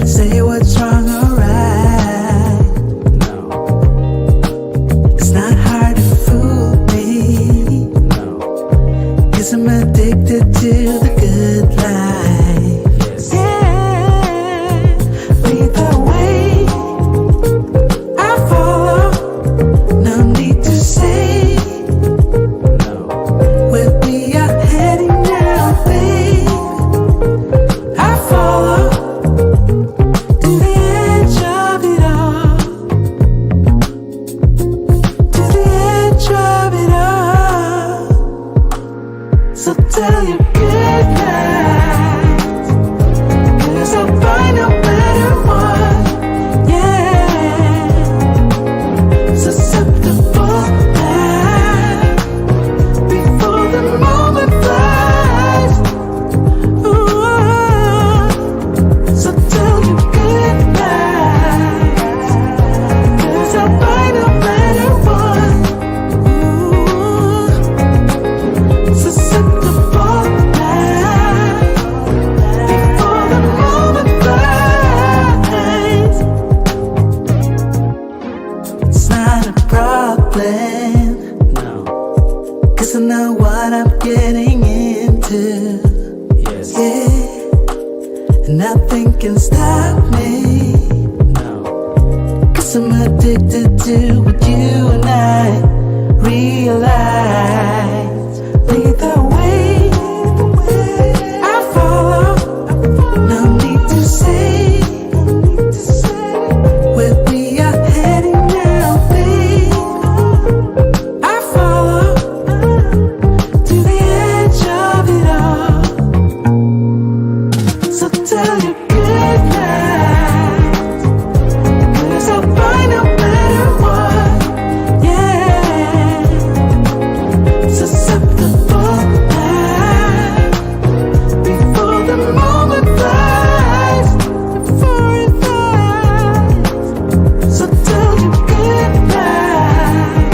say what's wrong or right. No. It's not hard to fool me. No. 'Cause I'm addicted to the good life. Yes. Yeah. Lead the way, I follow. No need to say. No. Where we are heading now, babe, I follow. To the edge of it all. To the edge of it all. So tell your good night, 'cause I'll find no better one. Yeah. Susceptible now, before the moment flies. Ooh. So tell your good night, 'cause I'll find a better one. Ooh. Susceptible now, before the moment flies. It's not a problem, no, 'cause I know what I'm getting into. Yes. Yeah. And nothing can stop me. No. 'Cause I'm addicted to what you and I realize. Lead the way, I follow. No need to say. Where we are heading now, babe, I follow. To the edge of it all. So tell your good night, 'cause I'll find a better one. Yeah. Susceptible now, before the moment flies. Before it flies. So tell your good night,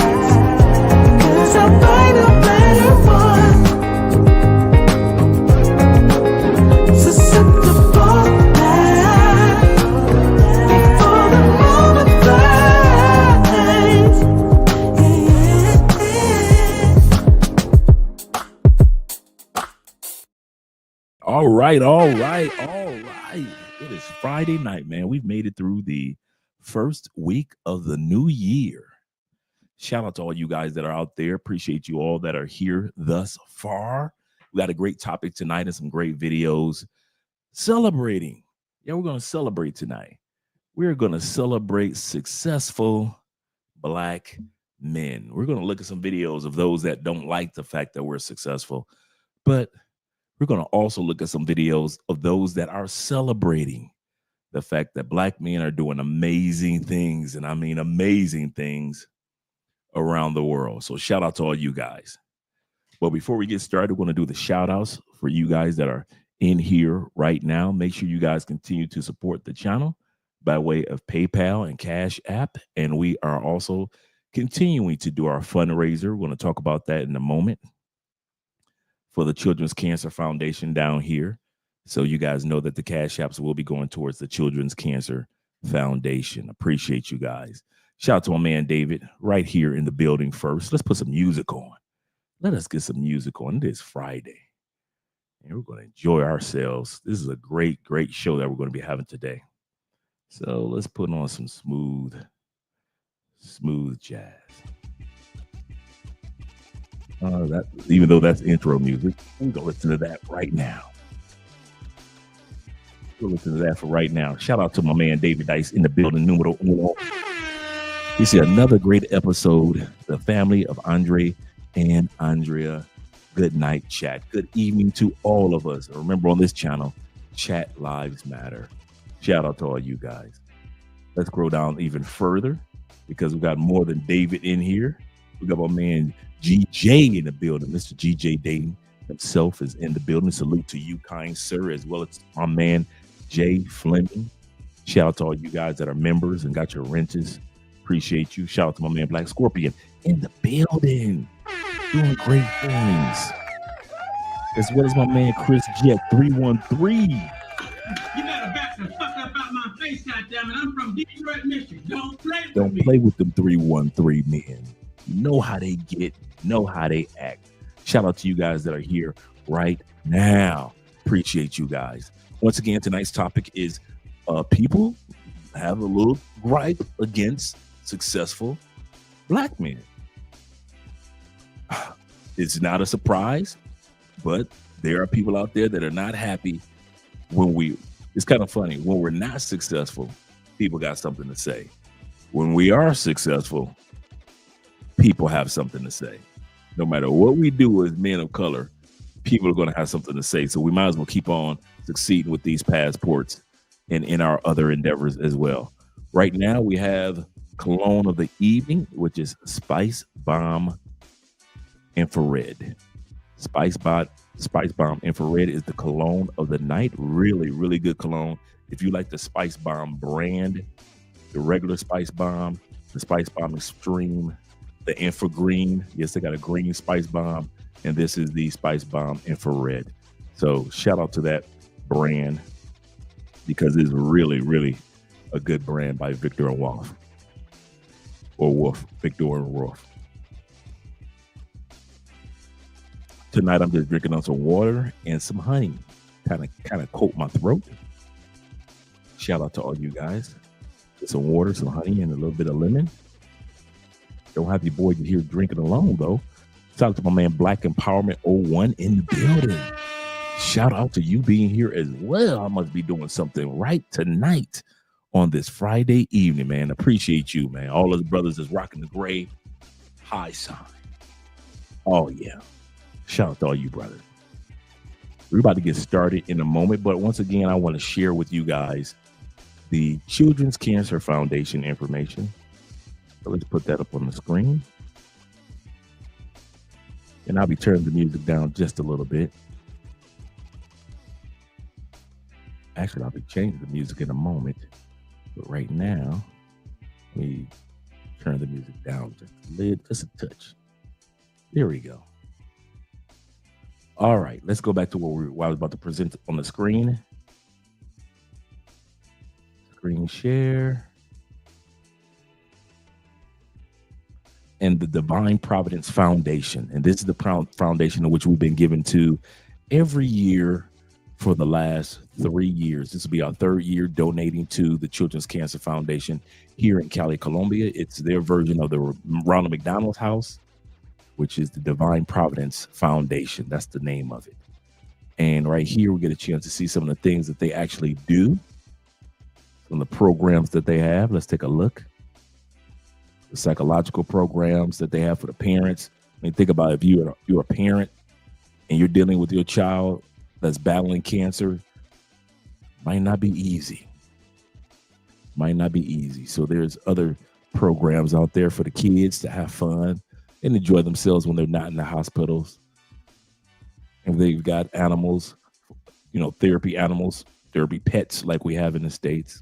'cause I'll find a better one. Susceptible now, before the moment flies. Yeah. All right, all right, all right. It is Friday night, man. We've made it through the first week of the new year. Shout out to all you guys that are out there. Appreciate you all that are here thus far. We got a great topic tonight and some great videos celebrating. Yeah, we're going to celebrate tonight. We're going to celebrate successful Black men. We're going to look at some videos of those that don't like the fact that we're successful, but we're going to also look at some videos of those that are celebrating the fact that Black men are doing amazing things, and I mean amazing things, around the world. So shout out to all you guys. Well, before we get started, we're going to do the shout outs for you guys that are in here right now. Make sure you guys continue to support the channel by way of PayPal and Cash App. And we are also continuing to do our fundraiser. We're going to talk about that in a moment, for the Children's Cancer Foundation down here. So you guys know that the Cash Apps will be going towards the Children's Cancer Foundation. Appreciate you guys. Shout out to my man David right here in the building first. Let's put some music on. Let us get some music on. It is Friday, and we're going to enjoy ourselves. This is a great, great show that we're going to be having today. So let's put on some smooth jazz. Even though that's intro music, we're going to listen to that right now. We'll listen to that for right now. Shout out to my man David Dice in the building, numero uno. You see another great episode, the family of Andre and Andrea. Good night, chat. Good evening to all of us. Remember, on this channel, chat lives matter. Shout out to all you guys. Let's scroll down even further, because we got more than David in here. We got my man GJ in the building. Mr. GJ Dayton himself is in the building. Salute to you, kind sir, as well as my man Jay Fleming. Shout out to all you guys that are members and got your renters. Appreciate you. Shout out to my man Black Scorpion in the building, doing great things. As well as my man Chris Jet 313. You're not a bad the fuck up out my face, goddammit. I'm from Detroit, Michigan. Don't play with Don't me. play with them 313 men. You know how they get, know how they act. Shout out to you guys that are here right now. Appreciate you guys. Once again, tonight's topic is people have a little gripe against successful black men. It's not a surprise, but there are people out there that are not happy when it's kind of funny. When we're not successful, people got something to say. When we are successful, people have something to say. No matter what we do as men of color, people are going to have something to say. So we might as well keep on succeeding with these passports and in our other endeavors as well. Right now, we have cologne of the evening, which is Spice Bomb Infrared. Spice Bomb Infrared is the cologne of the night. Really, really good cologne. If you like the Spice Bomb brand, the regular Spice Bomb, the Spice Bomb Extreme, the Infra Green. Yes, they got a green Spice Bomb, and this is the Spice Bomb Infrared. So shout out to that brand because it's really, really a good brand by Victor and Wolf. Or Wolf, Victor and Wolf. Tonight I'm just drinking on some water and some honey. Kind of coat my throat. Shout out to all you guys. Get some water, some honey, and a little bit of lemon. Don't have your boy here drinking alone though. Shout out to my man Black Empowerment 01 in the building. Shout out to you being here as well. I must be doing something right tonight on this Friday evening, man. Appreciate you, man. All those brothers is rocking the gray high sign. Oh yeah. Shout out to all you brothers. We're about to get started in a moment, but once again, I want to share with you guys the Children's Cancer Foundation information. So let's put that up on the screen. And I'll be turning the music down just a little bit. Actually, I'll be changing the music in a moment. But right now, let me turn the music down just a touch. There we go. All right, let's go back to what I was about to present on the screen. Screen share. And the Divine Providence Foundation. And this is the foundation in which we've been given to every year for the last 3 years. This will be our third year donating to the Children's Cancer Foundation here in Cali, Colombia. It's their version of the Ronald McDonald House, which is the Divine Providence Foundation. That's the name of it. And right here, we get a chance to see some of the things that they actually do, some of the programs that they have. Let's take a look. The psychological programs that they have for the parents. I mean, think about if you're a parent and you're dealing with your child that's battling cancer, might not be easy. Might not be easy. So there's other programs out there for the kids to have fun and enjoy themselves when they're not in the hospitals. And they've got animals, therapy animals, therapy pets like we have in the States.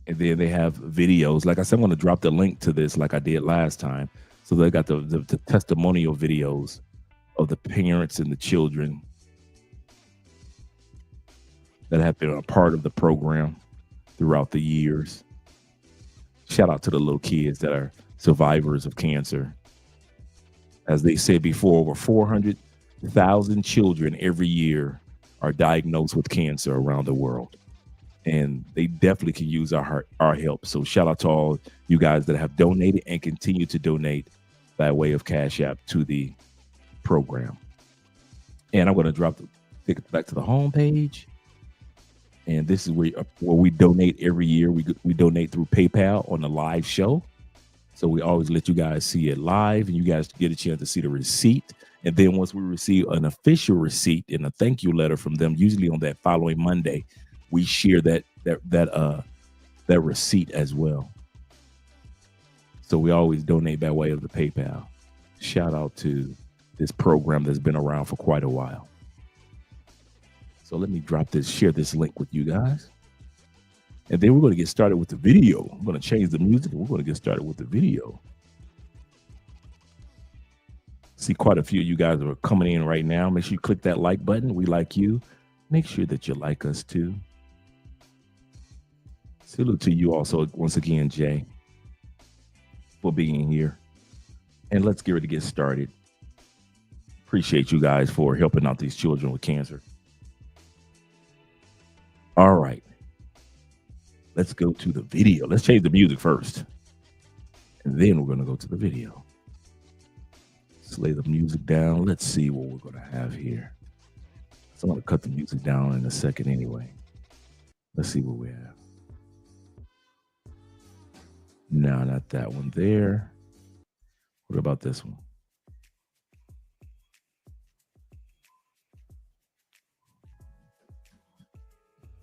And then they have videos. Like I said, I'm going to drop the link to this like I did last time. So they got the testimonial videos of the parents and the children that have been a part of the program throughout the years. Shout out to the little kids that are survivors of cancer. As they said before, over 400,000 children every year are diagnosed with cancer around the world. And they definitely can use our help. So shout out to all you guys that have donated and continue to donate by way of Cash App to the program. And I'm going to take it back to the home page. And this is where we donate every year. We donate through PayPal on the live show. So we always let you guys see it live and you guys get a chance to see the receipt. And then once we receive an official receipt and a thank you letter from them, usually on that following Monday, we share that receipt as well. So we always donate by way of the PayPal. Shout out to this program that's been around for quite a while. So let me share this link with you guys. And then we're going to get started with the video. I'm going to change the music and we're going to get started with the video. See quite a few of you guys are coming in right now. Make sure you click that like button. We like you. Make sure that you like us too. Salute to you also once again, Jay, for being here. And let's get ready to get started. Appreciate you guys for helping out these children with cancer. All right. Let's go to the video. Let's change the music first. And then we're going to go to the video. Let's lay the music down. Let's see what we're going to have here. So I'm going to cut the music down in a second anyway. Let's see what we have. No, not that one there. What about this one?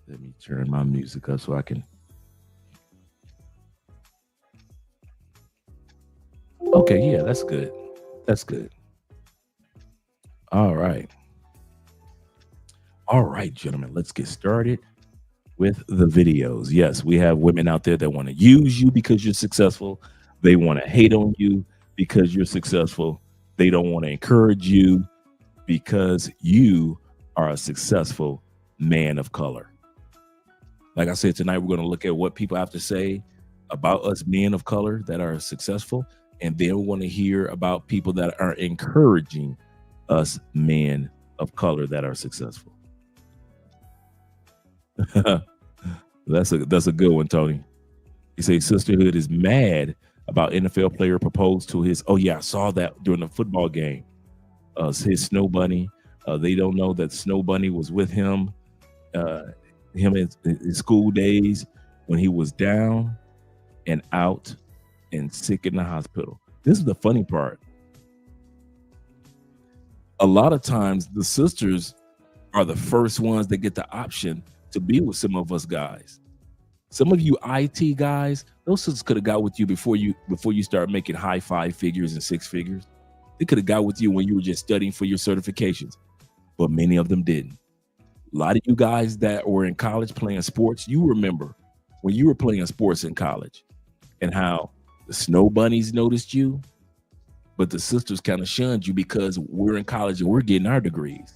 Let me turn my music up so I can. Okay, yeah, that's good. That's good. All right. All right, gentlemen, let's get started with the videos. Yes, we have women out there that want to use you because you're successful. They want to hate on you because you're successful. They don't want to encourage you because you are a successful man of color. Like I said, tonight we're going to look at what people have to say about us men of color that are successful. And then we want to hear about people that are encouraging us men of color that are successful. That's a good one, Tony. He says sisterhood is mad about NFL player proposed to his. Oh yeah, I saw that during the football game. His snow bunny. They don't know that Snow Bunny was with him. Him in school days when he was down and out and sick in the hospital. This is the funny part. A lot of times the sisters are the first ones that get the option to be with some of us guys. Some of you IT guys, those sisters could have got with you before you start making high 5 figures and 6 figures. They could have got with you when you were just studying for your certifications, but many of them didn't. A lot of you guys that were in college playing sports, you remember when you were playing sports in college and how the Snow Bunnies noticed you, but the sisters kind of shunned you because we're in college and we're getting our degrees.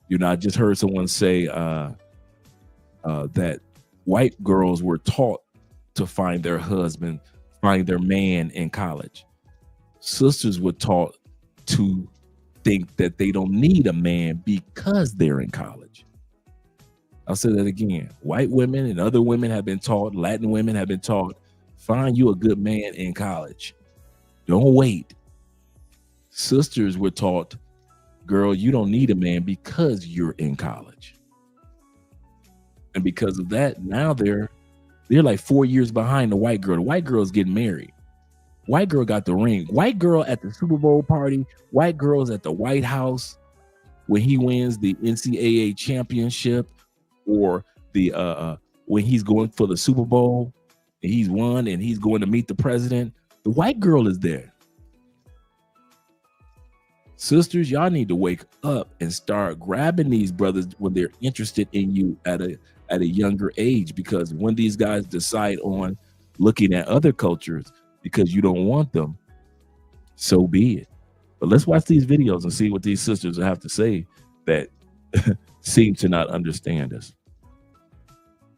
You know, I just heard someone say that white girls were taught to find their husband, find their man in college. Sisters were taught to think that they don't need a man because they're in college. I'll say that again. White women and other women have been taught, Latin women have been taught, find you a good man in college. Don't wait. Sisters were taught, girl, you don't need a man because you're in college. And because of that, now they're like 4 years behind the white girl. The white girl's getting married. White girl got the ring. White girl at the Super Bowl party. White girl's at the White House when he wins the NCAA championship, or the when he's going for the Super Bowl and he's won and he's going to meet the president. The white girl is there. Sisters, y'all need to wake up and start grabbing these brothers when they're interested in you at a younger age, because when these guys decide on looking at other cultures because you don't want them, so be it. But let's watch these videos and see what these sisters have to say that seem to not understand us.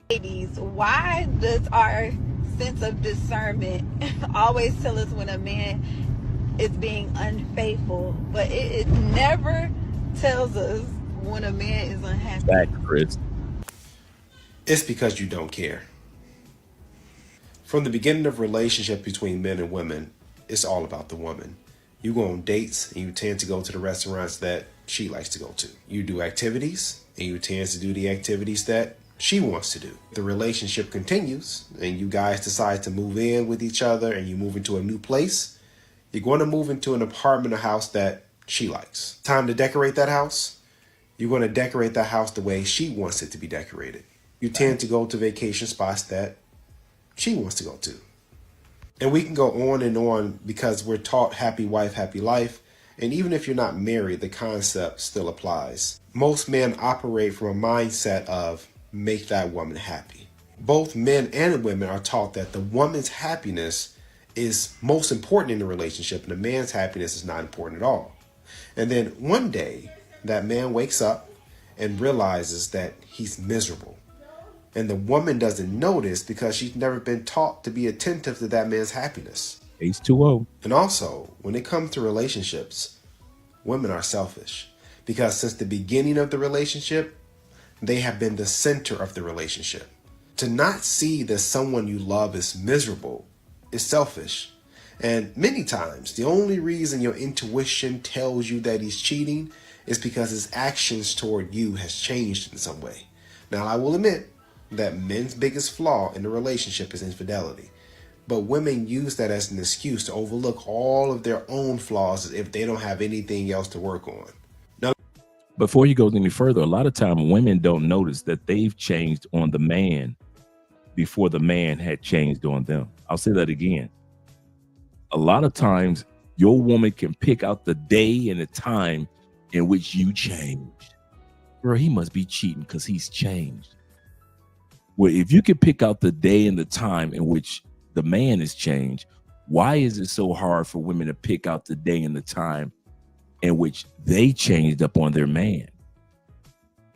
Ladies, why does our sense of discernment always tell us when a man is being unfaithful, but it never tells us when a man is unhappy? Back, Chris. It's because you don't care. From the beginning of relationship between men and women, it's all about the woman. You go on dates and you tend to go to the restaurants that she likes to go to. You do activities and you tend to do the activities that she wants to do. The relationship continues and you guys decide to move in with each other and you move into a new place. You're going to move into an apartment or house that she likes. Time to decorate that house. You're going to decorate that house the way she wants it to be decorated. You tend to go to vacation spots that she wants to go to. And we can go on and on because we're taught happy wife, happy life. And even if you're not married, the concept still applies. Most men operate from a mindset of make that woman happy. Both men and women are taught that the woman's happiness is most important in the relationship and the man's happiness is not important at all. And then one day that man wakes up and realizes that he's miserable. And the woman doesn't notice because she's never been taught to be attentive to that man's happiness. H2O. And also, when it comes to relationships, women are selfish because since the beginning of the relationship, they have been the center of the relationship. To not see that someone you love is miserable is selfish. And many times, the only reason your intuition tells you that he's cheating is because his actions toward you has changed in some way. Now, I will admit that men's biggest flaw in the relationship is infidelity. But women use that as an excuse to overlook all of their own flaws if they don't have anything else to work on. Now, Before he goes any further, a lot of time women don't notice that they've changed on the man before the man had changed on them. I'll say that again. A lot of times your woman can pick out the day and the time in which you changed. Girl, he must be cheating because he's changed. Well, if you can pick out the day and the time in which the man has changed, why is it so hard for women to pick out the day and the time in which they changed up on their man?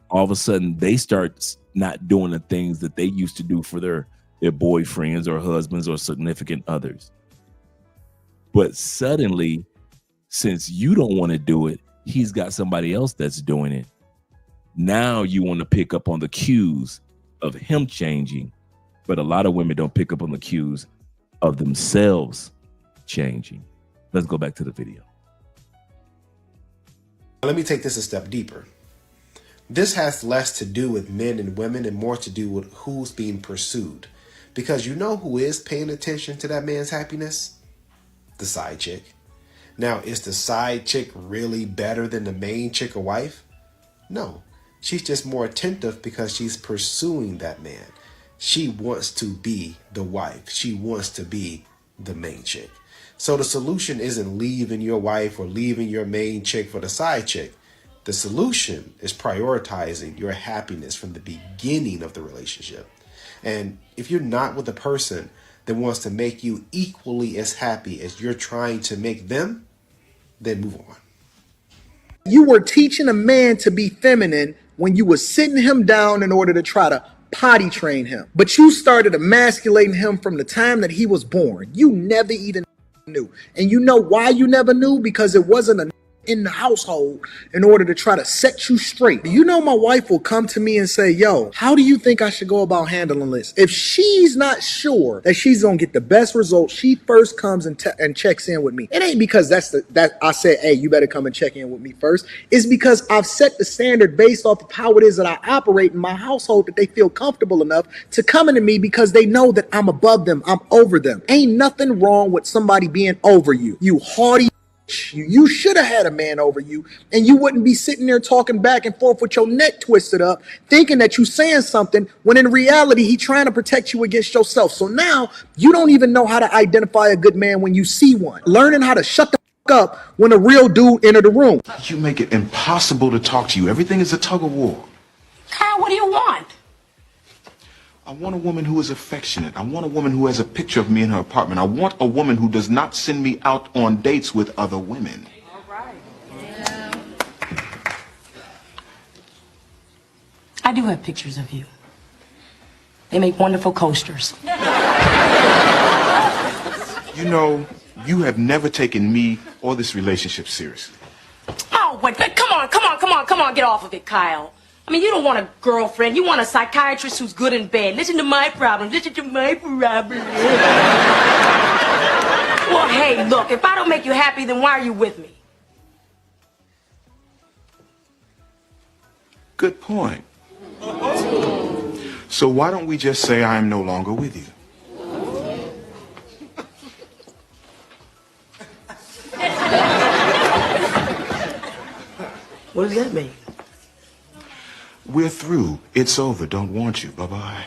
All of a sudden, they start not doing the things that they used to do for their boyfriends or husbands or significant others. But suddenly, since you don't want to do it, he's got somebody else that's doing it. Now you want to pick up on the cues of him changing, but a lot of women don't pick up on the cues of themselves changing. Let's go back to the video. let me take this a step deeper. This has less to do with men and women and more to do with who's being pursued. Because you know who is paying attention to that man's happiness? The side chick. Now, is the side chick really better than the main chick or wife? No. She's just more attentive because she's pursuing that man. She wants to be the wife. She wants to be the main chick. So the solution isn't leaving your wife or leaving your main chick for the side chick. The solution is prioritizing your happiness from the beginning of the relationship. And if you're not with a person that wants to make you equally as happy as you're trying to make them, then move on. You were teaching a man to be feminine when you were sitting him down in order to try to potty train him. But you started emasculating him from the time that he was born. You never even knew. And you know why you never knew? Because it wasn't a in the household in order to try to set you straight. You know, my wife will come to me and say, yo, how do you think I should go about handling this? If she's not sure that she's going to get the best results, she first comes and checks in with me. It ain't because that I said, hey, you better come and check in with me first. It's because I've set the standard based off of how it is that I operate in my household, that they feel comfortable enough to come into me because they know that I'm above them. I'm over them. Ain't nothing wrong with somebody being over you. You haughty. You should have had a man over you, and you wouldn't be sitting there talking back and forth with your neck twisted up, thinking that you're saying something when in reality he's trying to protect you against yourself. So now you don't even know how to identify a good man when you see one. Learning how to shut the fuck up when a real dude enter the room. You make it impossible to talk to you. Everything is a tug of war. Kyle, what do you want? I want a woman who is affectionate. I want a woman who has a picture of me in her apartment. I want a woman who does not send me out on dates with other women. All right. Yeah. I do have pictures of you. They make wonderful coasters. You know, you have never taken me or this relationship seriously. Oh, wait, come on, get off of it, Kyle. I mean, you don't want a girlfriend. You want a psychiatrist who's good in bed. Listen to my problem. Listen to my problem. Well, hey, look, if I don't make you happy, then why are you with me? Good point. So why don't we just say I am no longer with you? What does that mean? We're through. It's over. Don't want you. Bye-bye.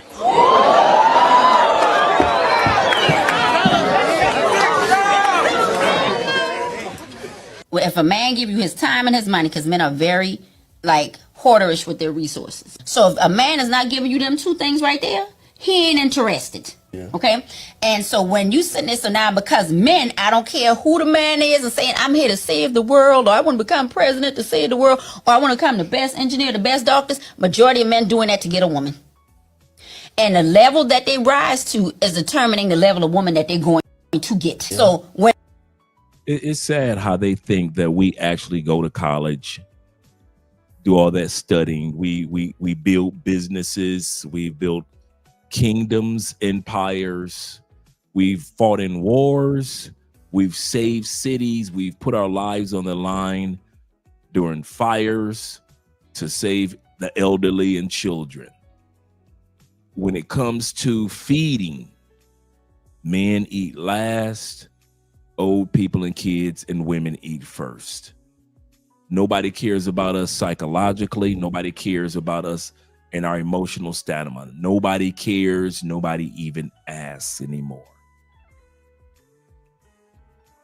Well, if a man give you his time and his money, because men are very, hoarderish with their resources. So if a man is not giving you them two things right there, he ain't interested. Okay. And so when you sitting there, so now because men, I don't care who the man is and saying, I'm here to save the world, or I want to become president to save the world, or I want to become the best engineer, the best doctors, majority of men doing that to get a woman. And the level that they rise to is determining the level of woman that they're going to get. So when it's sad how they think that we actually go to college, do all that studying. We build businesses, we built kingdoms, empires, we've fought in wars, we've saved cities, we've put our lives on the line during fires to save the elderly and children. When it comes to feeding, men eat last, old people and kids and women eat first. Nobody cares about us psychologically. Nobody cares about us in our emotional stamina. Nobody cares. Nobody even asks anymore.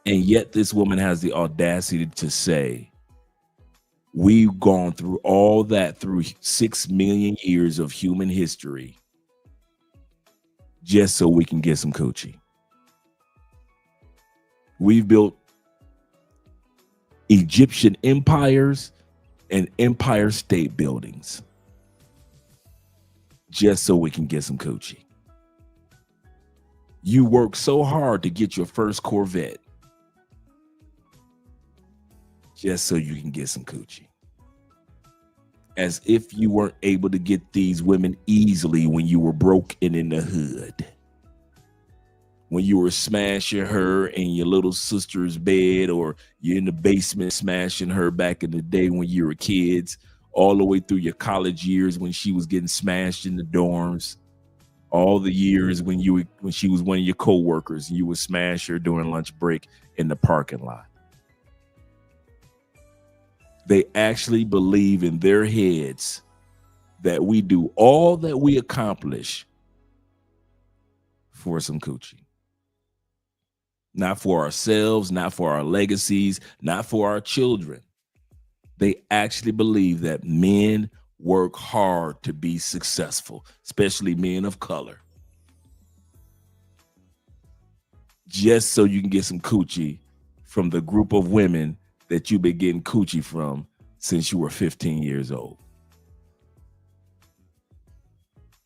And yet this woman has the audacity to say, we've gone through all that through 6 million years of human history just so we can get some coochie. We've built Egyptian empires and empire state buildings just so we can get some coochie. You work so hard to get your first Corvette just so you can get some coochie. As if you weren't able to get these women easily when you were broke and in the hood. When you were smashing her in your little sister's bed, or you're in the basement smashing her back in the day when you were kids, all the way through your college years when she was getting smashed in the dorms, all the years when she was one of your coworkers and you would smash her during lunch break in the parking lot. They actually believe in their heads that we do all that we accomplish for some coochie. Not for ourselves, not for our legacies, not for our children. They actually believe that men work hard to be successful, especially men of color, just so you can get some coochie from the group of women that you've been getting coochie from since you were 15 years old.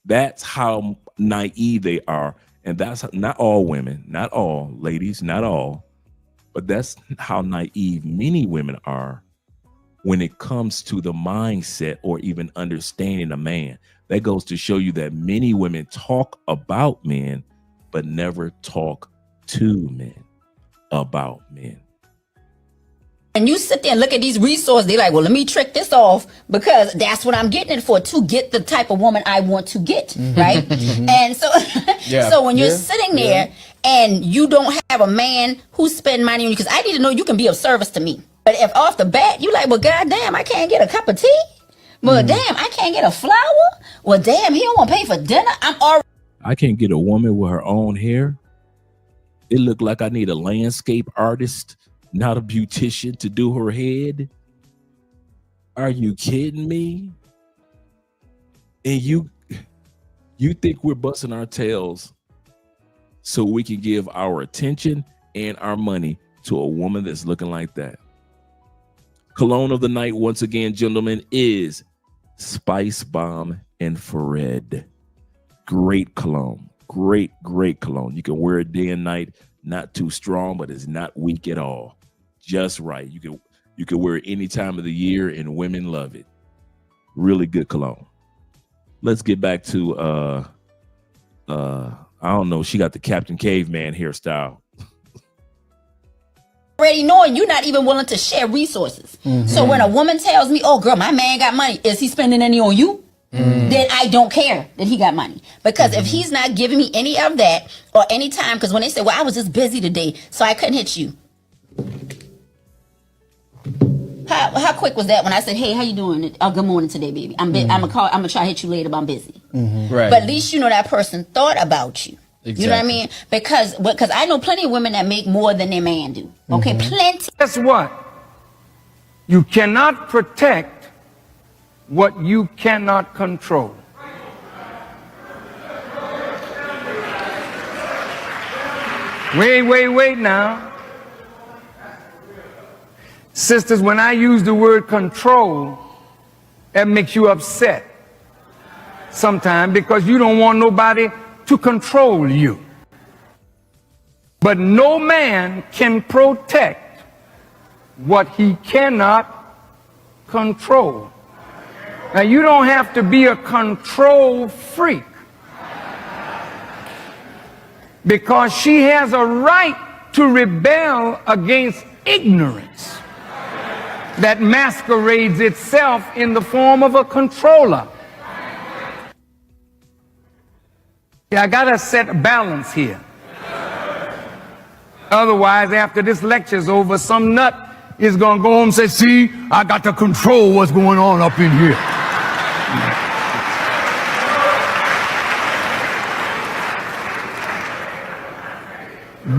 That's how naive they are. And that's not all women, not all ladies, not all, but that's how naive many women are when it comes to the mindset or even understanding a man. That goes to show you that many women talk about men, but never talk to men about men. And you sit there and look at these resources, they're like, well, let me trick this off because that's what I'm getting it for, to get the type of woman I want to get, right? And so, so when you're sitting there and you don't have a man who's spending money on you, because I need to know you can be of service to me. But if off the bat, you like, well, goddamn, I can't get a cup of tea. Well, damn, I can't get a flower. Well, damn, he don't want to pay for dinner. I can't get a woman with her own hair. It looked like I need a landscape artist, not a beautician, to do her head. Are you kidding me? And you think we're busting our tails so we can give our attention and our money to a woman that's looking like that? Cologne of the night, once again, gentlemen, is Spice Bomb Infrared. Great cologne. Great cologne. You can wear it day and night. Not too strong, but it's not weak at all. Just right. You can wear it any time of the year and women love it. Really good cologne. Let's get back to I don't know, she got the Captain Caveman hairstyle. Already knowing you're not even willing to share resources. So when a woman tells me, oh girl, my man got money, is he spending any on you? Then I don't care that he got money. Because if he's not giving me any of that or any time, because when they say, well, I was just busy today, so I couldn't hit you. How quick was that when I said, hey, how you doing? Oh, good morning today, baby. I'm gonna try to hit you later, but I'm busy. Right. But at least you know that person thought about you. Exactly. You know what I mean? Because I know plenty of women that make more than their man do. Okay, plenty. Guess what? You cannot protect what you cannot control. Wait now. Sisters, when I use the word control, that makes you upset sometimes because you don't want nobody to control you. But no man can protect what he cannot control. Now, you don't have to be a control freak because she has a right to rebel against ignorance that masquerades itself in the form of a controller. Yeah, I gotta set a balance here. Otherwise, after this lecture's over, some nut is gonna go home and say, see, I got to control what's going on up in here.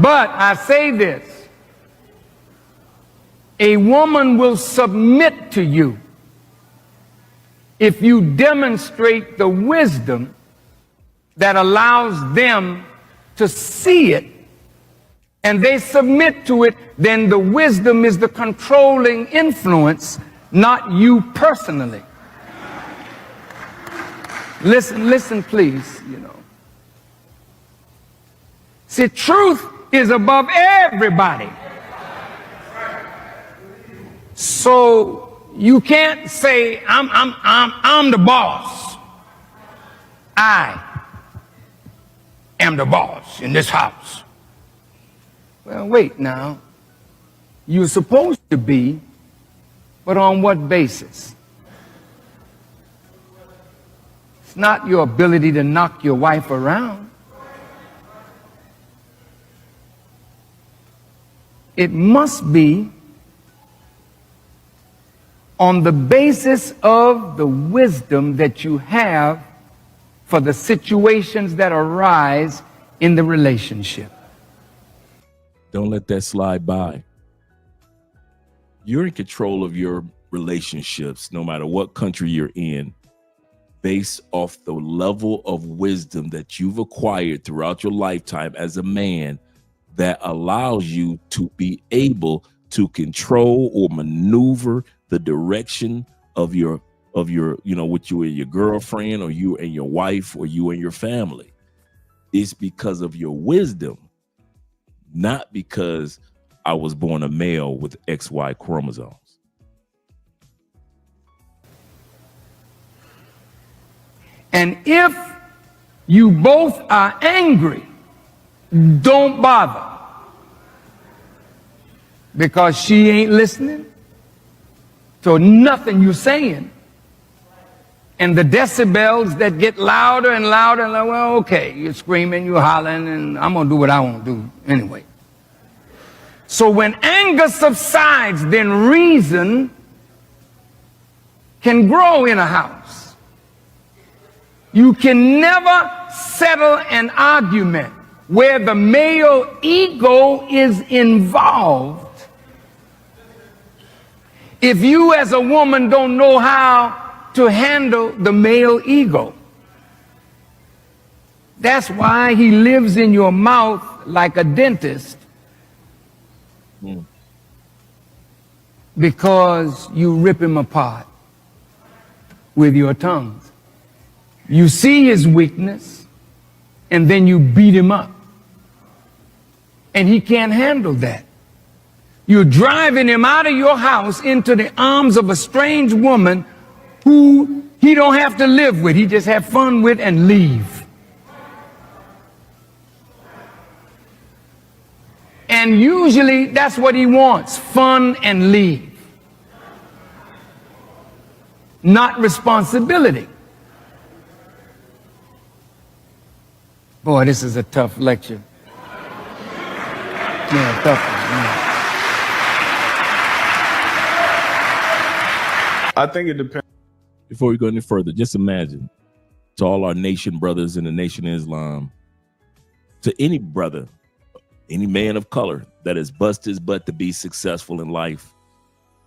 But I say this, a woman will submit to you if you demonstrate the wisdom that allows them to see it, and they submit to it, then the wisdom is the controlling influence, not you personally. Listen, please, you know. See, truth is above everybody. So you can't say, I'm the boss. I am the boss in this house. Well, wait now. You're supposed to be, but on what basis? It's not your ability to knock your wife around. It must be on the basis of the wisdom that you have for the situations that arise in the relationship. Don't let that slide by. You're in control of your relationships, no matter what country you're in, based off the level of wisdom that you've acquired throughout your lifetime as a man that allows you to be able to control or maneuver the direction of your, you know, with you and your girlfriend, or you and your wife, or you and your family. It's because of your wisdom, not because I was born a male with XY chromosomes. And if you both are angry, don't bother, because she ain't listening to nothing you're saying. And the decibels that get louder and louder, and like, well, okay, you're screaming, you're hollering, and I'm gonna do what I want to do anyway. So when anger subsides, then reason can grow in a house. You can never settle an argument where the male ego is involved if you as a woman don't know how to handle the male ego. That's why he lives in your mouth like a dentist. Because you rip him apart with your tongues. You see his weakness, and then you beat him up. And he can't handle that. You're driving him out of your house into the arms of a strange woman who he don't have to live with. He just have fun with and leave. And usually that's what he wants, fun and leave. Not responsibility. Boy, this is a tough lecture. Yeah, tough one. Yeah. I think it depends. Before we go any further, just imagine, to all our nation brothers in the Nation of Islam, to any brother, any man of color that has busted his butt to be successful in life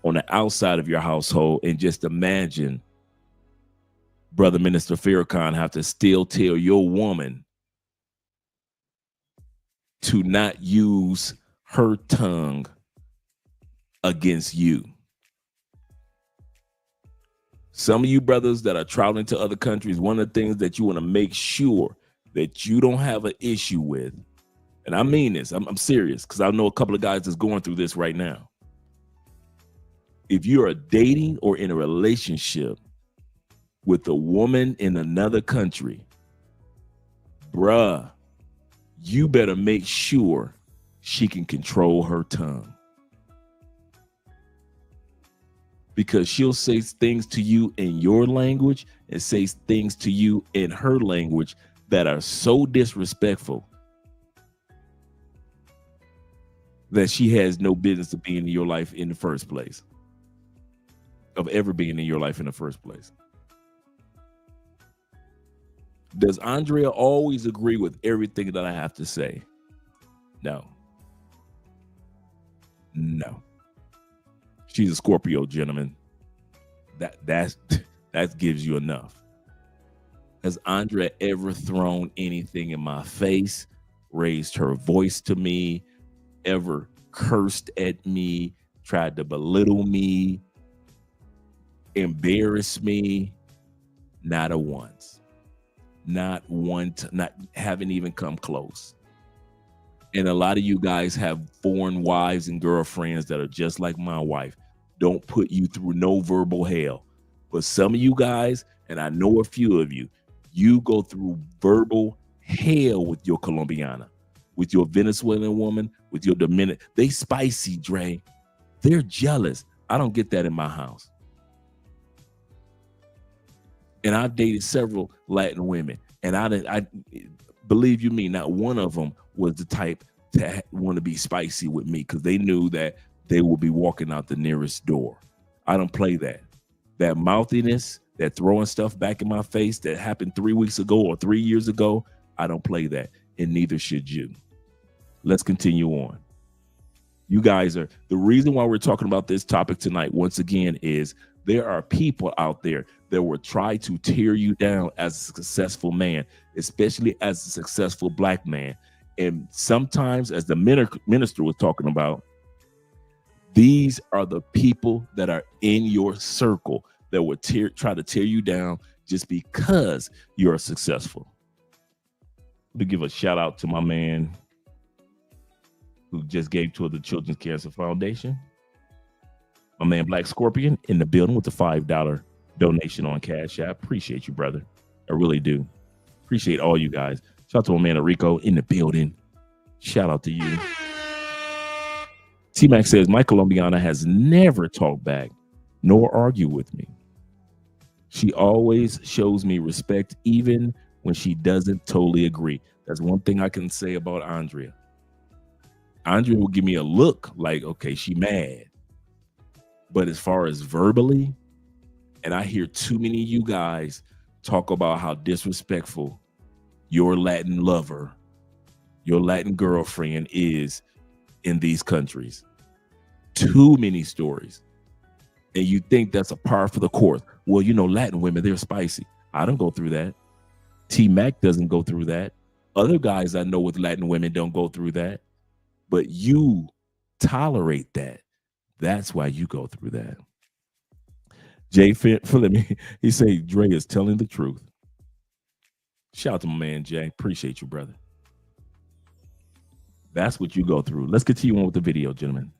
on the outside of your household, and just imagine Brother Minister Farrakhan have to still tell your woman to not use her tongue against you. Some of you brothers that are traveling to other countries, one of the things that you want to make sure that you don't have an issue with, and I mean this, I'm serious, because I know a couple of guys that's going through this right now. If you are dating or in a relationship with a woman in another country, bruh, you better make sure she can control her tongue. Because she'll say things to you in your language and say things to you in her language that are so disrespectful that she has no business of being in your life in the first place, of ever being in your life in the first place. Does Andrea always agree with everything that I have to say? No. No. She's a Scorpio, gentlemen. That gives you enough. Has Andrea ever thrown anything in my face, raised her voice to me, ever cursed at me, tried to belittle me, embarrass me? Not a once. Not one, not haven't even come close. And a lot of you guys have foreign wives and girlfriends that are just like my wife. Don't put you through no verbal hell. But some of you guys, and I know a few of you, you go through verbal hell with your Colombiana, with your Venezuelan woman, with your Dominican. They spicy, Dre. They're jealous. I don't get that in my house. And I've dated several Latin women, and I believe you me, not one of them was the type to want to be spicy with me, because they knew that they will be walking out the nearest door. I don't play that. That mouthiness, that throwing stuff back in my face that happened 3 weeks ago or 3 years ago, I don't play that, and neither should you. Let's continue on. You guys are, the reason why we're talking about this topic tonight, once again, is there are people out there that will try to tear you down as a successful man, especially as a successful black man. And sometimes, as the minister was talking about, these are the people that are in your circle that will try to tear you down just because you're successful. To give a shout out to my man who just gave to the Children's Cancer Foundation. My man Black Scorpion in the building with the $5 donation on Cash App. Appreciate you, brother. I really do. Appreciate all you guys. Shout out to my man Rico in the building. Shout out to you. T-Mac says, my Colombiana has never talked back nor argued with me. She always shows me respect even when she doesn't totally agree. That's one thing I can say about Andrea. Andrea will give me a look like, okay, she mad. But as far as verbally, and I hear too many of you guys talk about how disrespectful your Latin lover, your Latin girlfriend is in these countries. Too many stories. And you think that's a par for the course. Well, you know, Latin women, they're spicy. I don't go through that. T-Mac doesn't go through that. Other guys I know with Latin women don't go through that. But you tolerate that. That's why you go through that. Jay Philip, he say Dre is telling the truth. Shout out to my man Jay. Appreciate you, brother. That's what you go through. Let's continue on with the video, gentlemen.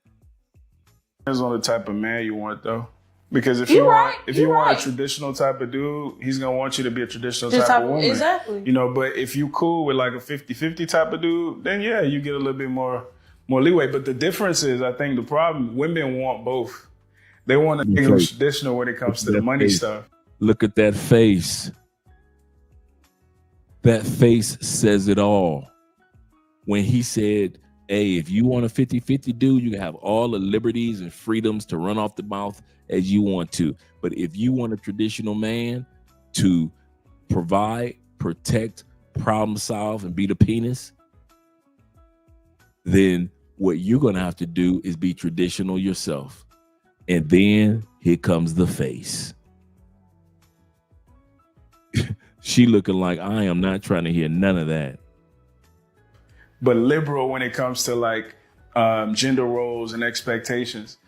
Depends on the type of man you want, though. Because if you want a traditional type of dude, he's gonna want you to be a traditional type of woman. Exactly. You know, but if you cool with like a 50-50 type of dude, then yeah, you get a little bit more leeway. But the difference is, I think the problem, women want both. They want to be traditional when it comes to the money stuff. Look at that face. That face says it all. When he said, hey, if you want a 50-50 dude, you can have all the liberties and freedoms to run off the mouth as you want to. But if you want a traditional man to provide, protect, problem solve, and be the penis, then what you're going to have to do is be traditional yourself. And then here comes the face. She looking like, I am not trying to hear none of that. but liberal when it comes to like gender roles and expectations.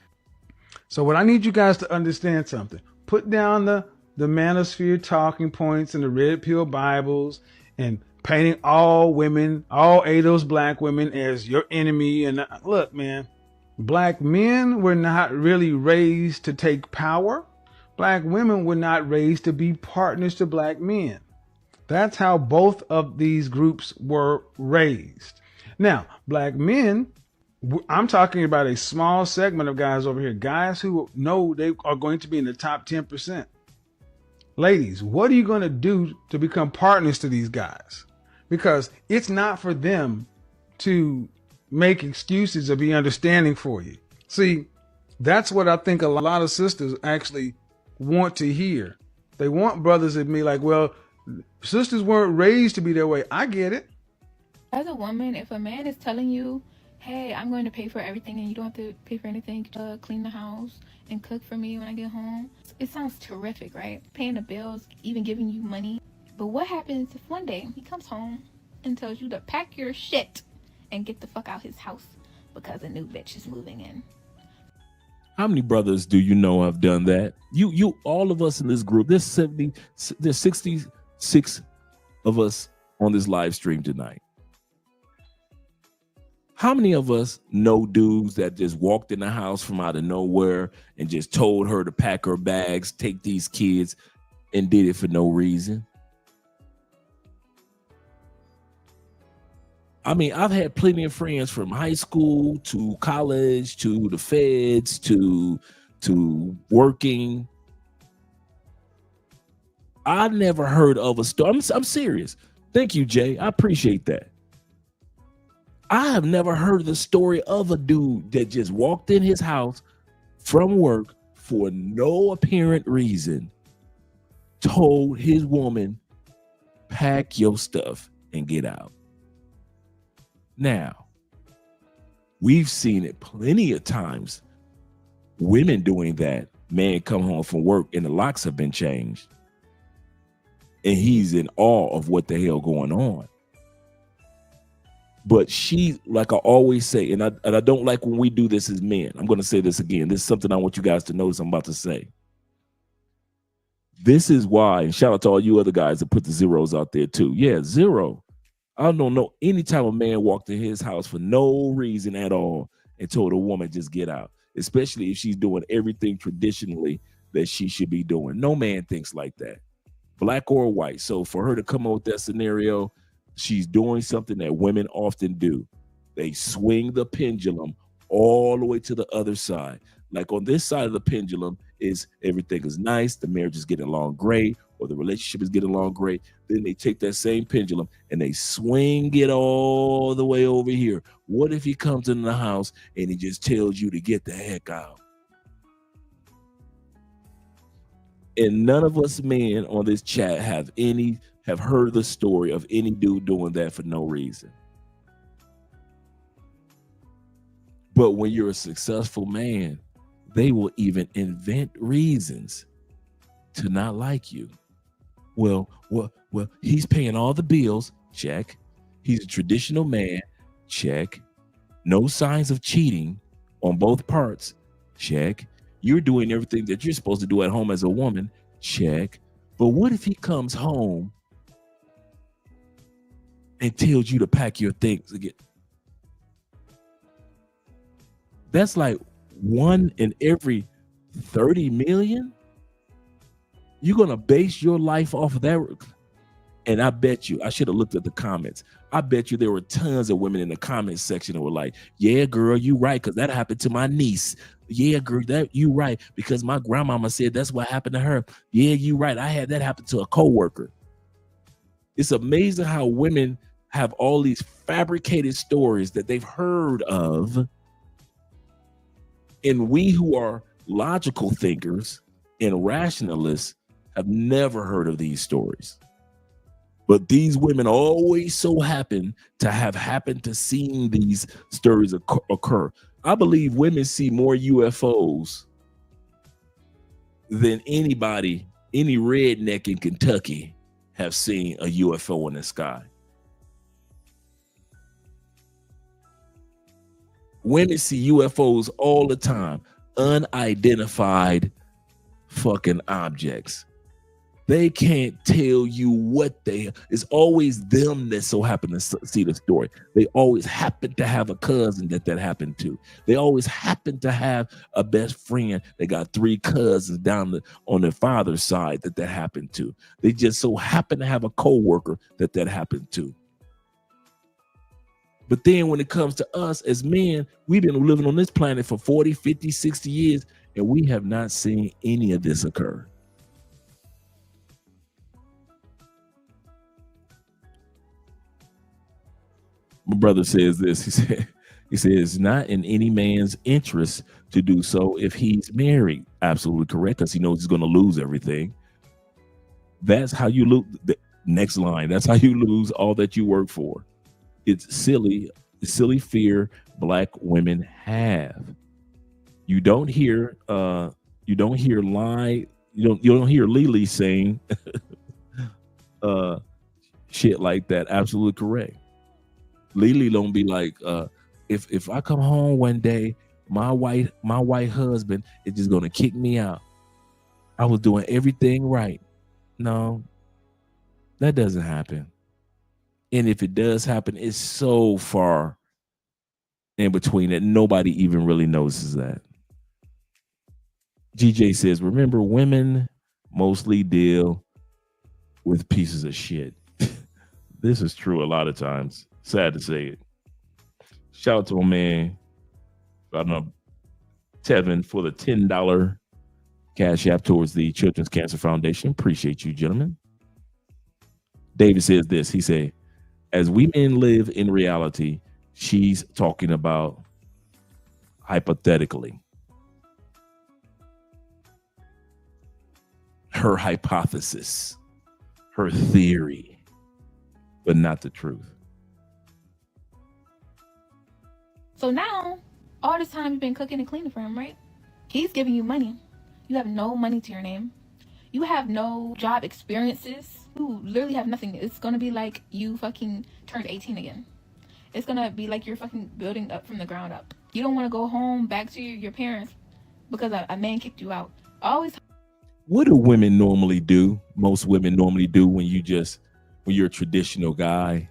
So what I need you guys to understand something. Put down the manosphere talking points and the red pill Bibles and painting all women, all ADOS black women as your enemy. And look, man, black men were not really raised to take power. Black women were not raised to be partners to black men. That's how both of these groups were raised. Now, black men, I'm talking about a small segment of guys over here, guys who know they are going to be in the top 10%. Ladies, what are you going to do to become partners to these guys? Because it's not for them to make excuses or be understanding for you. See, that's what I think a lot of sisters actually want to hear. They want brothers to be like, well, sisters weren't raised to be that way. I get it. As a woman, if a man is telling you, hey, I'm going to pay for everything and you don't have to pay for anything, clean the house and cook for me when I get home, it sounds terrific, right? Paying the bills, even giving you money. But what happens if one day he comes home and tells you to pack your shit and get the fuck out his house because a new bitch is moving in? How many brothers do you know have done that? You, all of us in this group, there's 66 of us on this live stream tonight. How many of us know dudes that just walked in the house from out of nowhere and just told her to pack her bags, take these kids, and did it for no reason? I mean, I've had plenty of friends from high school to college to the feds to working. I never heard of a story. I'm serious. Thank you, Jay. I appreciate that. I have never heard the story of a dude that just walked in his house from work for no apparent reason, told his woman, pack your stuff and get out. Now, we've seen it plenty of times, women doing that. Man come home from work and the locks have been changed. And he's in awe of what the hell going on. But she, like I always say, and I don't like when we do this as men. I'm going to say this again. This is something I want you guys to notice I'm about to say. This is why, and shout out to all you other guys that put the zeros out there too. Yeah, zero. I don't know any time a man walked in his house for no reason at all and told a woman just get out, especially if she's doing everything traditionally that she should be doing. No man thinks like that, black or white. So for her to come up with that scenario, she's doing something that women often do. They swing the pendulum all the way to the other side. Like on this side of the pendulum is everything is nice, the marriage is getting along great, or the relationship is getting along great. Then they take that same pendulum and they swing it all the way over here. What if he comes into the house and he just tells you to get the heck out? And none of us men on this chat have heard the story of any dude doing that for no reason. But when you're a successful man, they will even invent reasons to not like you. Well, he's paying all the bills, check. He's a traditional man, check. No signs of cheating on both parts, check. You're doing everything that you're supposed to do at home as a woman, check. But what if he comes home and tells you to pack your things again? That's like 1 in every 30 million. You're going to base your life off of that. And I bet you, I should have looked at the comments. I bet you there were tons of women in the comments section that were like, yeah, girl, you right, because that happened to my niece. Yeah, girl, that you right, because my grandmama said that's what happened to her. Yeah, you right. I had that happen to a coworker. It's amazing how women have all these fabricated stories that they've heard of. And we who are logical thinkers and rationalists have never heard of these stories. But these women always so happen to have happened to seeing these stories occur. I believe women see more UFOs than anybody, any redneck in Kentucky have seen a UFO in the sky. Women see UFOs all the time, unidentified fucking objects. They can't tell you what it's always them that so happen to see the story. They always happen to have a cousin that happened to. They always happen to have a best friend. They got 3 cousins down on their father's side that happened to. They just so happen to have a coworker that happened to. But then when it comes to us as men, we've been living on this planet for 40, 50, 60 years, and we have not seen any of this occur. My brother says this. He said it's not in any man's interest to do so if he's married. Absolutely correct, because he knows he's going to lose everything. That's how you lose. The next line. That's how you lose all that you work for. It's silly fear black women have. You don't hear Lily saying shit like that. Absolutely correct. Lily don't be like, if I come home one day, my white husband is just gonna kick me out. I was doing everything right. No, that doesn't happen. And if it does happen, it's so far in between that nobody even really notices that. GJ says, remember, women mostly deal with pieces of shit. This is true a lot of times. Sad to say it. Shout out to my man, I don't know, Tevin, for the $10 cash app towards the Children's Cancer Foundation. Appreciate you, gentlemen. David says this. He said, as we men live in reality, she's talking about hypothetically. Her hypothesis, her theory, but not the truth. So now, all this time you've been cooking and cleaning for him, right? He's giving you money. You have no money to your name. You have no job experiences. You literally have nothing. It's going to be like you fucking turned 18 again. It's going to be like you're fucking building up from the ground up. You don't want to go home back to your parents because a man kicked you out. What do women normally do? Most women normally do when you're a traditional guy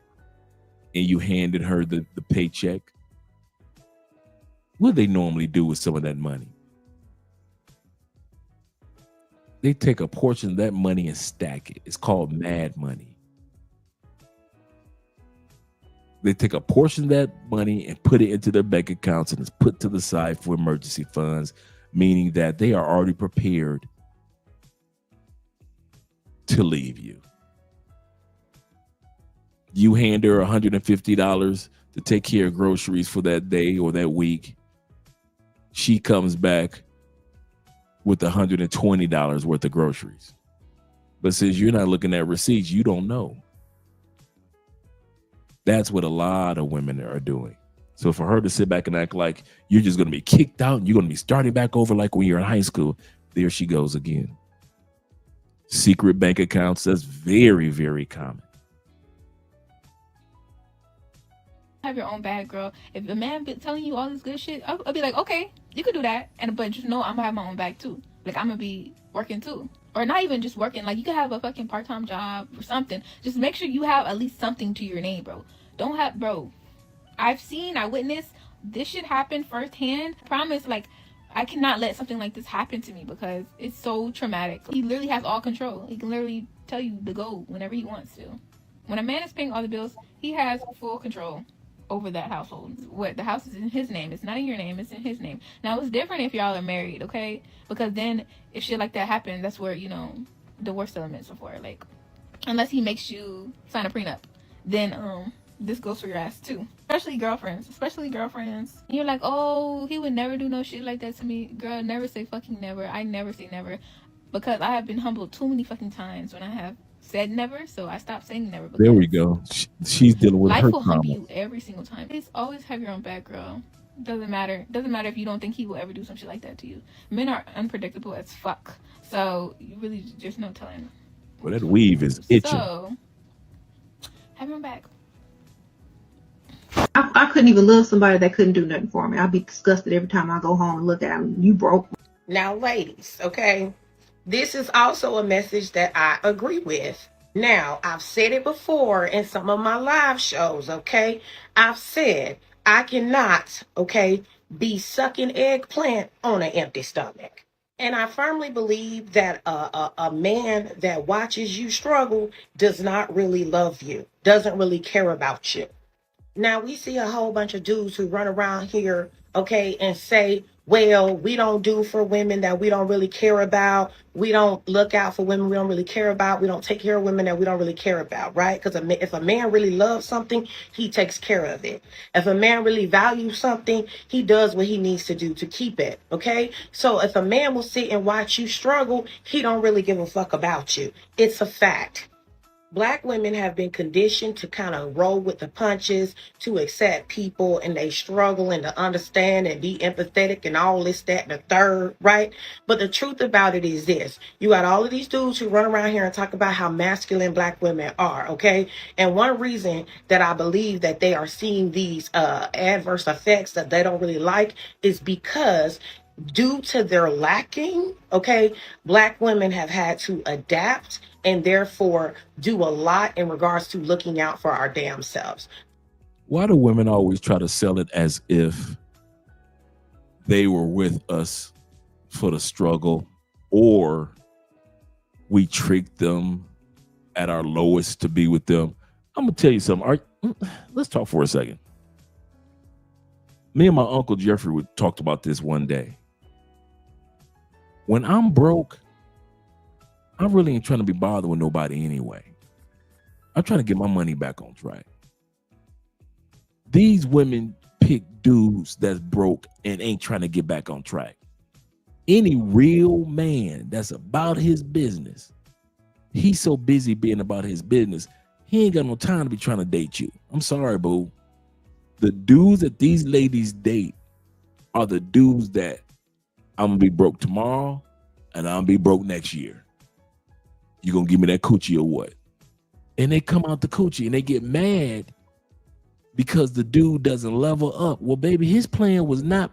and you handed her the paycheck. What do they normally do with some of that money? They take a portion of that money and stack it. It's called mad money. They take a portion of that money and put it into their bank accounts and it's put to the side for emergency funds, meaning that they are already prepared to leave you. You hand her $150 to take care of groceries for that day or that week. She comes back with $120 worth of groceries. But since you're not looking at receipts, you don't know. That's what a lot of women are doing. So for her to sit back and act like you're just going to be kicked out and you're going to be starting back over like when you're in high school, there she goes again. Secret bank accounts, that's very, very common. Have your own bag, girl. If a man be telling you all this good shit, I'll be like, okay, you could do that, but just know I'm gonna have my own bag too. Like I'm gonna be working too, or not even just working. Like you could have a fucking part-time job or something. Just make sure you have at least something to your name, bro. Don't have, bro. I witnessed this shit happen firsthand. I promise, like I cannot let something like this happen to me because it's so traumatic. He literally has all control. He can literally tell you to go whenever he wants to. When a man is paying all the bills, he has full control over that household. What the house is in his name. It's not in your name. It's in his name. Now it's different if y'all are married, okay? Because then if shit like that happens, that's where divorce settlements are for. Like, unless he makes you sign a prenup, then this goes for your ass too. Especially girlfriends. And you're like, oh, he would never do no shit like that to me. Girl, never say fucking never. I never say never, because I have been humbled too many fucking times when I have said never, so I stopped saying never. There we go. She's dealing with life her will trauma. humble you every single time. Please always have your own back, girl. Doesn't matter if you don't think he will ever do some shit like that to you. Men are unpredictable as fuck, so you really just no telling. Well, that weave is itching. So have your own back. I couldn't even love somebody that couldn't do nothing for me. I'd be disgusted every time I go home and look at them. You broke. Now, ladies, okay, this is also a message that I agree with. Now, I've said it before in some of my live shows, okay? I've said I cannot, okay, be sucking eggplant on an empty stomach. And I firmly believe that a man that watches you struggle does not really love you, doesn't really care about you. Now we see a whole bunch of dudes who run around here, okay, and say, well, we don't do for women that we don't really care about. We don't look out for women we don't really care about. We don't take care of women that we don't really care about, right? Because if a man really loves something, he takes care of it. If a man really values something, he does what he needs to do to keep it, okay? So if a man will sit and watch you struggle, he don't really give a fuck about you. It's a fact. Black women have been conditioned to kind of roll with the punches, to accept people and they struggle and to understand and be empathetic and all this, that, and the third, right? But the truth about it is this. You got all of these dudes who run around here and talk about how masculine Black women are, okay? And one reason that I believe that they are seeing these adverse effects that they don't really like is because due to their lacking, okay, Black women have had to adapt and therefore do a lot in regards to looking out for our damn selves. Why do women always try to sell it as if they were with us for the struggle, or we tricked them at our lowest to be with them? I'm gonna tell you something. Let's talk for a second. Me and my Uncle Jeffrey talked about this one day. When I'm broke, I really ain't trying to be bothered with nobody anyway. I'm trying to get my money back on track. These women pick dudes that's broke and ain't trying to get back on track. Any real man that's about his business, he's so busy being about his business, he ain't got no time to be trying to date you. I'm sorry, boo. The dudes that these ladies date are the dudes that I'm gonna be broke tomorrow and I'm gonna be broke next year. You gonna give me that coochie or what? And they come out the coochie and they get mad because the dude doesn't level up. Well, baby, his plan was not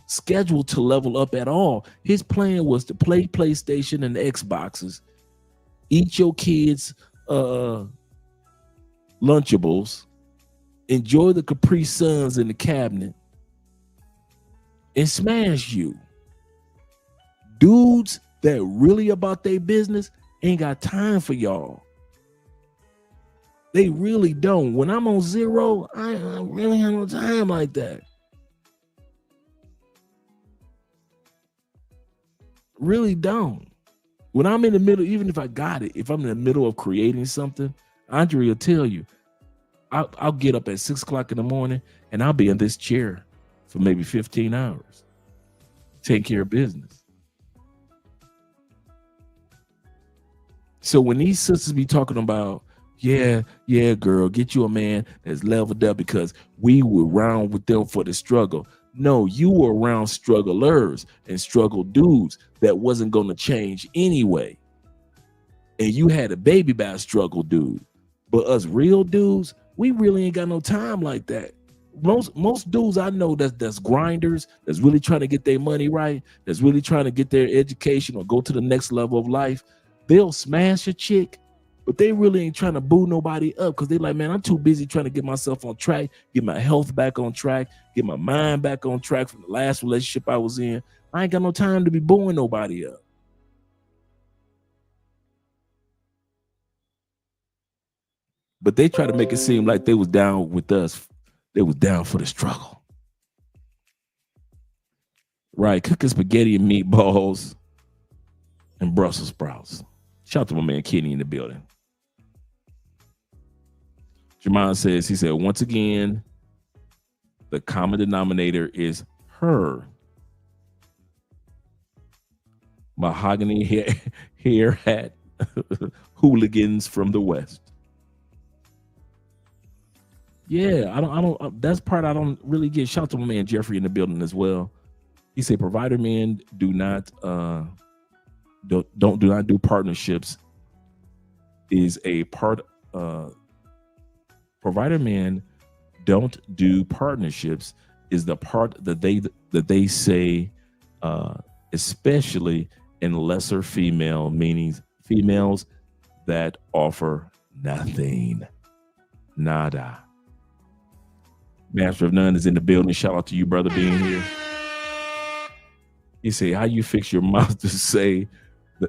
scheduled to level up at all. His plan was to play PlayStation and Xboxes, eat your kids' Lunchables, enjoy the Capri Suns in the cabinet, and smash you. Dudes that really about their business ain't got time for y'all. They really don't. When I'm on zero, I really have no time like that. Really don't. When I'm in the middle, even if I got it, if I'm in the middle of creating something, Andre will tell you, I'll get up at 6 o'clock in the morning and I'll be in this chair for maybe 15 hours, take care of business. So when these sisters be talking about, yeah, girl, get you a man that's leveled up because we were around with them for the struggle. No, you were around strugglers and struggle dudes that wasn't going to change anyway. And you had a baby by a struggle dude. But us real dudes, we really ain't got no time like that. Most dudes I know that's grinders, that's really trying to get their money right, that's really trying to get their education or go to the next level of life, they'll smash a chick, but they really ain't trying to boo nobody up because they like, man, I'm too busy trying to get myself on track, get my health back on track, get my mind back on track from the last relationship I was in. I ain't got no time to be booing nobody up. But they try to make it seem like they was down with us. They was down for the struggle. Right, cooking spaghetti and meatballs and Brussels sprouts. Shout out to my man Kenny in the building. Jermon says, he said, once again, the common denominator is her. Mahogany hair hat hooligans from the West. Yeah, I don't. That's part I don't really get. Shout out to my man Jeffrey in the building as well. He said, provider men do not do partnerships. Is a part. Provider men don't do partnerships is the part that they say, especially in lesser female, meaning females that offer nothing, nada. Master of None is in the building. Shout out to you, brother, being here. He say, how you fix your mouth to say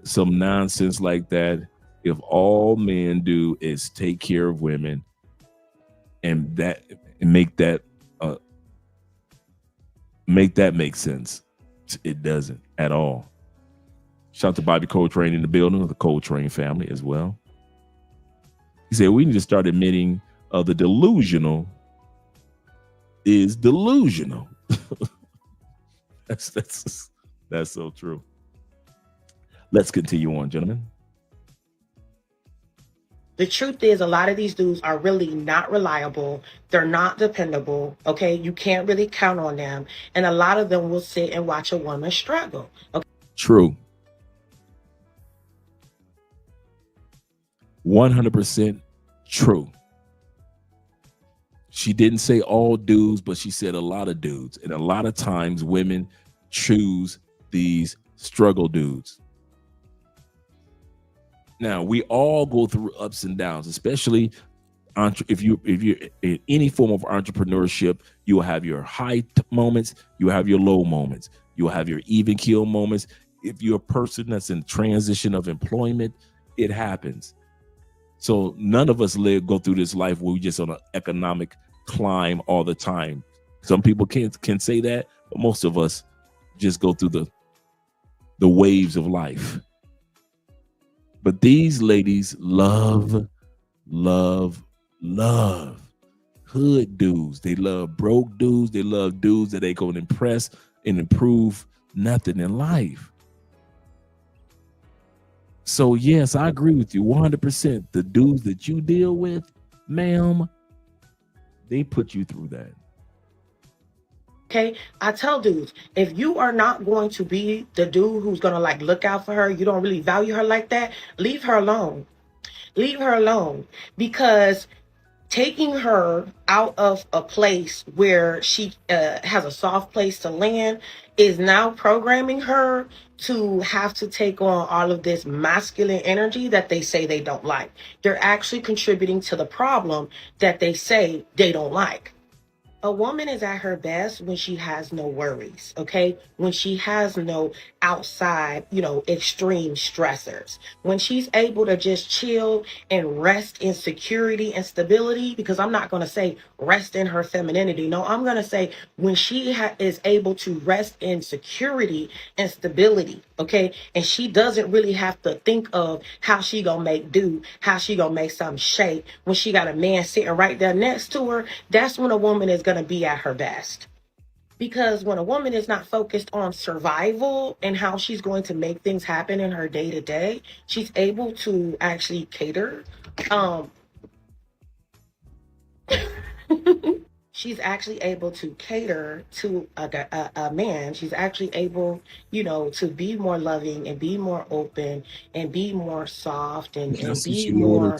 some nonsense like that if all men do is take care of women and make that make sense? It doesn't at all. Shout out to Bobby Coltrane in the building, the Coltrane family as well. He said, we need to start admitting the delusional is delusional. That's so true. Let's continue on, gentlemen. The truth is, a lot of these dudes are really not reliable. They're not dependable. Okay, you can't really count on them, and a lot of them will sit and watch a woman struggle. Okay? True. 100% true. She didn't say all dudes, but she said a lot of dudes. And a lot of times women choose these struggle dudes. Now, we all go through ups and downs, especially if you're in any form of entrepreneurship. You will have your high moments, you have your low moments, you'll have your even keel moments. If you're a person that's in transition of employment, it happens. So none of us go through this life where we're just on an economic climb all the time. Some people can say that, but most of us just go through the waves of life. But these ladies love hood dudes. They love broke dudes. They love dudes that they go and impress and improve nothing in life. So yes, I agree with you 100%. The dudes that you deal with, ma'am, they put you through that. Okay, I tell dudes, if you are not going to be the dude who's gonna like look out for her, you don't really value her like that, leave her alone. Leave her alone, because taking her out of a place where she has a soft place to land is now programming her to have to take on all of this masculine energy that they say they don't like. They're actually contributing to the problem that they say they don't like. A woman is at her best when she has no worries, okay? When she has no outside, extreme stressors. When she's able to just chill and rest in security and stability, because I'm not going to say rest in her femininity. No, I'm going to say when she is able to rest in security and stability, okay? And she doesn't really have to think of how she going to make do, how she going to make something shake. When she got a man sitting right there next to her, that's when a woman is going to be at her best. Because when a woman is not focused on survival and how she's going to make things happen in her day to day, she's able to actually cater. She's actually able to cater to a man. She's actually able, to be more loving and be more open and be more soft and be more,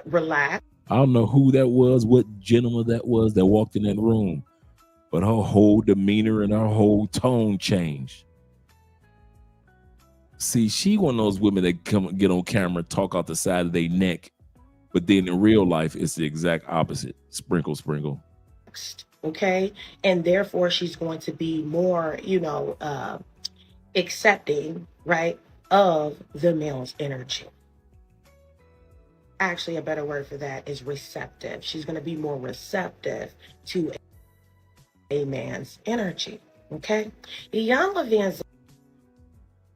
relaxed. I don't know who that was, what gentleman that was that walked in that room, but her whole demeanor and her whole tone changed. See, she one of those women that come get on camera, talk out the side of their neck, but then in real life, it's the exact opposite. Sprinkle, sprinkle. Okay. And therefore, she's going to be more, accepting, right, of the male's energy. Actually, a better word for that is receptive. She's going to be more receptive to a man's energy. Okay. Young Levin's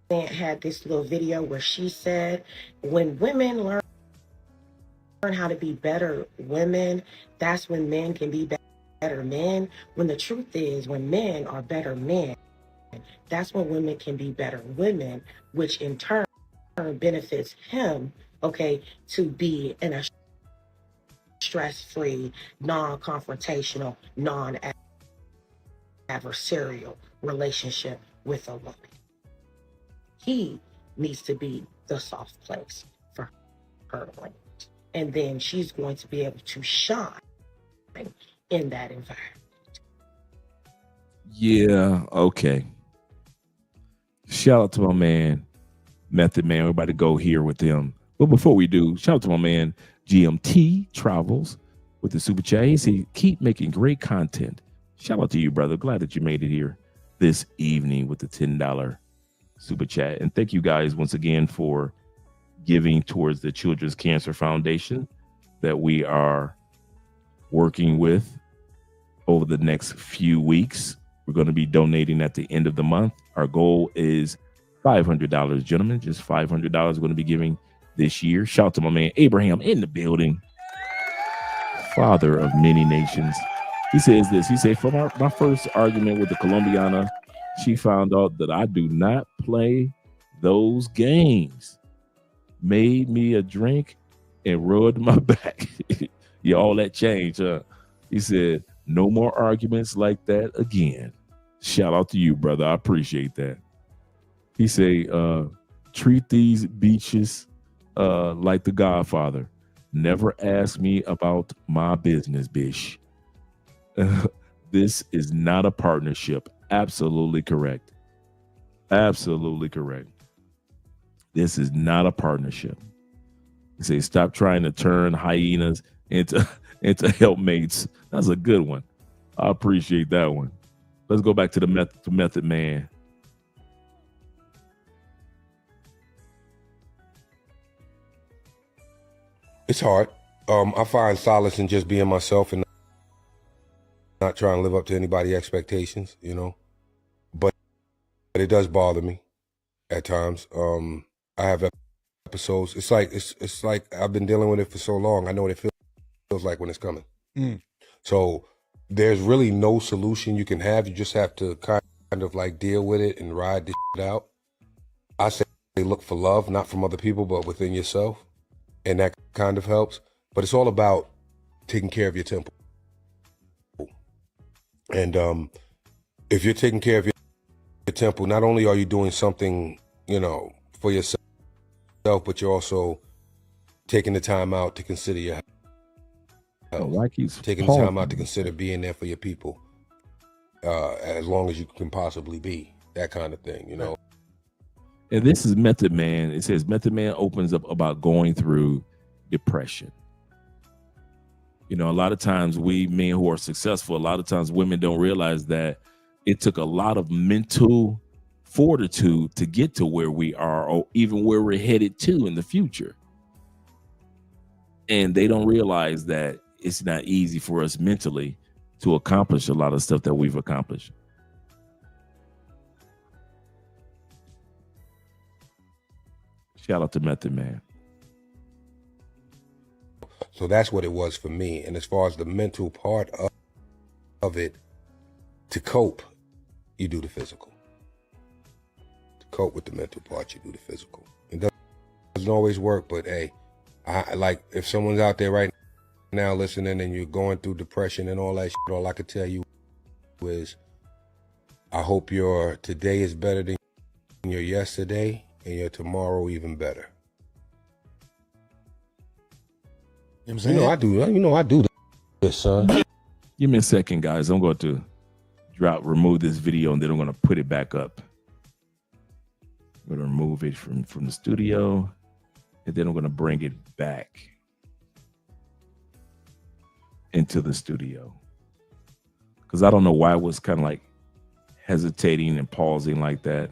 had this little video where she said, when women learn how to be better women, that's when men can be better men. When the truth is, when men are better men, that's when women can be better women, which in turn benefits him, okay, to be in a stress-free, non-confrontational, non-adversarial relationship with a woman. He needs to be the soft place for her. And then she's going to be able to shine in that environment. Yeah, okay. Shout out to my man, Method Man. We're about to go here with him. But before we do, shout out to my man, GMT Travels with the Super Chat. He said, keep making great content. Shout out to you, brother. Glad that you made it here this evening with the $10 Super Chat. And thank you guys once again for giving towards the Children's Cancer Foundation that we are working with over the next few weeks. We're going to be donating at the end of the month. Our goal is $500, gentlemen. Just $500 we're going to be giving this year. Shout out to my man Abraham in the building, father of many nations. He says this. He said, from my first argument with the Colombiana, she found out that I do not play those games. Made me a drink and rubbed my back. Yeah, all that changed. He said, no more arguments like that again. Shout out to you, brother. I appreciate that. He say, treat these beaches like the Godfather. Never ask me about my business, bitch. This is not a partnership. Absolutely correct. Absolutely correct. This is not a partnership. He say, stop trying to turn hyenas into helpmates. That's a good one. I appreciate that one. Let's go back to the Method Man. It's hard. I find solace in just being myself and not trying to live up to anybody's expectations, you know. But it does bother me at times. I have episodes. It's like I've been dealing with it for so long. I know what it feels like when it's coming. So there's really no solution you can have. You just have to kind of like deal with it and ride this shit out. I say look for love, not from other people, but within yourself. And that kind of helps. But it's all about taking care of your temple. And if you're taking care of your temple, not only are you doing something, you know, for yourself, but you're also taking the time out to consider your health. Taking the time out to consider being there for your people as long as you can possibly be. That kind of thing, you know. And this is Method Man. It says Method Man opens up about going through depression. You know, a lot of times we men who are successful, a lot of times women don't realize that it took a lot of mental fortitude to get to where we are or even where we're headed to in the future. And they don't realize that it's not easy for us mentally to accomplish a lot of stuff that we've accomplished. Shout out to Method Man. So that's what it was for me. And as far as the mental part of it, to cope, you do the physical. To cope with the mental part, you do the physical. It doesn't always work, but hey, I like if someone's out there right now listening and you're going through depression and all that shit, all I could tell you is I hope your today is better than your yesterday and your tomorrow even better. You know what I'm saying? You know I do this, son. Give me a second, guys. I'm going to remove this video and then I'm going to put it back up. I'm going to remove it from the studio and then I'm going to bring it back into the studio. Because I don't know why it was kind of like hesitating and pausing like that.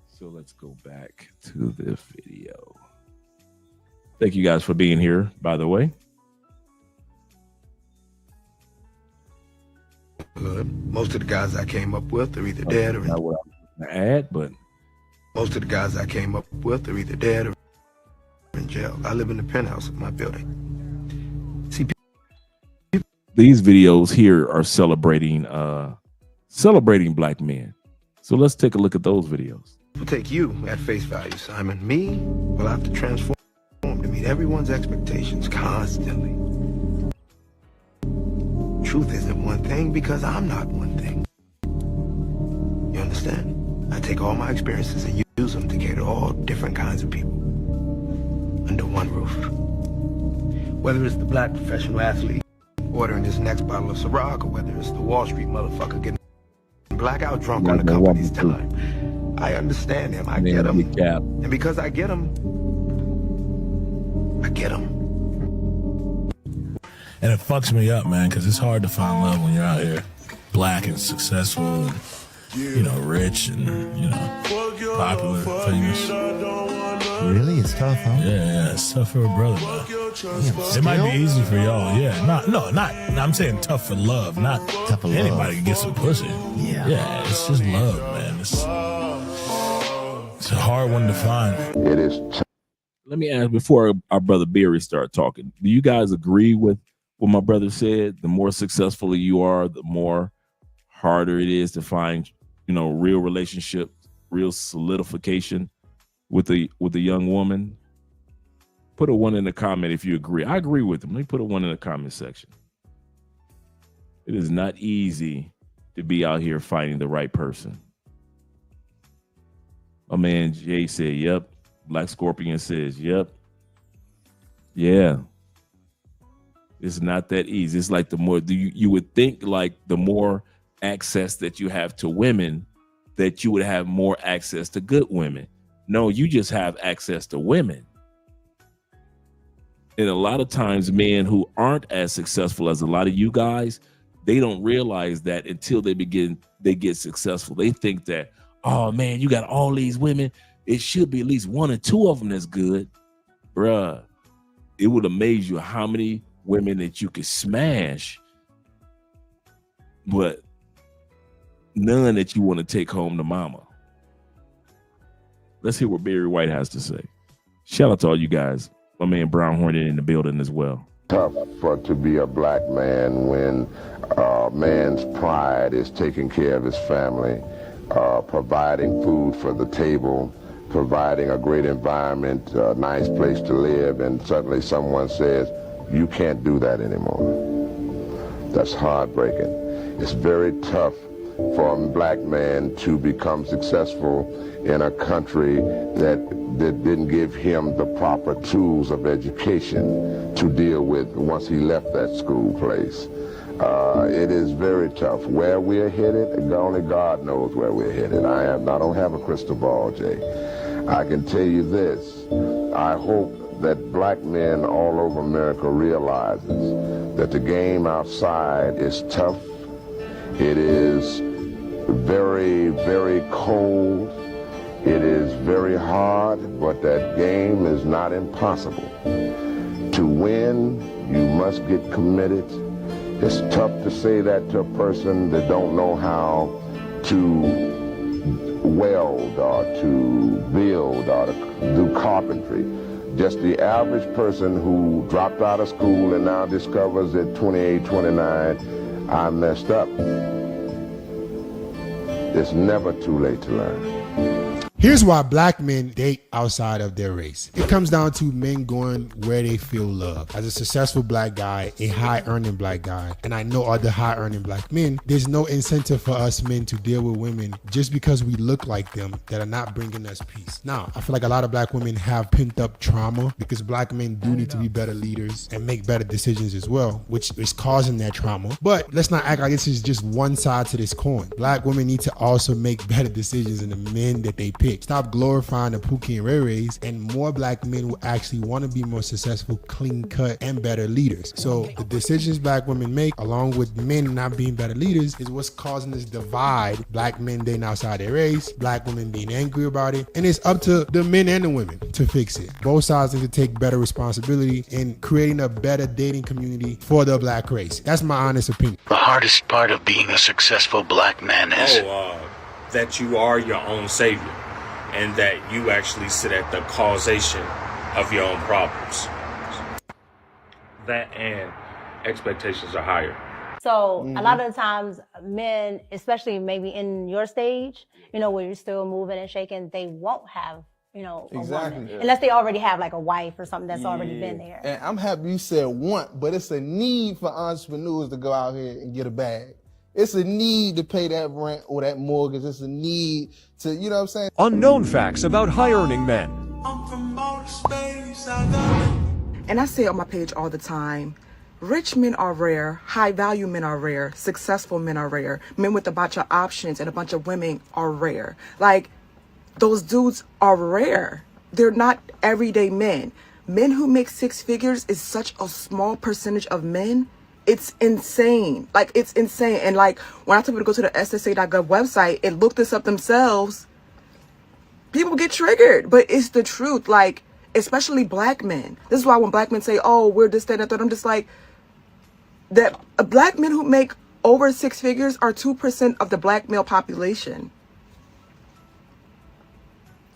So let's go back to the video. Thank you guys for being here, by the way. Most of the guys I came up with are either dead or not what I was going to add, but most of the guys I came up with are either dead or in jail. I live in the penthouse of my building. See, these videos here are celebrating black men. So let's take a look at those videos. We'll take you at face value, Simon. Me, will have to transform to meet everyone's expectations constantly. Truth isn't one thing because I'm not one thing. You understand? I take all my experiences and use them to cater to all different kinds of people under one roof. Whether it's the black professional athlete ordering his next bottle of Ciroc, or whether it's the Wall Street motherfucker getting blackout drunk on the company's time. I understand him. I get him. And because I get him, I get him. And it fucks me up, man, because it's hard to find love when you're out here black and successful and, you know, rich and, you know, popular, famous. Really? It's tough, huh? Yeah, it's tough for a brother, man. It might be easy for y'all, yeah. I'm saying tough for love, not tough for anybody can get some pussy. Yeah, it's just love, man. It's a hard one to find. It is. Let me ask, before our brother Barry start talking, do you guys agree with what my brother said? The more successful you are, the more harder it is to find, you know, real relationship, real solidification with a young woman. Put a 1 in the comment if you agree. I agree with him. Let me put a 1 in the comment section. It is not easy to be out here finding the right person. My man Jay said, yep. Black Scorpion says, yep. Yeah. It's not that easy. It's like the more you would think, like the more access that you have to women, that you would have more access to good women. No, you just have access to women. And a lot of times men who aren't as successful as a lot of you guys, they don't realize that until they get successful. They think that, oh man, you got all these women, it should be at least 1 or 2 of them that's good. Bruh, it would amaze you how many women that you could smash, but none that you want to take home to mama. Let's hear what Barry White has to say. Shout out to all you guys. My man Brown Hornet in the building as well. Tough to be a black man when a man's pride is taking care of his family, providing food for the table, providing a great environment, a nice place to live, and suddenly someone says, you can't do that anymore. That's heartbreaking. It's very tough for a black man to become successful in a country that didn't give him the proper tools of education to deal with once he left that school place. It is very tough. Where we're headed, only God knows where we're headed. I don't have a crystal ball, Jay. I can tell you this. I hope that black men all over America realizes that the game outside is tough. It is very, very cold. It is very hard, but that game is not impossible. To win, you must get committed. It's tough to say that to a person that don't know how to weld or to build or to do carpentry. Just the average person who dropped out of school and now discovers at 28, 29, I messed up. It's never too late to learn. Here's why black men date outside of their race. It comes down to men going where they feel love. As a successful black guy, a high-earning black guy, and I know other high-earning black men, there's no incentive for us men to deal with women just because we look like them that are not bringing us peace. Now, I feel like a lot of black women have pent-up trauma because black men do need to be better leaders and make better decisions as well, which is causing that trauma. But let's not act like this is just one side to this coin. Black women need to also make better decisions in the men that they pick. Stop glorifying the Pookie and Ray Rays, and more black men will actually want to be more successful, clean cut, and better leaders. So the decisions black women make, along with men not being better leaders, is what's causing this divide. Black men dating outside their race, black women being angry about it, and it's up to the men and the women to fix it. Both sides need to take better responsibility in creating a better dating community for the black race. That's my honest opinion. The hardest part of being a successful black man is that you are your own savior, and that you actually sit at the causation of your own problems. That and expectations are higher. So a lot of the times men, especially maybe in your stage, you know, where you're still moving and shaking, they won't have, you know, a woman. Yeah. Unless they already have like a wife or something that's already been there. And I'm happy you said want, but it's a need for entrepreneurs to go out here and get a bag. It's a need to pay that rent or that mortgage. It's a need to, you know what I'm saying? Unknown facts about high-earning men. And I say it on my page all the time. Rich men are rare, high value men are rare, successful men are rare, men with a bunch of options and a bunch of women are rare. Like, those dudes are rare. They're not everyday men. Men who make six figures is such a small percentage of men. It's insane. Like, it's insane. And like, when I tell people to go to the SSA.gov website and look this up themselves, people get triggered, but it's the truth. Like, especially black men. This is why when black men say, oh, we're this, that, and that, I'm just like, that black men who make over six figures are 2% of the black male population.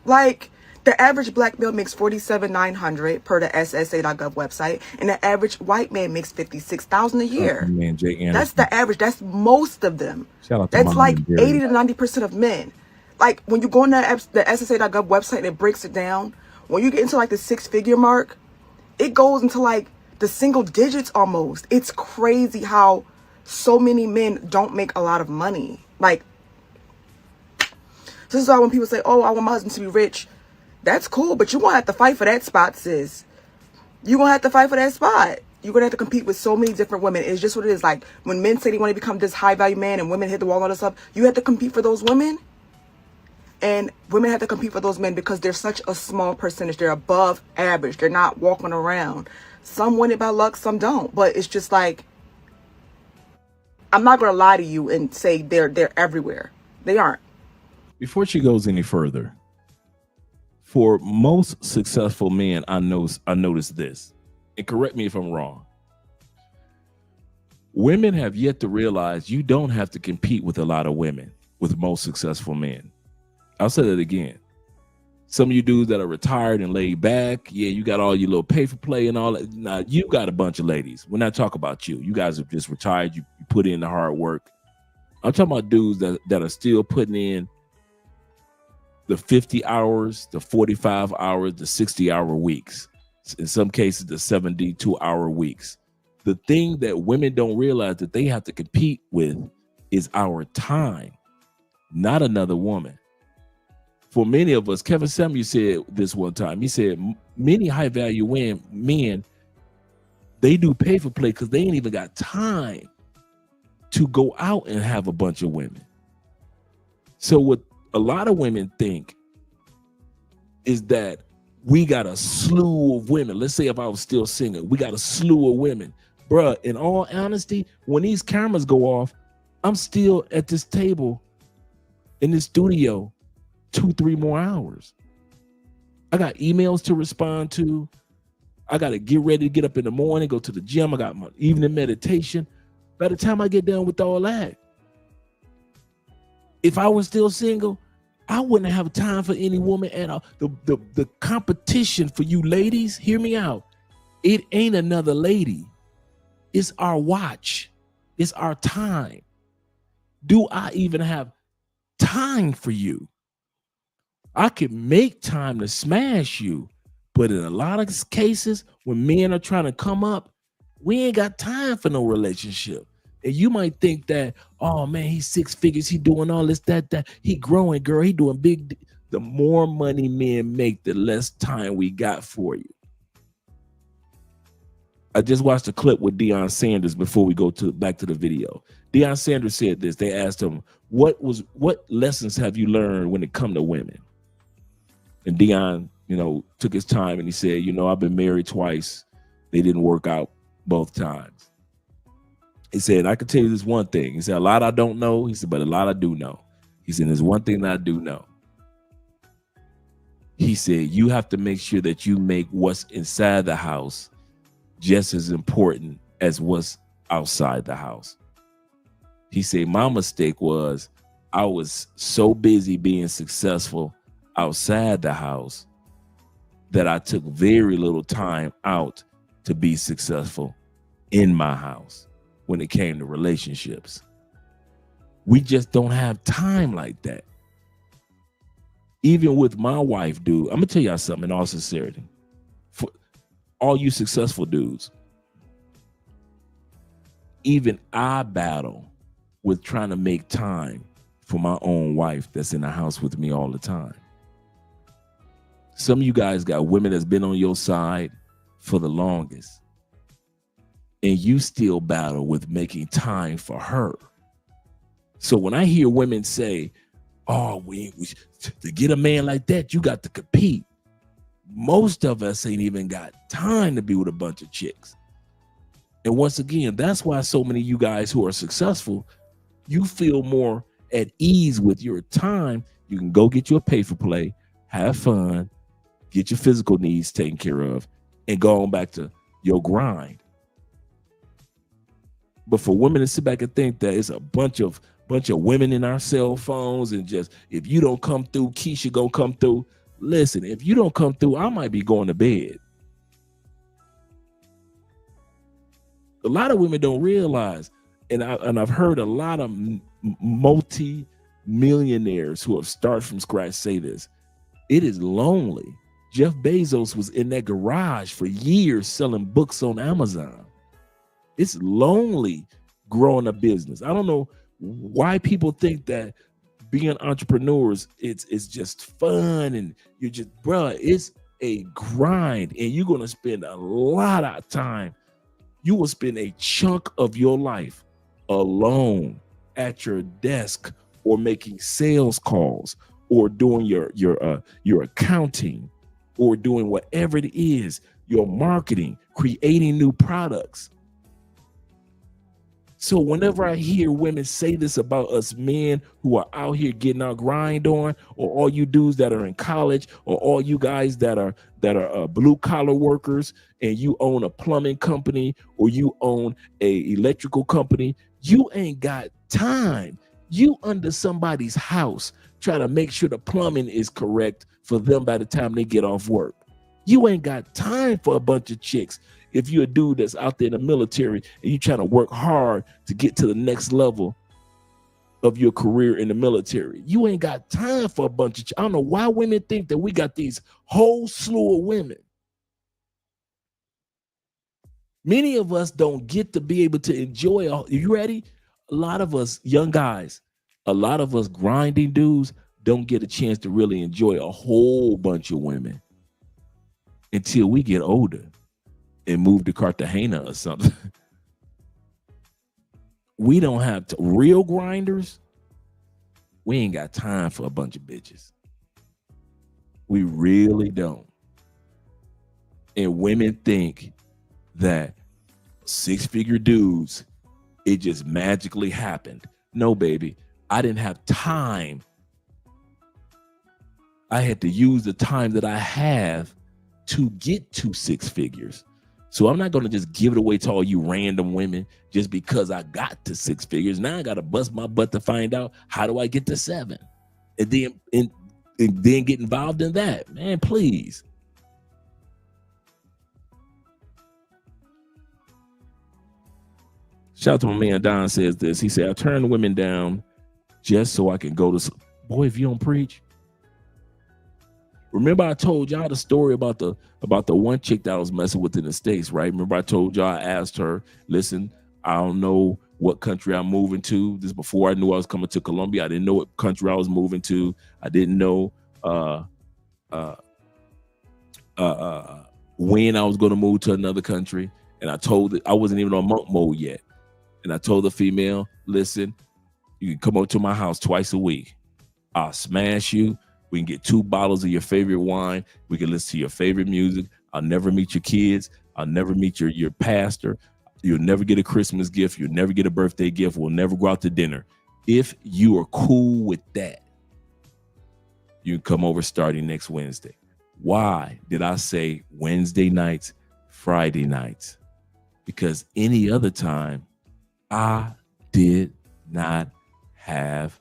Like, the average black male makes $47,900 per the SSA.gov website, and the average white man makes $56,000 a year. Man, Jay Anderson. That's the average. That's most of them. Shout out to That's Mama like and Jerry. 80 to 90% of men. Like, when you go on the SSA.gov website and it breaks it down, when you get into like the six-figure mark, it goes into like the single digits almost. It's crazy how so many men don't make a lot of money. Like, this is why when people say, oh, I want my husband to be rich, that's cool, but you're going to have to fight for that spot, sis. You're going to have to fight for that spot. You're going to have to compete with so many different women. It's just what it is. Like, when men say they want to become this high-value man and women hit the wall and all this stuff, you have to compete for those women. And women have to compete for those men because they're such a small percentage. They're above average. They're not walking around. Some win it by luck, some don't. But it's just like, I'm not going to lie to you and say they're everywhere. They aren't. Before she goes any further, for most successful men, I noticed this, and correct me if I'm wrong. Women have yet to realize you don't have to compete with a lot of women, with most successful men. I'll say that again. Some of you dudes that are retired and laid back, yeah, you got all your little pay for play and all that. Now, you got a bunch of ladies. We're not talking about you. You guys are just retired. You put in the hard work. I'm talking about dudes that are still putting in the 50 hours, the 45 hours, the 60-hour weeks. In some cases, the 72-hour weeks. The thing that women don't realize that they have to compete with is our time, not another woman. For many of us, Kevin Samuel said this one time. He said, many high-value men, they do pay for play because they ain't even got time to go out and have a bunch of women. So what a lot of women think is that we got a slew of women. Let's say if I was still single, we got a slew of women. Bruh, in all honesty, when these cameras go off, I'm still at this table in this studio 2-3 more hours. I got emails to respond to. I got to get ready to get up in the morning, go to the gym. I got my evening meditation. By the time I get done with all that, if I was still single, I wouldn't have time for any woman at all. The competition for you ladies, hear me out. It ain't another lady. It's our watch. It's our time. Do I even have time for you? I can make time to smash you, but in a lot of cases, when men are trying to come up, we ain't got time for no relationship. And you might think that, oh man, he's six figures, he doing all this, that, he growing, girl, he doing big. The more money men make, the less time we got for you. I just watched a clip with Deion Sanders before we go back to the video. Deion Sanders said this. They asked him, what lessons have you learned when it come to women? And Deion, took his time and he said, I've been married twice. They didn't work out both times. He said, I can tell you this one thing. He said, a lot I don't know. He said, but a lot I do know. He said, there's one thing that I do know. He said, you have to make sure that you make what's inside the house just as important as what's outside the house. He said, my mistake was I was so busy being successful outside the house that I took very little time out to be successful in my house when it came to relationships. We just don't have time like that. Even with my wife, dude, I'm gonna tell y'all something in all sincerity. For all you successful dudes, even I battle with trying to make time for my own wife that's in the house with me all the time. Some of you guys got women that's been on your side for the longest. And you still battle with making time for her. So when I hear women say, oh, to get a man like that, you got to compete. Most of us ain't even got time to be with a bunch of chicks. And once again, that's why so many of you guys who are successful, you feel more at ease with your time. You can go get you a pay for play, have fun, get your physical needs taken care of, and go on back to your grind. But for women to sit back and think that it's a bunch of women in our cell phones and just, if you don't come through, Keisha gonna come through. Listen, if you don't come through, I might be going to bed. A lot of women don't realize, and I've heard a lot of multi-millionaires who have started from scratch say this. It is lonely. Jeff Bezos was in that garage for years selling books on Amazon. It's lonely growing a business. I don't know why people think that being entrepreneurs, it's just fun and you're just, bruh, it's a grind and you're going to spend a lot of time. You will spend a chunk of your life alone at your desk or making sales calls or doing your accounting or doing whatever it is, your marketing, creating new products. So whenever I hear women say this about us men who are out here getting our grind on, or all you dudes that are in college, or all you guys that are blue collar workers, and you own a plumbing company or you own a electrical company, you ain't got time. You under somebody's house trying to make sure the plumbing is correct for them by the time they get off work. You ain't got time for a bunch of chicks. If you're a dude that's out there in the military and you trying to work hard to get to the next level of your career in the military, you ain't got time for a bunch of I don't know why women think that we got these whole slew of women. Many of us don't get to be able to enjoy all. You ready? A lot of us young guys, a lot of us grinding dudes don't get a chance to really enjoy a whole bunch of women until we get older and move to Cartagena or something. We don't have real grinders. We ain't got time for a bunch of bitches. We really don't. And women think that six-figure dudes, it just magically happened. No, baby. I didn't have time. I had to use the time that I have to get to six figures. So I'm not going to just give it away to all you random women just because I got to six figures. Now I got to bust my butt to find out how do I get to seven, and then get involved in that. Man, please. Shout out to my man Don says this. He said, I turn women down just so I can go to. Boy, if you don't preach. Remember I told y'all the story about the one chick that I was messing with in the States, right? Remember I told y'all, I asked her, listen, I don't know what country I'm moving to. This is before I knew I was coming to Colombia. I didn't know what country I was moving to. I didn't know when I was going to move to another country. And I told it, I wasn't even on monk mode yet. And I told the female, listen, you can come over to my house twice a week. I'll smash you. We can get 2 bottles of your favorite wine. We can listen to your favorite music. I'll never meet your kids. I'll never meet your pastor. You'll never get a Christmas gift. You'll never get a birthday gift. We'll never go out to dinner. If you are cool with that, you can come over starting next Wednesday. Why did I say Wednesday nights, Friday nights? Because any other time, I did not have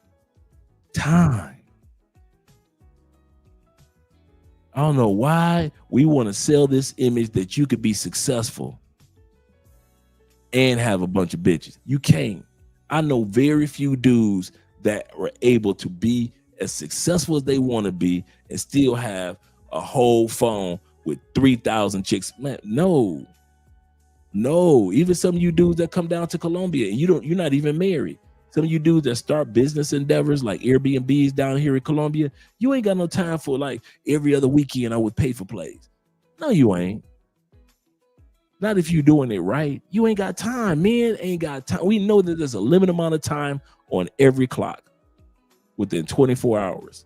time. I don't know why we want to sell this image that you could be successful and have a bunch of bitches. You can't. I know very few dudes that are able to be as successful as they want to be and still have a whole phone with 3,000 chicks. Man, no. Even some of you dudes that come down to Colombia and you're not even married. Some of you dudes that start business endeavors like Airbnbs down here in Colombia, you ain't got no time for like every other weekend I would pay for plays. No, you ain't. Not if you're doing it right. You ain't got time. Men ain't got time. We know that there's a limited amount of time on every clock within 24 hours.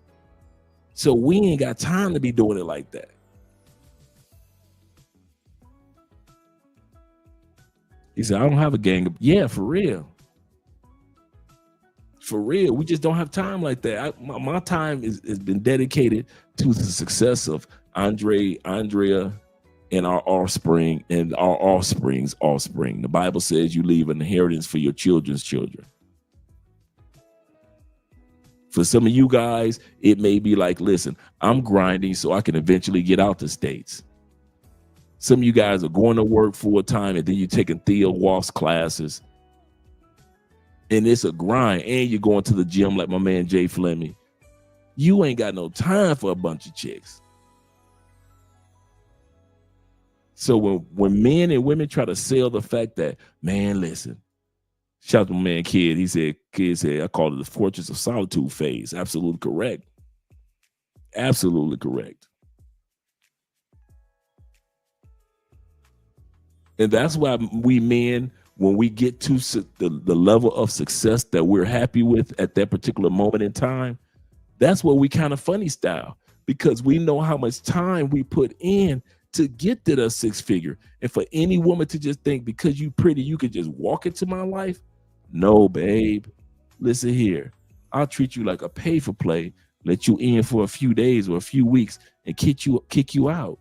So we ain't got time to be doing it like that. He said, I don't have a gang. Yeah, for real. For real. We just don't have time like that. My time has been dedicated to the success of Andrea, and our offspring and our offspring's offspring. The Bible says you leave an inheritance for your children's children. For some of you guys, it may be like, listen, I'm grinding so I can eventually get out the States. Some of you guys are going to work full time and then you're taking Theo Walsh classes. And it's a grind. And you're going to the gym like my man Jay Fleming. You ain't got no time for a bunch of chicks. So when men and women try to sell the fact that, man, listen, shout out to my man Kid. Kid said, I call it the Fortress of Solitude phase. Absolutely correct. Absolutely correct. And that's why we men, when we get to the level of success that we're happy with at that particular moment in time, that's where we kind of funny style, because we know how much time we put in to get to the six figure. And for any woman to just think because you pretty, you could just walk into my life. No, babe. Listen here. I'll treat you like a pay for play, let you in for a few days or a few weeks and kick you out.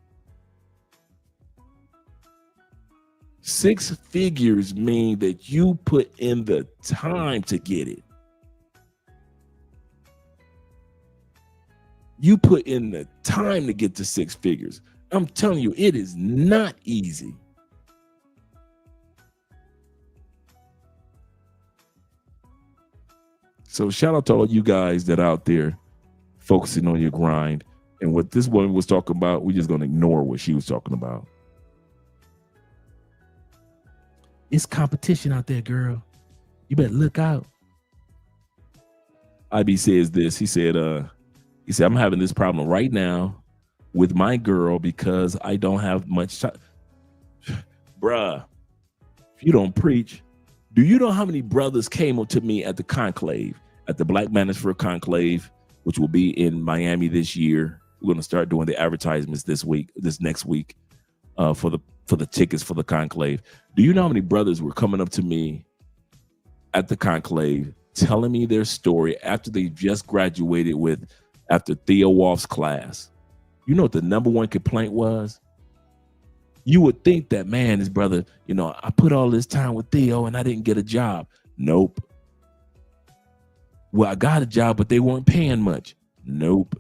Six figures mean that you put in the time to get it. You put in the time to get to six figures. I'm telling you, it is not easy. So shout out to all you guys that are out there focusing on your grind. And what this woman was talking about, we're just going to ignore what she was talking about. It's competition out there, girl. You better look out. IB says this. He said, I'm having this problem right now with my girl because I don't have much time. Bruh, if you don't preach, do you know how many brothers came up to me at the conclave, at the Black Manosphere Conclave, which will be in Miami this year? We're going to start doing the advertisements this next week, for the tickets for the conclave. Do you know how many brothers were coming up to me at the conclave, telling me their story after they just graduated after Theo Walsh's class? You know what the number one complaint was? You would think that, man, his brother, I put all this time with Theo and I didn't get a job. Nope. Well, I got a job, but they weren't paying much. Nope.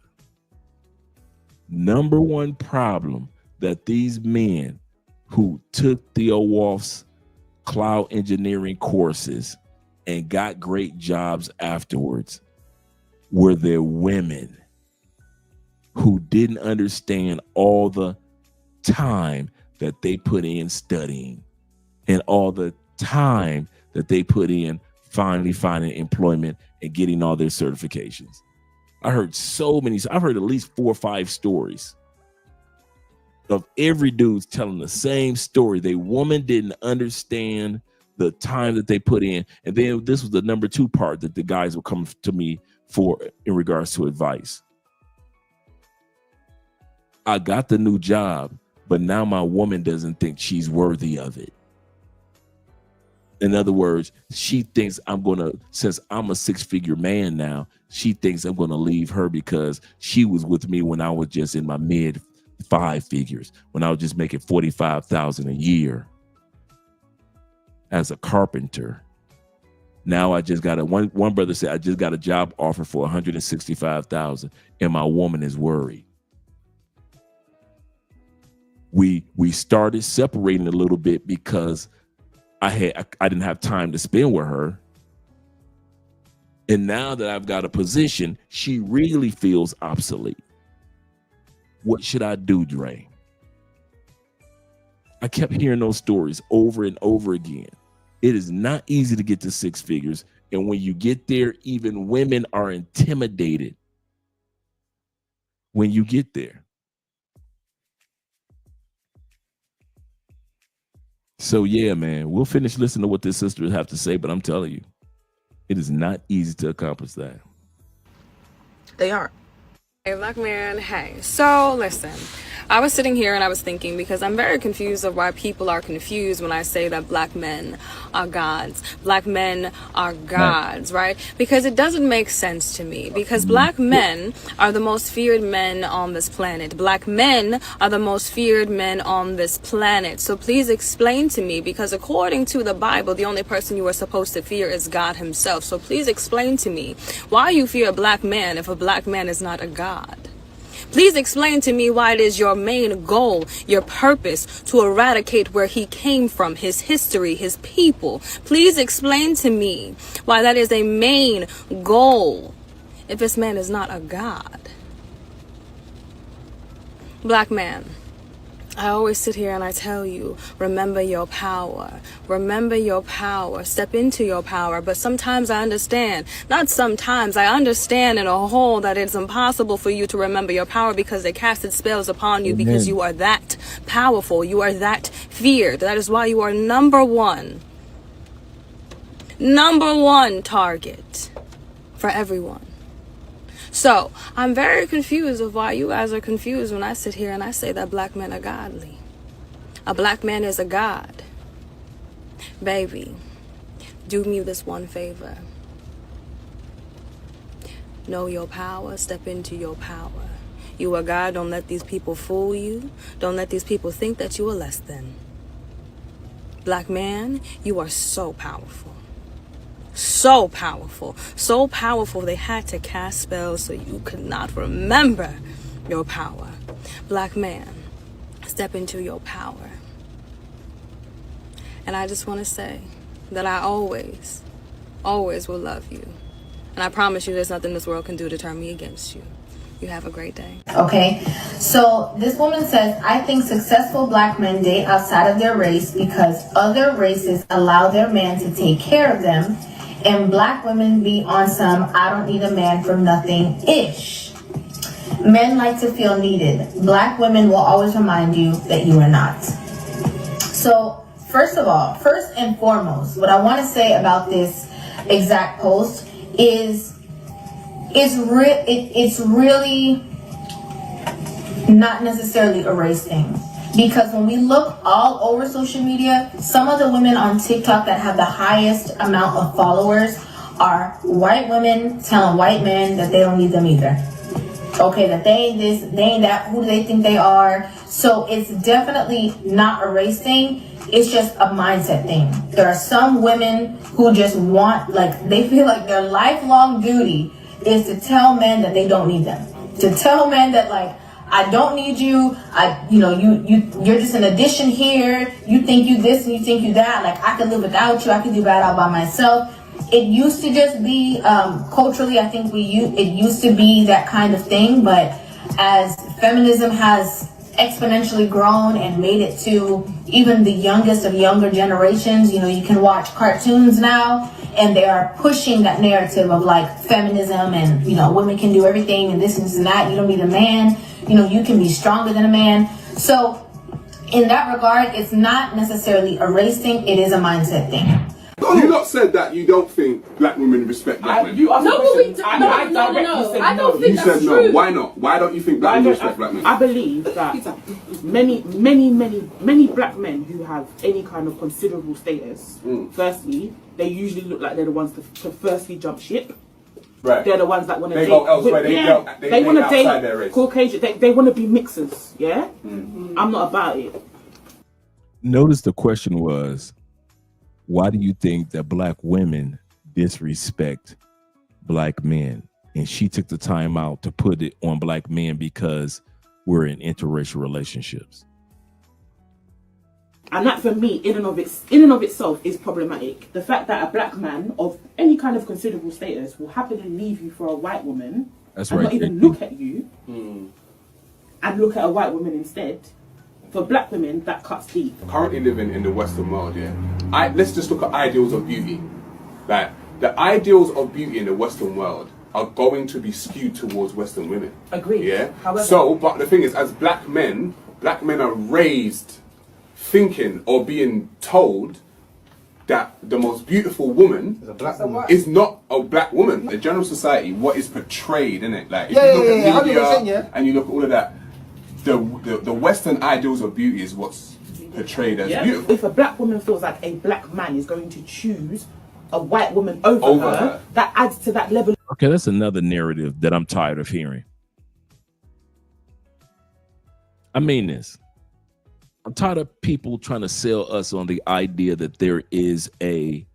Number one problem that these men who took Theo Walsh's cloud engineering courses and got great jobs afterwards were their women who didn't understand all the time that they put in studying and all the time that they put in finally finding employment and getting all their certifications. I've heard at least 4 or 5 stories of every dude's telling the same story. The woman didn't understand the time that they put in. And then this was the number 2 part that the guys would come to me for in regards to advice. I got the new job, but now my woman doesn't think she's worthy of it. In other words, she thinks since I'm a 6-figure man now, she thinks I'm going to leave her because she was with me when I was just in my mid 5 figures, when I was just making $45,000 a year as a carpenter. Now I just got one brother said, I just got a job offer for $165,000 and my woman is worried. We started separating a little bit because I didn't have time to spend with her. And now that I've got a position, she really feels obsolete. What should I do, Dre? I kept hearing those stories over and over again. It is not easy to get to 6 figures. And when you get there, even women are intimidated when you get there. So yeah, man, we'll finish listening to what this sister have to say, but I'm telling you, it is not easy to accomplish that. They aren't. Hey, Black man, hey. So, listen, I was sitting here and I was thinking, because I'm very confused of why people are confused when I say that black men are gods. Black men are gods, right? Because it doesn't make sense to me. Because black men are the most feared men on this planet. Black men are the most feared men on this planet. So please explain to me, because according to the Bible, the only person you are supposed to fear is God himself. So please explain to me why you fear a black man if a black man is not a god. Please explain to me why it is your main goal, your purpose, to eradicate where he came from, his history, his people. Please explain to me why that is a main goal if this man is not a god. Black man, I always sit here and I tell you, remember your power. Remember your power. Step into your power. But sometimes I understand, not sometimes, I understand in a whole that it's impossible for you to remember your power because they casted spells upon you because you are that powerful. You are that feared. That is why you are number one target for everyone. So, I'm very confused of why you guys are confused when I sit here and I say that black men are godly. A black man is a god. Baby, do me this one favor. Know your power, step into your power. You are God, don't let these people fool you. Don't let these people think that you are less than. Black man, you are so powerful. So powerful they had to cast spells so you could not remember your power. Black man, step into your power. And I just want to say that I always will love you. And I promise you there's nothing this world can do to turn me against you. You have a great day. Okay, so this woman says, I think successful black men date outside of their race because other races allow their man to take care of them. And black women be on some I don't need a man for nothing-ish. Men like to feel needed. Black women will always remind you that you are not. So, first and foremost, what I want to say about this exact post is it's really not necessarily a race thing. Because when we look all over social media, some of the women on TikTok that have the highest amount of followers are white women telling white men that they don't need them either. Okay, that they ain't this, they ain't that, who do they think they are? So it's definitely not a race thing. It's just a mindset thing. There are some women who just want, they feel like their lifelong duty is to tell men that they don't need them. To tell men that, I don't need you. You're just an addition here. You think you this and you think you that. I can live without you. I can do that all by myself. It used to just be culturally. I think it used to be that kind of thing. But as feminism has exponentially grown and made it to even the youngest of younger generations, you can watch cartoons now, and they are pushing that narrative of feminism and women can do everything and this and that. You don't need a man. You can be stronger than a man. So in that regard, it's not necessarily a race thing. It is a mindset thing. You lot said that you don't think black women respect black men. No. I don't think that's true. You said no. Why not? Why don't you think black women respect black men? I believe that many black men who have any kind of considerable status, firstly, they usually look like they're the ones to firstly jump ship. Right. They're the ones that want to date. Go elsewhere. They want to outside their race. date Caucasian. They want to be mixers. Yeah. I'm not about it. Notice the question was, why do you think that black women disrespect black men? And she took the time out to put it on black men because we're in interracial relationships. And that, for me, in and of itself, is problematic. The fact that a black man of any kind of considerable status will happily leave you for a white woman, and not even look at you, and look at a white woman instead. For black women, that cuts deep. Currently living in the Western world, let's just look at ideals of beauty. The ideals of beauty in the Western world are going to be skewed towards Western women. Agreed. Yeah. However, but the thing is, as black men are raised thinking or being told that the most beautiful woman is not a black woman. In general society, what is portrayed, innit? Like, if you look at media and you look at all of that, the Western ideals of beauty is what's portrayed as beautiful. If a black woman feels like a black man is going to choose a white woman over her, that adds to that level. Okay, that's another narrative that I'm tired of hearing. I mean this. I'm tired of people trying to sell us on the idea that there is a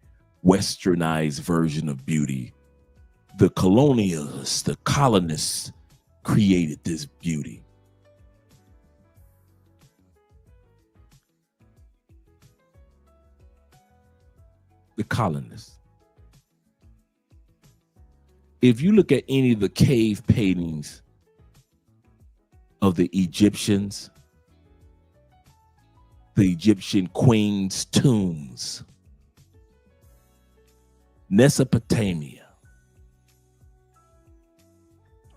westernized version of beauty. The colonialists, the colonists created this beauty. The colonists. If you look at any of the cave paintings of the Egyptians, the Egyptian queen's tombs, Mesopotamia,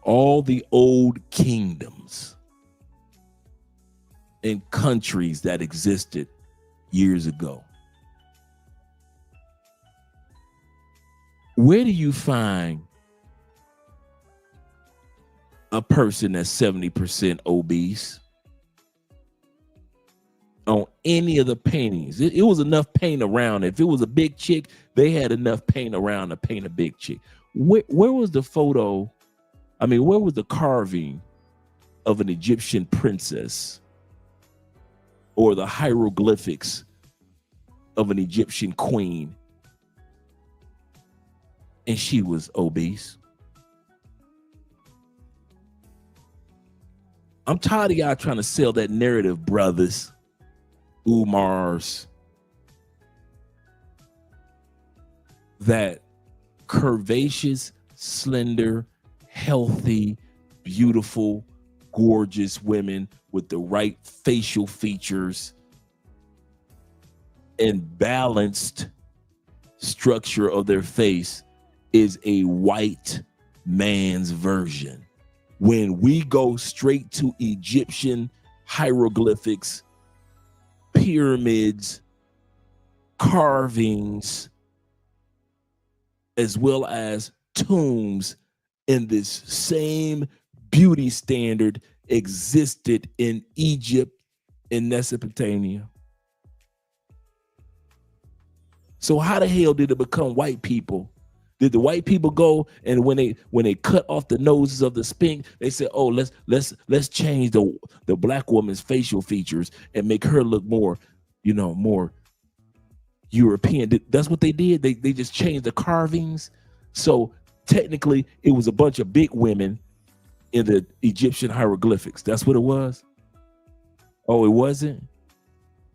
all the old kingdoms and countries that existed years ago, where do you find a person that's 70% obese? On any of the paintings, it was enough paint around. If it was a big chick, they had enough paint around to paint a big chick. Where was the photo? I mean, where was the carving of an Egyptian princess or the hieroglyphics of an Egyptian queen? And she was obese. I'm tired of y'all trying to sell that narrative, brothers. Umars, that curvaceous, slender, healthy, beautiful, gorgeous women with the right facial features and balanced structure of their face is a white man's version. When we go straight to Egyptian hieroglyphics, pyramids, carvings, as well as tombs, in this same beauty standard existed in Egypt and Mesopotamia. So how the hell did it become white people? Did the white people go and when they cut off the noses of the Sphinx, they said, "Oh, let's change the black woman's facial features and make her look more, more European." That's what they did. They just changed the carvings. So technically, it was a bunch of big women in the Egyptian hieroglyphics. That's what it was. Oh, it wasn't.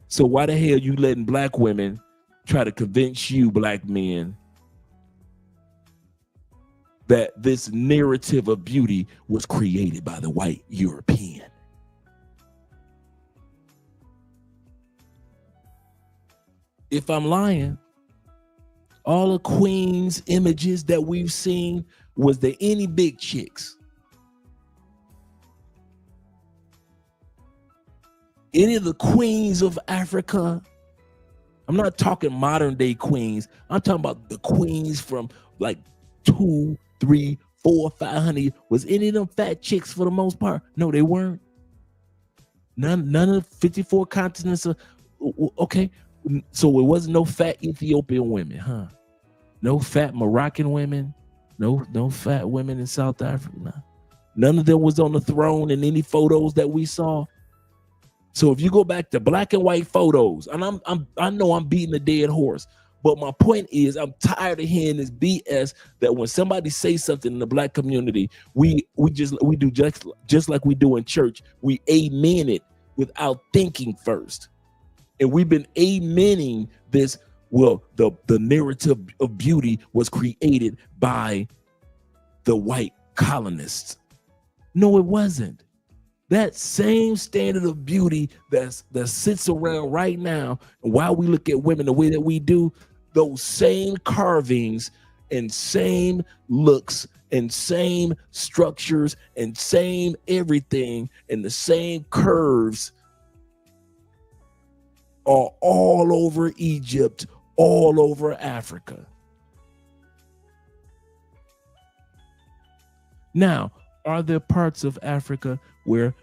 So why the hell you letting black women try to convince you, black men, that this narrative of beauty was created by the white European? If I'm lying, all the queen's images that we've seen, was there any big chicks? Any of the queens of Africa? I'm not talking modern day queens. I'm talking about the queens from like 2, 3, 4, 500. Was any of them fat chicks for the most part? No, they weren't. None of the 54 continents. Okay, so it wasn't no fat Ethiopian women, huh? No fat Moroccan women. No fat women in South Africa. No. None of them was on the throne in any photos that we saw. So if you go back to black and white photos, and I know I'm beating a dead horse, but my point is I'm tired of hearing this BS that when somebody says something in the black community, we do just like we do in church. We amen it without thinking first. And we've been amening this. Well, the narrative of beauty was created by the white colonists. No, it wasn't. That same standard of beauty that sits around right now, and while we look at women the way that we do, those same carvings and same looks and same structures and same everything and the same curves are all over Egypt, all over Africa. Now, are there parts of Africa where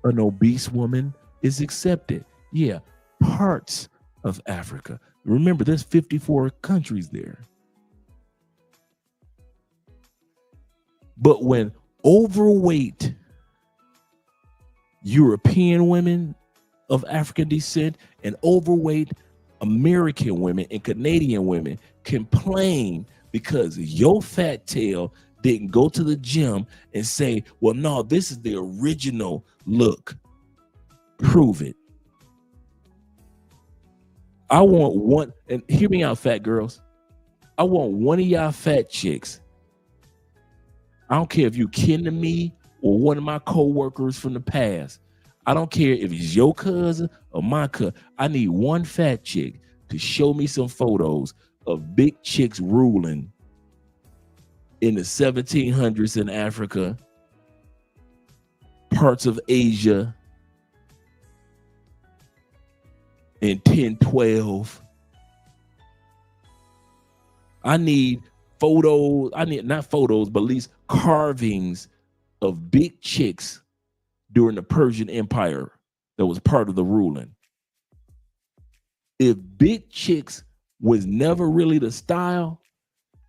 an obese woman is accepted? Yeah, parts of Africa. Remember, there's 54 countries there. But when overweight European women of African descent and overweight American women and Canadian women complain because your fat tail didn't go to the gym and say, well, no, this is the original look. Prove it. I want one, and hear me out, fat girls. I want one of y'all fat chicks. I don't care if you kin to me or one of my co-workers from the past. I don't care if it's your cousin or my cousin. I need one fat chick to show me some photos of big chicks ruling in the 1700s in Africa, parts of Asia in 1012. I need photos, not photos, but at least carvings of big chicks during the Persian Empire that was part of the ruling. If big chicks was never really the style,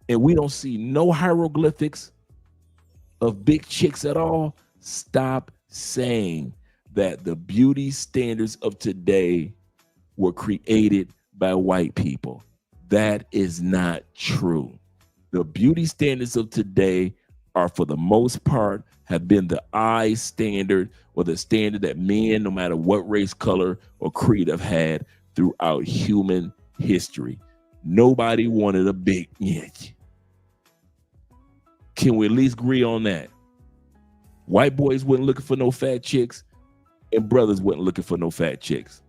and we don't see no hieroglyphics of big chicks at all, stop saying that the beauty standards of today were created by white people. That is not true. The beauty standards of today are, for the most part, have been the eye standard, or the standard that men, no matter what race, color, or creed, have had throughout human history. Nobody wanted a big niche. Can we at least agree on that? White boys weren't looking for no fat chicks, and brothers weren't looking for no fat chicks.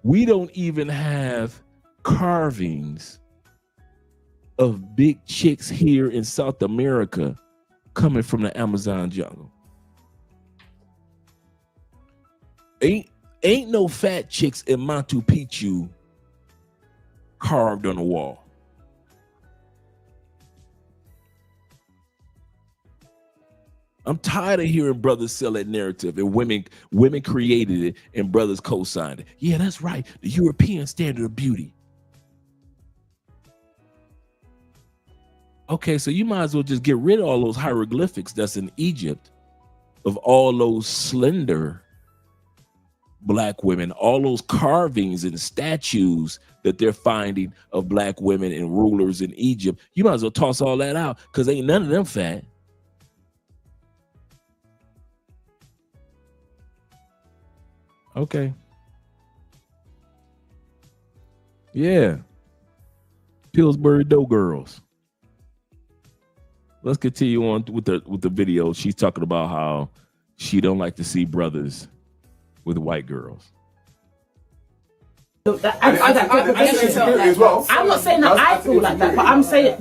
We don't even have carvings of big chicks here in South America coming from the Amazon jungle. Ain't no fat chicks in Machu Picchu carved on the wall. I'm tired of hearing brothers sell that narrative and women created it and brothers co-signed it. Yeah, that's right. The European standard of beauty. Okay, so you might as well just get rid of all those hieroglyphics that's in Egypt of all those slender black women, all those carvings and statues that they're finding of black women and rulers in Egypt. You might as well toss all that out, because ain't none of them fat. Okay. Yeah. Pillsbury Dough Girls. Let's continue on with the video. She's talking about how she don't like to see brothers with white girls. I'm not saying that I feel like that,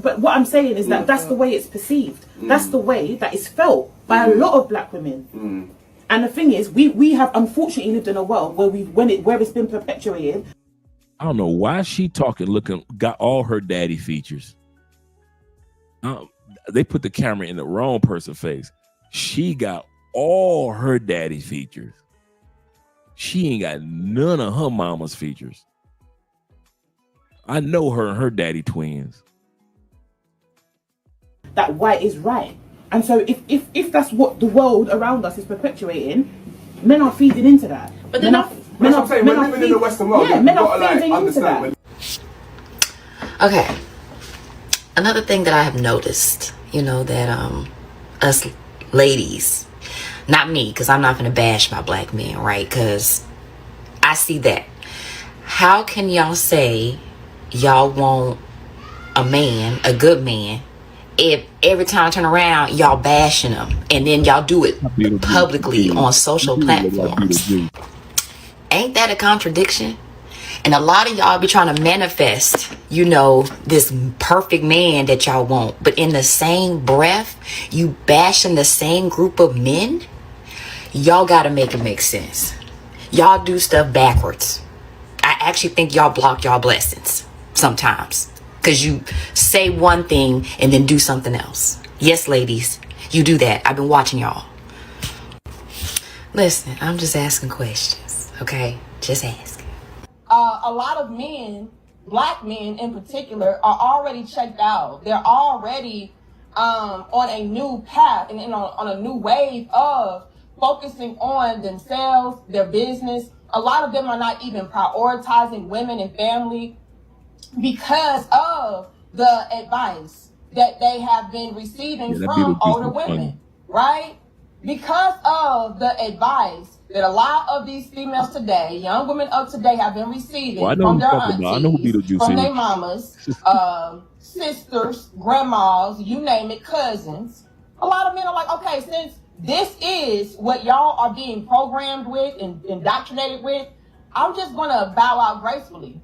but what I'm saying is that that's the way it's perceived. That's the way that it's felt by a lot of black women. And the thing is, we have unfortunately lived in a world where it's been perpetuated. I don't know why she got all her daddy features. They put the camera in the wrong person's face. She got all her daddy features. She ain't got none of her mama's features. I know her and her daddy twins. That white is right. And so if that's what the world around us is perpetuating, men are feeding into that. But men are feeding in the Western world. Yeah, men are feeding into that. Okay. Another thing that I have noticed, that us ladies, not me, because I'm not going to bash my black men, right? Because I see that. How can y'all say y'all want a man, a good man, if every time I turn around, y'all bashing them, and then y'all do it publicly on social platforms? Ain't that a contradiction? And a lot of y'all be trying to manifest, you know, this perfect man that y'all want. But in the same breath, you bashing the same group of men. Y'all got to make it make sense. Y'all do stuff backwards. I actually think y'all block y'all blessings sometimes. Because you say one thing and then do something else. Yes, ladies, you do that. I've been watching y'all. Listen, I'm just asking questions, okay? Just asking. A lot of men, black men in particular, are already checked out. They're already on a new path and on a new wave of focusing on themselves, their business. A lot of them are not even prioritizing women and family because of the advice that they have been receiving from older women, right? Because of the advice that a lot of these females today, young women of today, have been receiving from their aunties, from their mamas, sisters, grandmas, you name it, cousins. A lot of men are like, okay, since this is what y'all are being programmed with and indoctrinated with, I'm just going to bow out gracefully.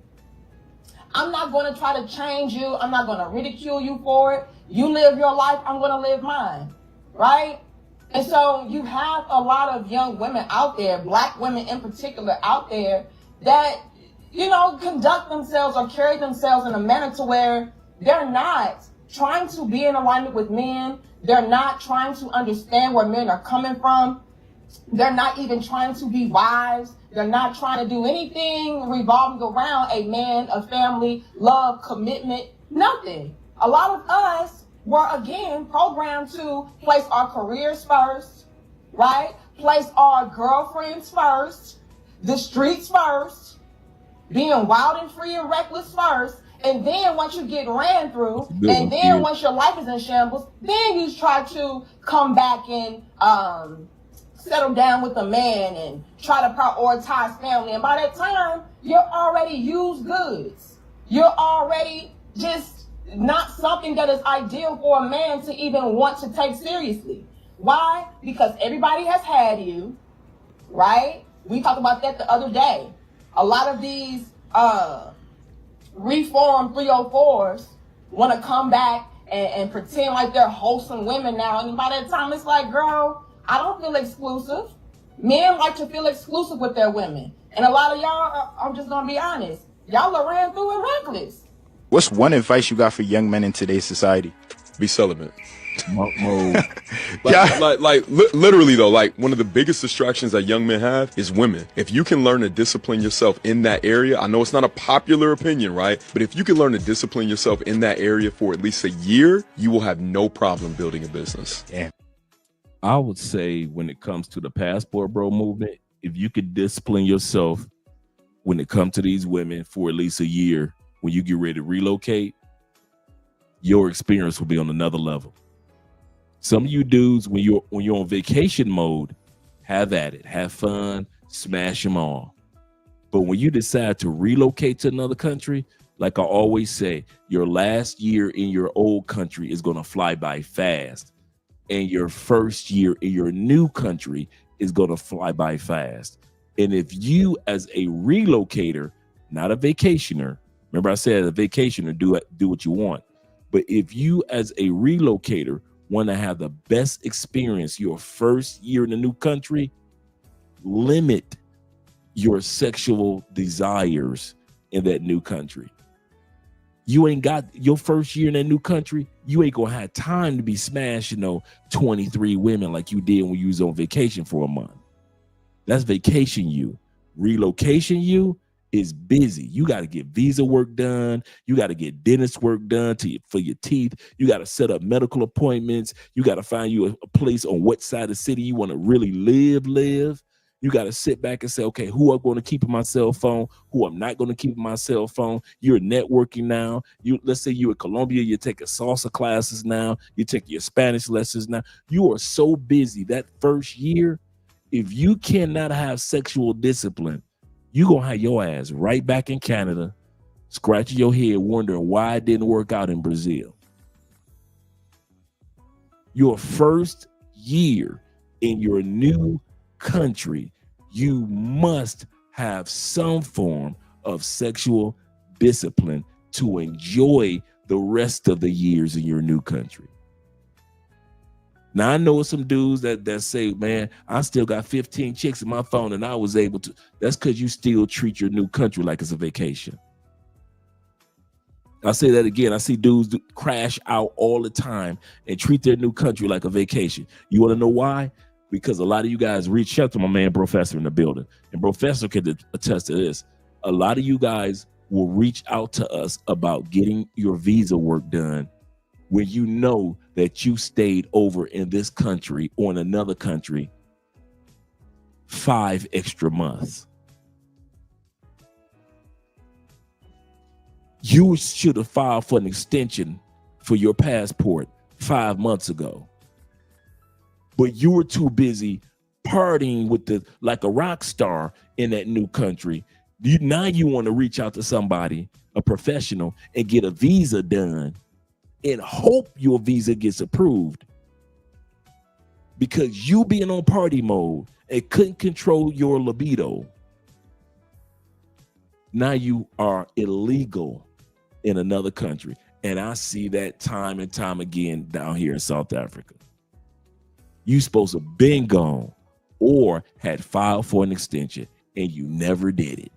I'm not going to try to change you. I'm not going to ridicule you for it. You live your life, I'm going to live mine, right? And so you have a lot of young women out there, black women in particular out there, that, you know, conduct themselves or carry themselves in a manner to where they're not trying to be in alignment with men. They're not trying to understand where men are coming from. They're not even trying to be wives. They're not trying to do anything revolving around a man, a family, love, commitment, nothing. A lot of us were, again, programmed to place our careers first, right? Place our girlfriends first, the streets first, being wild and free and reckless first. And then once you get ran through, and then once your life is in shambles, then you try to come back and settle down with a man and try to prioritize family. And by that time, you're already used goods. You're already just not something that is ideal for a man to even want to take seriously. Why? Because everybody has had you, right? We talked about that the other day. A lot of these reformed 304s want to come back and pretend like they're wholesome women now. And by that time, it's like, girl, I don't feel exclusive. Men like to feel exclusive with their women. And a lot of y'all, I'm just going to be honest, y'all are ran through and reckless. What's one advice you got for young men in today's society? Be celibate. Yeah. Literally though, like one of the biggest distractions that young men have is women. If you can learn to discipline yourself in that area, I know it's not a popular opinion, right? But if you can learn to discipline yourself in that area for at least a year, you will have no problem building a business. Yeah. I would say when it comes to the passport bro movement, if you could discipline yourself when it comes to these women for at least a year, when you get ready to relocate, your experience will be on another level. Some of you dudes, when you're on vacation mode, have at it, have fun, smash them all. But when you decide to relocate to another country, like I always say, your last year in your old country is going to fly by fast. And your first year in your new country is going to fly by fast. And if you as a relocator, not a vacationer, remember I said a vacationer, do what you want. But if you as a relocator want to have the best experience your first year in a new country, limit your sexual desires in that new country. You ain't got your first year in that new country, you ain't gonna have time to be smashing 23 women like you did when you was on vacation for a month. That's vacation you. Relocation you is busy. You got to get visa work done. You got to get dentist work done for your teeth. You got to set up medical appointments. You got to find you a place on what side of the city you want to really live. You got to sit back and say, okay, who I'm going to keep in my cell phone, who I'm not going to keep in my cell phone. You're networking now. Let's say you're in Colombia, you're taking salsa classes now. You're taking your Spanish lessons now. You are so busy that first year. If you cannot have sexual discipline, you're going to have your ass right back in Canada, scratching your head, wondering why it didn't work out in Brazil. Your first year in your new country, you must have some form of sexual discipline to enjoy the rest of the years in your new country. Now, I know some dudes that say, man, I still got 15 chicks in my phone and I was able to. That's because you still treat your new country like it's a vacation. I'll say that again. I see dudes crash out all the time and treat their new country like a vacation. You want to know why? Because a lot of you guys reach out to my man Professor in the building, and Professor can attest to this. A lot of you guys will reach out to us about getting your visa work done when you know that you stayed over in this country or in another country 5 extra months. You should have filed for an extension for your passport 5 months ago, but you were too busy partying with like a rock star in that new country. Now you want to reach out to somebody, a professional, and get a visa done and hope your visa gets approved because you being on party mode and couldn't control your libido. Now you are illegal in another country. And I see that time and time again down here in South Africa. You supposed to have been gone or had filed for an extension and you never did it.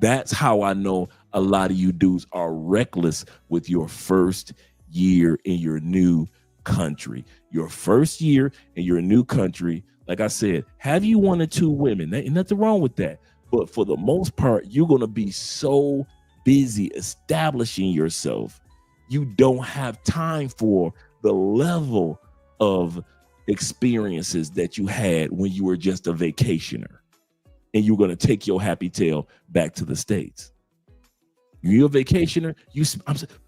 That's how I know a lot of you dudes are reckless with your first year in your new country. Your first year in your new country, like I said, have you 1 or 2 women? Ain't nothing wrong with that. But for the most part, you're going to be so busy establishing yourself, you don't have time for the level of experiences that you had when you were just a vacationer and you're going to take your happy tail back to the States. You're a vacationer.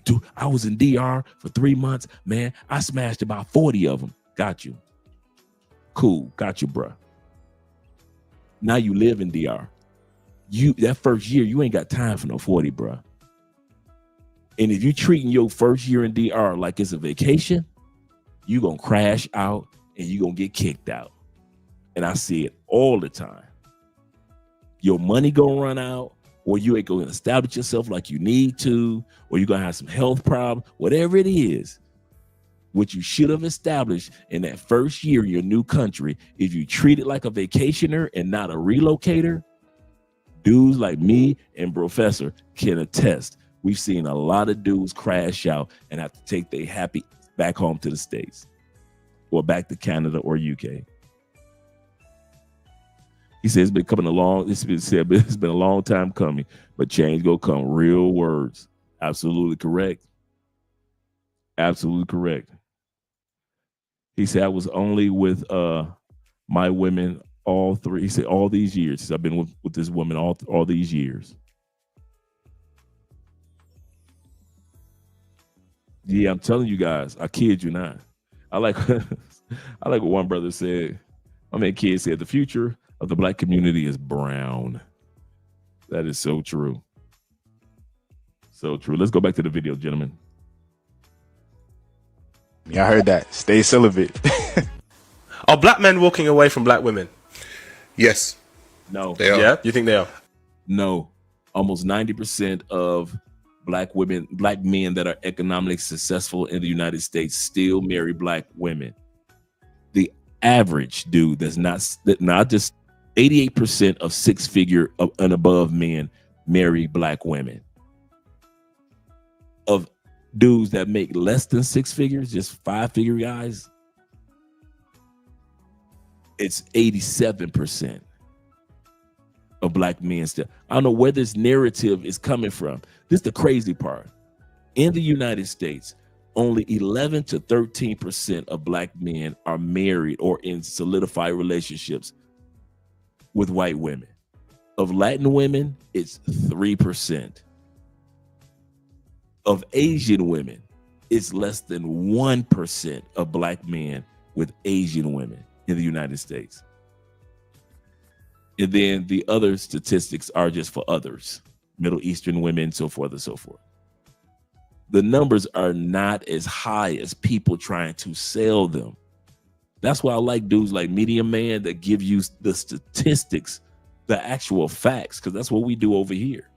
Dude, I was in DR for 3 months. Man, I smashed about 40 of them. Got you. Cool. Got you, bruh. Now you live in DR. That first year, you ain't got time for no 40, bruh. And if you're treating your first year in DR like it's a vacation, you're going to crash out and you're going to get kicked out. And I see it all the time. Your money going to run out, or you ain't going to establish yourself like you need to, or you're going to have some health problems, whatever it is. What you should have established in that first year in your new country, if you treat it like a vacationer and not a relocator, dudes like me and Professor can attest. We've seen a lot of dudes crash out and have to take their happy back home to the States or back to Canada or UK. He says it's been coming along. It's been a long time coming, but change gonna come. Real words. Absolutely correct. Absolutely correct. He said I was only with my women all 3. He said all these years. He said, I've been with this woman all these years. Yeah, I'm telling you guys, I kid you not. I like what one brother said. My man Kid said the future of the Black community is brown. That is so true. So true. Let's go back to the video, gentlemen. Yeah, I heard that. Stay celibate. Are black men walking away from black women? Yes. No. They are. Yeah? You think they are? No. Almost 90% of black men that are economically successful in the United States still marry black women. The average dude that's not just 88% of 6-figure and above men marry black women. Of dudes that make less than 6 figures, just 5-figure guys, it's 87% of black men still. I don't know where this narrative is coming from. This is the crazy part. In the United States, only 11 to 13% of black men are married or in solidified relationships with white women. Of Latin women, it's 3%. Of Asian women, it's less than 1% of black men with Asian women in the United States. And then the other statistics are just for others, Middle Eastern women, so forth and so forth. The numbers are not as high as people trying to sell them. That's why I like dudes like Medium Man that give you the statistics, the actual facts, because that's what we do over here.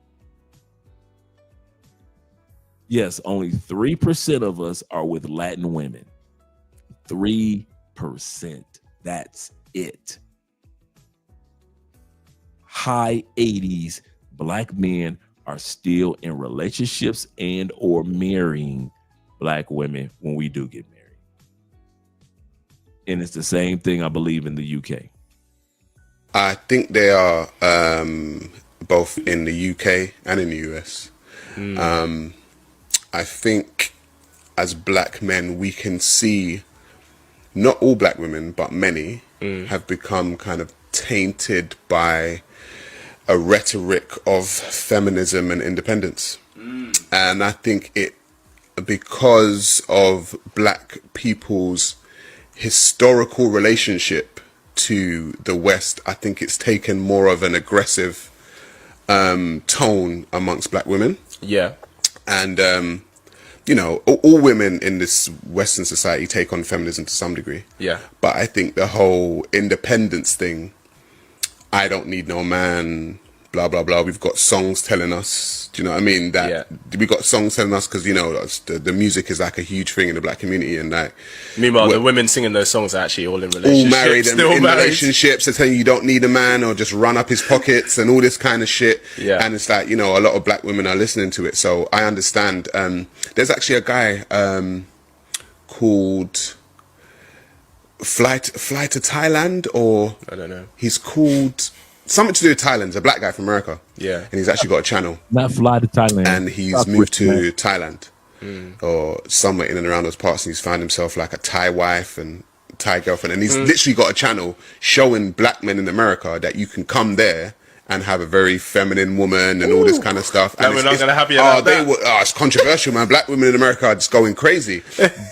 Yes, only 3% of us are with Latin women. 3%. That's it. High 80s, black men are still in relationships and or marrying black women when we do get married. And it's the same thing, I believe, in the UK. I think they are both in the UK and in the US. I think as black men, we can see not all black women, but many have become kind of tainted by a rhetoric of feminism and independence. And I think it, because of black people's historical relationship to the West, I think it's taken more of an aggressive tone amongst black women. Yeah. And, you know, all women in this Western society take on feminism to some degree. Yeah. But I think the whole independence thing, I don't need no man, blah, blah, blah. We've got songs telling us, do you know what I mean? That we got songs telling us because, you know, the music is like a huge thing in the black community. And like, meanwhile, the women singing those songs are actually all in relationships. All married and in married. relationships. They're telling you don't need a man or just run up his pockets and all this kind of shit. Yeah. And it's like, you know, a lot of black women are listening to it. So I understand. There's actually a guy called Fly to Thailand, or I don't know. He's called something to do with Thailand. He's a black guy from America. Yeah. And he's actually got a channel. Not Fly to Thailand. And he's moved to Thailand or somewhere in and around those parts. And he's found himself like a Thai wife and Thai girlfriend. And he's literally got a channel showing black men in America that you can come there and have a very feminine woman and all this kind of stuff. And and we're not going to have you like that. It's controversial, man. Black women in America are just going crazy.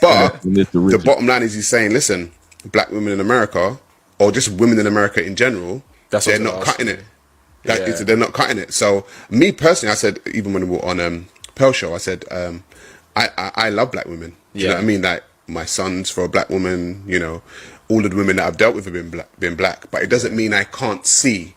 But the bottom line is he's saying, listen, black women in America, or just women in America in general, they're not cutting it. They're not cutting it. So me personally, I said, even when we were on Pearl Show, I said, I love black women. Do you know what I mean? Like, my son's for a black woman, you know, all of the women that I've dealt with have been black. But it doesn't mean I can't see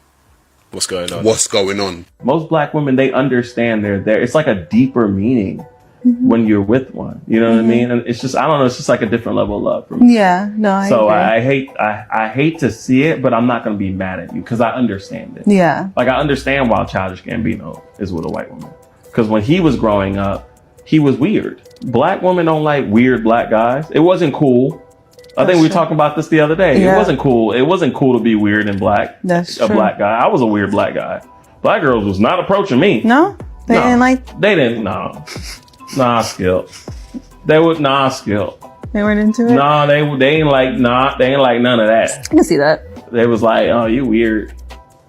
what's going on. Most black women, they understand it's like a deeper meaning when you're with one. You know what I mean? And it's just, I don't know, it's just like a different level of love for me. Yeah, no, I agree. I hate to see it, but I'm not going to be mad at you because I understand it. Yeah. Like, I understand why Childish Gambino is with a white woman. Because when he was growing up, he was weird. Black women don't like weird black guys. It wasn't cool. I think we were talking about this the other day. Yeah. It wasn't cool. It wasn't cool to be weird and black. That's a true. black guy. I was a weird black guy. Black girls was not approaching me. No? They didn't like... They didn't, no. Nah, Skip. They would, nah, Skip. They weren't into it? Nah, they ain't like, they ain't like none of that. I can see that. They was like, oh, you weird.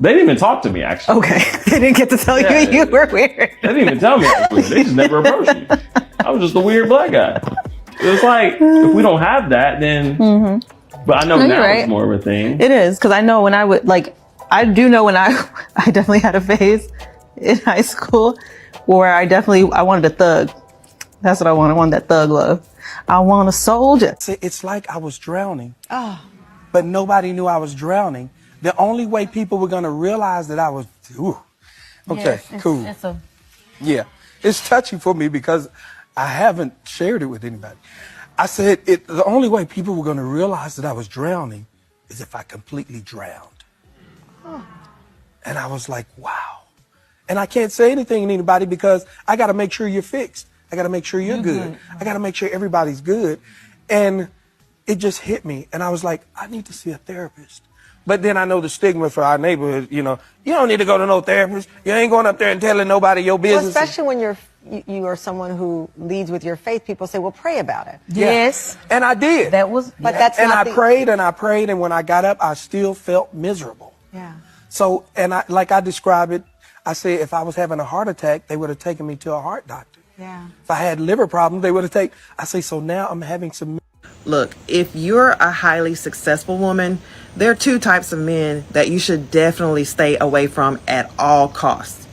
They didn't even talk to me, actually. Okay. They didn't get to tell you were weird. They didn't even tell me I was weird. They just never approached me. I was just a weird black guy. It's like, if we don't have that, then... But I know now it's more of a thing. It is, because I know when I would, like, I do know when I definitely had a phase in high school where I wanted a thug. That's what I wanted. I wanted that thug love. I want a soldier. It's like I was drowning, but nobody knew I was drowning. The only way people were going to realize that I was, okay, cool. Yeah, it's touchy for me because I haven't shared it with anybody. I said the only way people were going to realize that I was drowning is if I completely drowned. And I was like, wow. And I can't say anything to anybody because I got to make sure you're fixed. I got to make sure you're good. I got to make sure everybody's good. And it just hit me. And I was like, I need to see a therapist. But then I know the stigma for our neighborhood, you know, you don't need to go to no therapist. You ain't going up there and telling nobody your business. Well, especially when you are someone who leads with your faith, people say, well, pray about it. Yeah. Yes. And I did. But that's and not I prayed and I prayed, and when I got up, I still felt miserable. Yeah. So, and like I describe it, I say if I was having a heart attack, they would have taken me to a heart doctor. Yeah. If I had liver problems, they would have taken, I say, so now I'm having some. Look, if you're a highly successful woman, there are two types of men that you should definitely stay away from at all costs.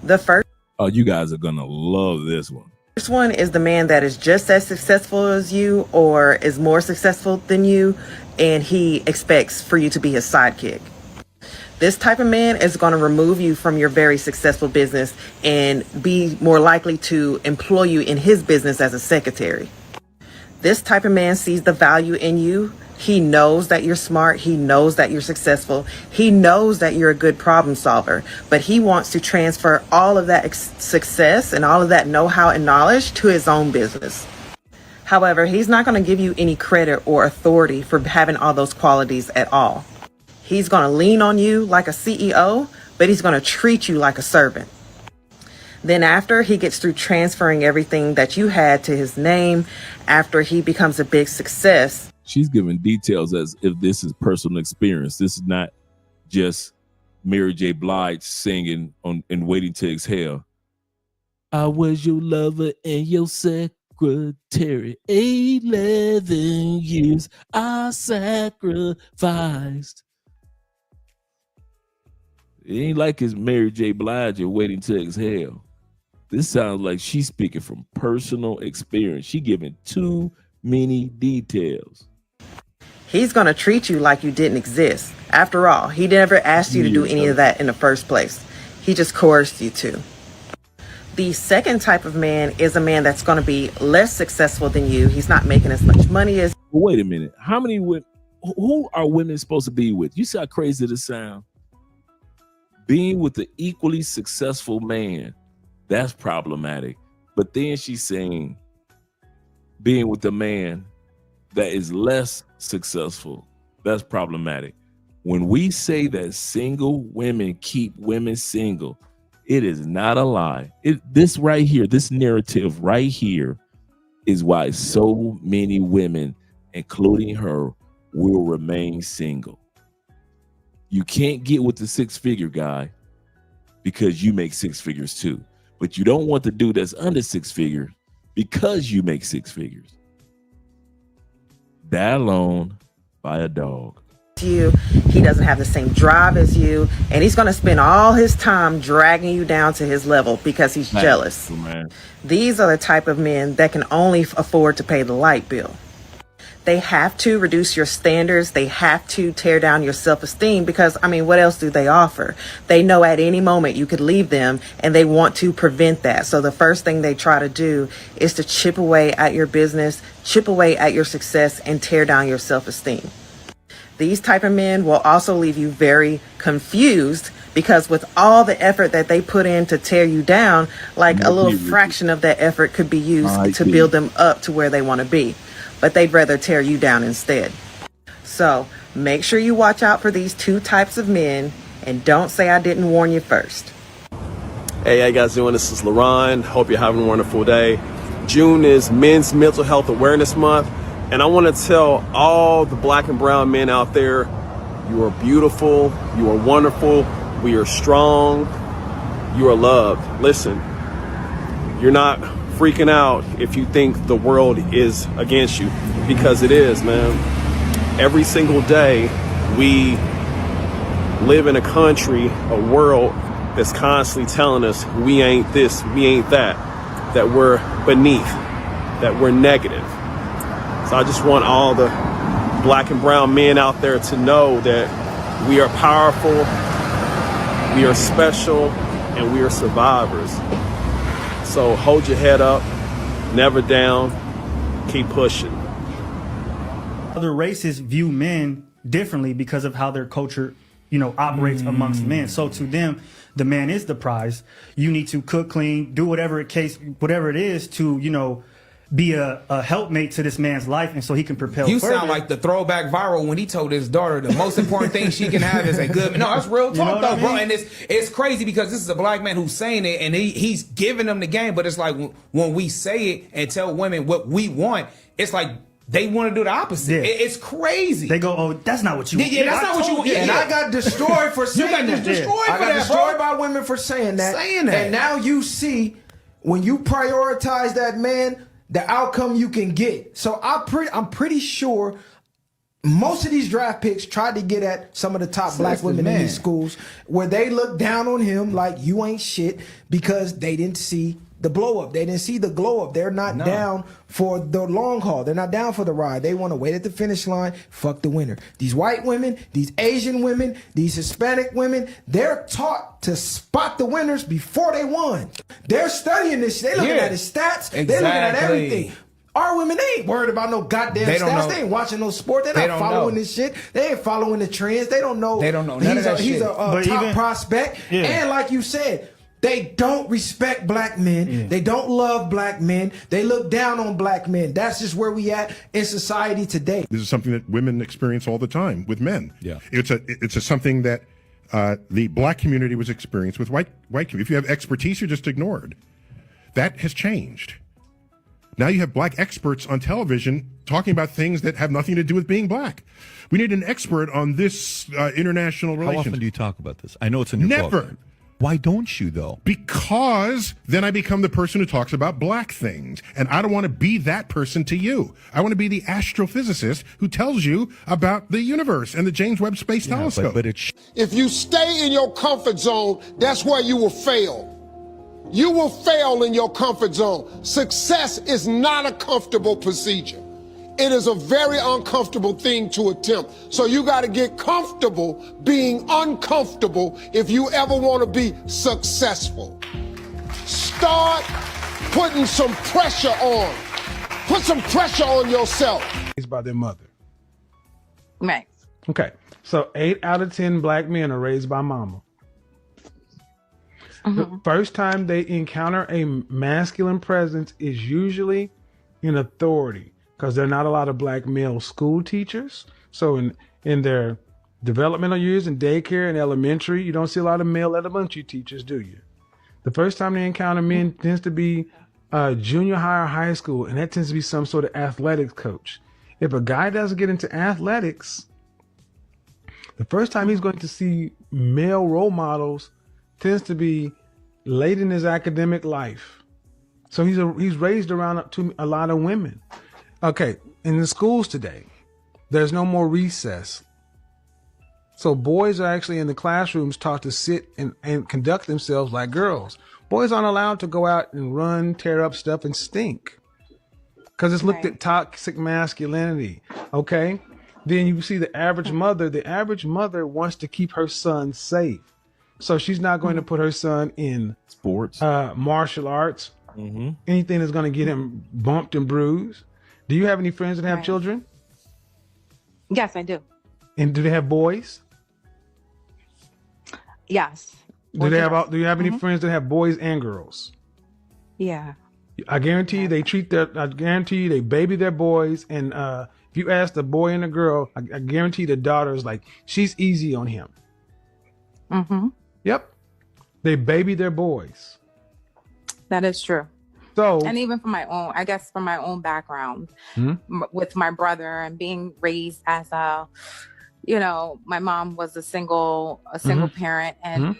The first you guys are gonna love this one. First one is the man that is just as successful as you or is more successful than you, and he expects for you to be his sidekick. This type of man is going to remove you from your very successful business and be more likely to employ you in his business as a secretary. This type of man sees the value in you. He knows that you're smart. He knows that you're successful. He knows that you're a good problem solver, but he wants to transfer all of that success and all of that know-how and knowledge to his own business. However, he's not going to give you any credit or authority for having all those qualities at all. He's going to lean on you like a CEO, but he's going to treat you like a servant. Then after he gets through transferring everything that you had to his name, after he becomes a big success. She's giving details as if this is personal experience. This is not just Mary J. Blige singing on and Waiting to Exhale. I was your lover and your secretary. 11 years I sacrificed. It ain't like it's Mary J. Blige or Waiting to Exhale. This sounds like she's speaking from personal experience. She giving too many details. He's going to treat you like you didn't exist. After all, he never asked you to do any of that in the first place. He just coerced you to. The second type of man is a man that's going to be less successful than you. He's not making as much money as... Wait a minute. How many women... Who are women supposed to be with? You see how crazy this sounds? Being with the equally successful man, that's problematic. But then she's saying being with the man that is less successful, that's problematic. When we say that single women keep women single, it is not a lie. This right here, this narrative right here is why so many women, including her, will remain single. You can't get with the six-figure guy because you make six figures too. But you don't want the dude that's under six figures because you make six figures. That alone by a dog. You, he doesn't have the same drive as you, and he's going to spend all his time dragging you down to his level because he's jealous. Man. These are the type of men that can only afford to pay the light bill. They have to reduce your standards. They have to tear down your self-esteem because, I mean, what else do they offer? They know at any moment you could leave them, and they want to prevent that. So the first thing they try to do is to chip away at your business, chip away at your success, and tear down your self-esteem. These type of men will also leave you very confused because with all the effort that they put in to tear you down, like a little fraction of that effort could be used to build them up to where they want to be. But they'd rather tear you down instead. So make sure you watch out for these two types of men and don't say I didn't warn you first. Hey, how you guys doing? This is LaRon. Hope you're having a wonderful day. June is Men's Mental Health Awareness Month. And I want to tell all the black and brown men out there, you are beautiful, you are wonderful, we are strong, you are loved. Listen, you're not freaking out if you think the world is against you, because it is, man. Every single day we live in a country, a world that's constantly telling us we ain't this, we ain't that we're beneath, that we're negative. So I just want all the black and brown men out there to know that we are powerful, we are special, and we are survivors. So hold your head up, never down, keep pushing. Other races view men differently because of how their culture, operates amongst men. So to them, the man is the prize. You need to cook, clean, do whatever it is to, be a helpmate to this man's life, and so he can propel You further. sound like the throwback viral when he told his daughter the most important thing she can have is a good... No, that's real talk, though, bro. And it's crazy because this is a black man who's saying it, and he's giving them the game, but it's like when we say it and tell women what we want, it's like they want to do the opposite. Yeah. It's crazy. They go, oh, that's not what you want. Yeah, that's not what you want. And I got destroyed for saying that. I got destroyed by women for saying that. And now you see, when you prioritize that man, the outcome you can get. So I'm pretty sure most of these draft picks tried to get at some of the top black women in these schools, where they look down on him like you ain't shit because they didn't see the blow up. They didn't see the glow up. They're not down for the long haul. They're not down for the ride. They want to wait at the finish line. Fuck the winner. These white women, these Asian women, these Hispanic women, they're taught to spot the winners before they won. They're studying this. They looking at his stats. They looking at everything. Our women, they ain't worried about no goddamn stats. They ain't watching no sport. They're not following this shit. They ain't following the trends. They don't know. None of that shit. He's a top prospect. Yeah. And like you said, they don't respect black men. Yeah. They don't love black men. They look down on black men. That's just where we at in society today. This is something that women experience all the time with men. Yeah, it's something that the black community was experienced with white community. If you have expertise, you're just ignored. That has changed. Now you have black experts on television talking about things that have nothing to do with being black. We need an expert on this international relations. How often do you talk about this? I know it's in your book. Never. Why don't you, though? Because then I become the person who talks about black things. And I don't want to be that person to you. I want to be the astrophysicist who tells you about the universe and the James Webb Space Telescope. But if you stay in your comfort zone, that's where you will fail. You will fail in your comfort zone. Success is not a comfortable procedure. It is a very uncomfortable thing to attempt. So you got to get comfortable being uncomfortable if you ever want to be successful. Start putting some pressure on. Put some pressure on yourself. It's by their mother. Right. Okay. So 8 out of 10 black men are raised by mama. The first time they encounter a masculine presence is usually in authority. Because there are not a lot of black male school teachers. So in their developmental years in daycare and elementary, you don't see a lot of male elementary teachers, do you? The first time they encounter men tends to be junior high or high school, and that tends to be some sort of athletics coach. If a guy doesn't get into athletics, the first time he's going to see male role models tends to be late in his academic life. So he's raised around a lot of women. Okay, in the schools today, there's no more recess. So boys are actually in the classrooms taught to sit and conduct themselves like girls. Boys aren't allowed to go out and run, tear up stuff, and stink. Because it's looked at toxic masculinity, okay? Then you see the average mother. The average mother wants to keep her son safe. So she's not going to put her son in sports, martial arts, anything that's going to get him bumped and bruised. Do you have any friends that have children? Yes, I do. And do they have boys? Yes. Do you have any friends that have boys and girls? Yeah. I guarantee you they baby their boys. And if you ask the boy and the girl, I guarantee the daughter is like, she's easy on him. Yep. They baby their boys. That is true. So, and even from my own background with my brother and being raised as my mom was a single parent, and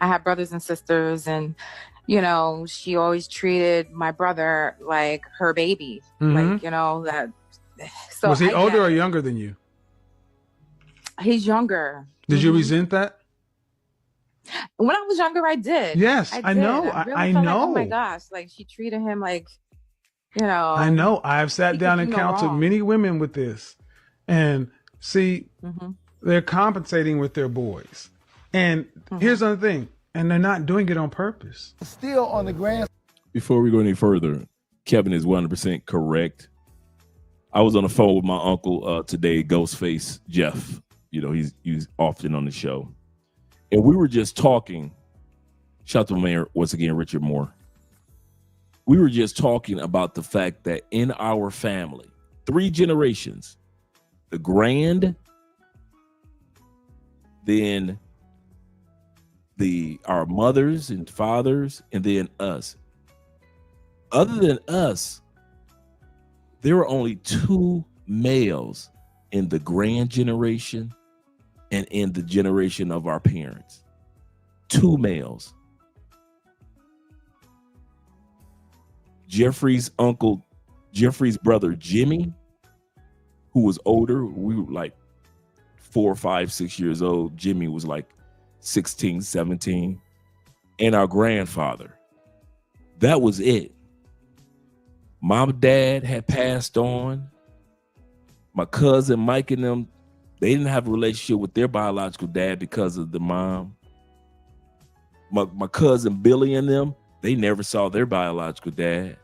I had brothers and sisters, and she always treated my brother like her baby, that. So was he older or younger than you? He's younger. Did you resent that? When I was younger, I did. Yes, I know. I know. Like, oh my gosh, like she treated him like, I know. I've sat down and counseled many women with this, and see, they're compensating with their boys. And here's the other thing, and they're not doing it on purpose. Still on the grand. Before we go any further, Kevin is 100% correct. I was on the phone with my uncle today, Ghostface Jeff. He's often on the show. And we were just talking, shout out to my man once again, Richard Moore. We were just talking about the fact that in our family, 3 generations, the grand, then our mothers and fathers, and then us. Other than us, there were only 2 males in the grand generation and in the generation of our parents. 2 males. Jeffrey's brother, Jimmy, who was older, we were like 4, 5, 6 years old. Jimmy was like 16, 17. And our grandfather, That was it. My dad had passed on. My cousin Mike and them, they didn't have a relationship with their biological dad because of the mom. My cousin Billy and them, they never saw their biological dad.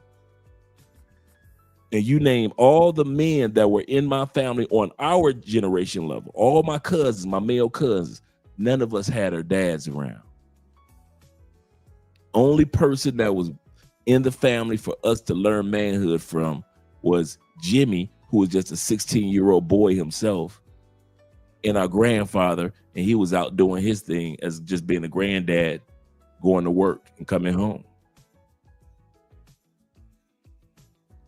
And you name all the men that were in my family on our generation level, all my cousins, my male cousins, none of us had our dads around. Only person that was in the family for us to learn manhood from was Jimmy, who was just a 16-year-old boy himself, and our grandfather, and he was out doing his thing as just being a granddad, going to work and coming home.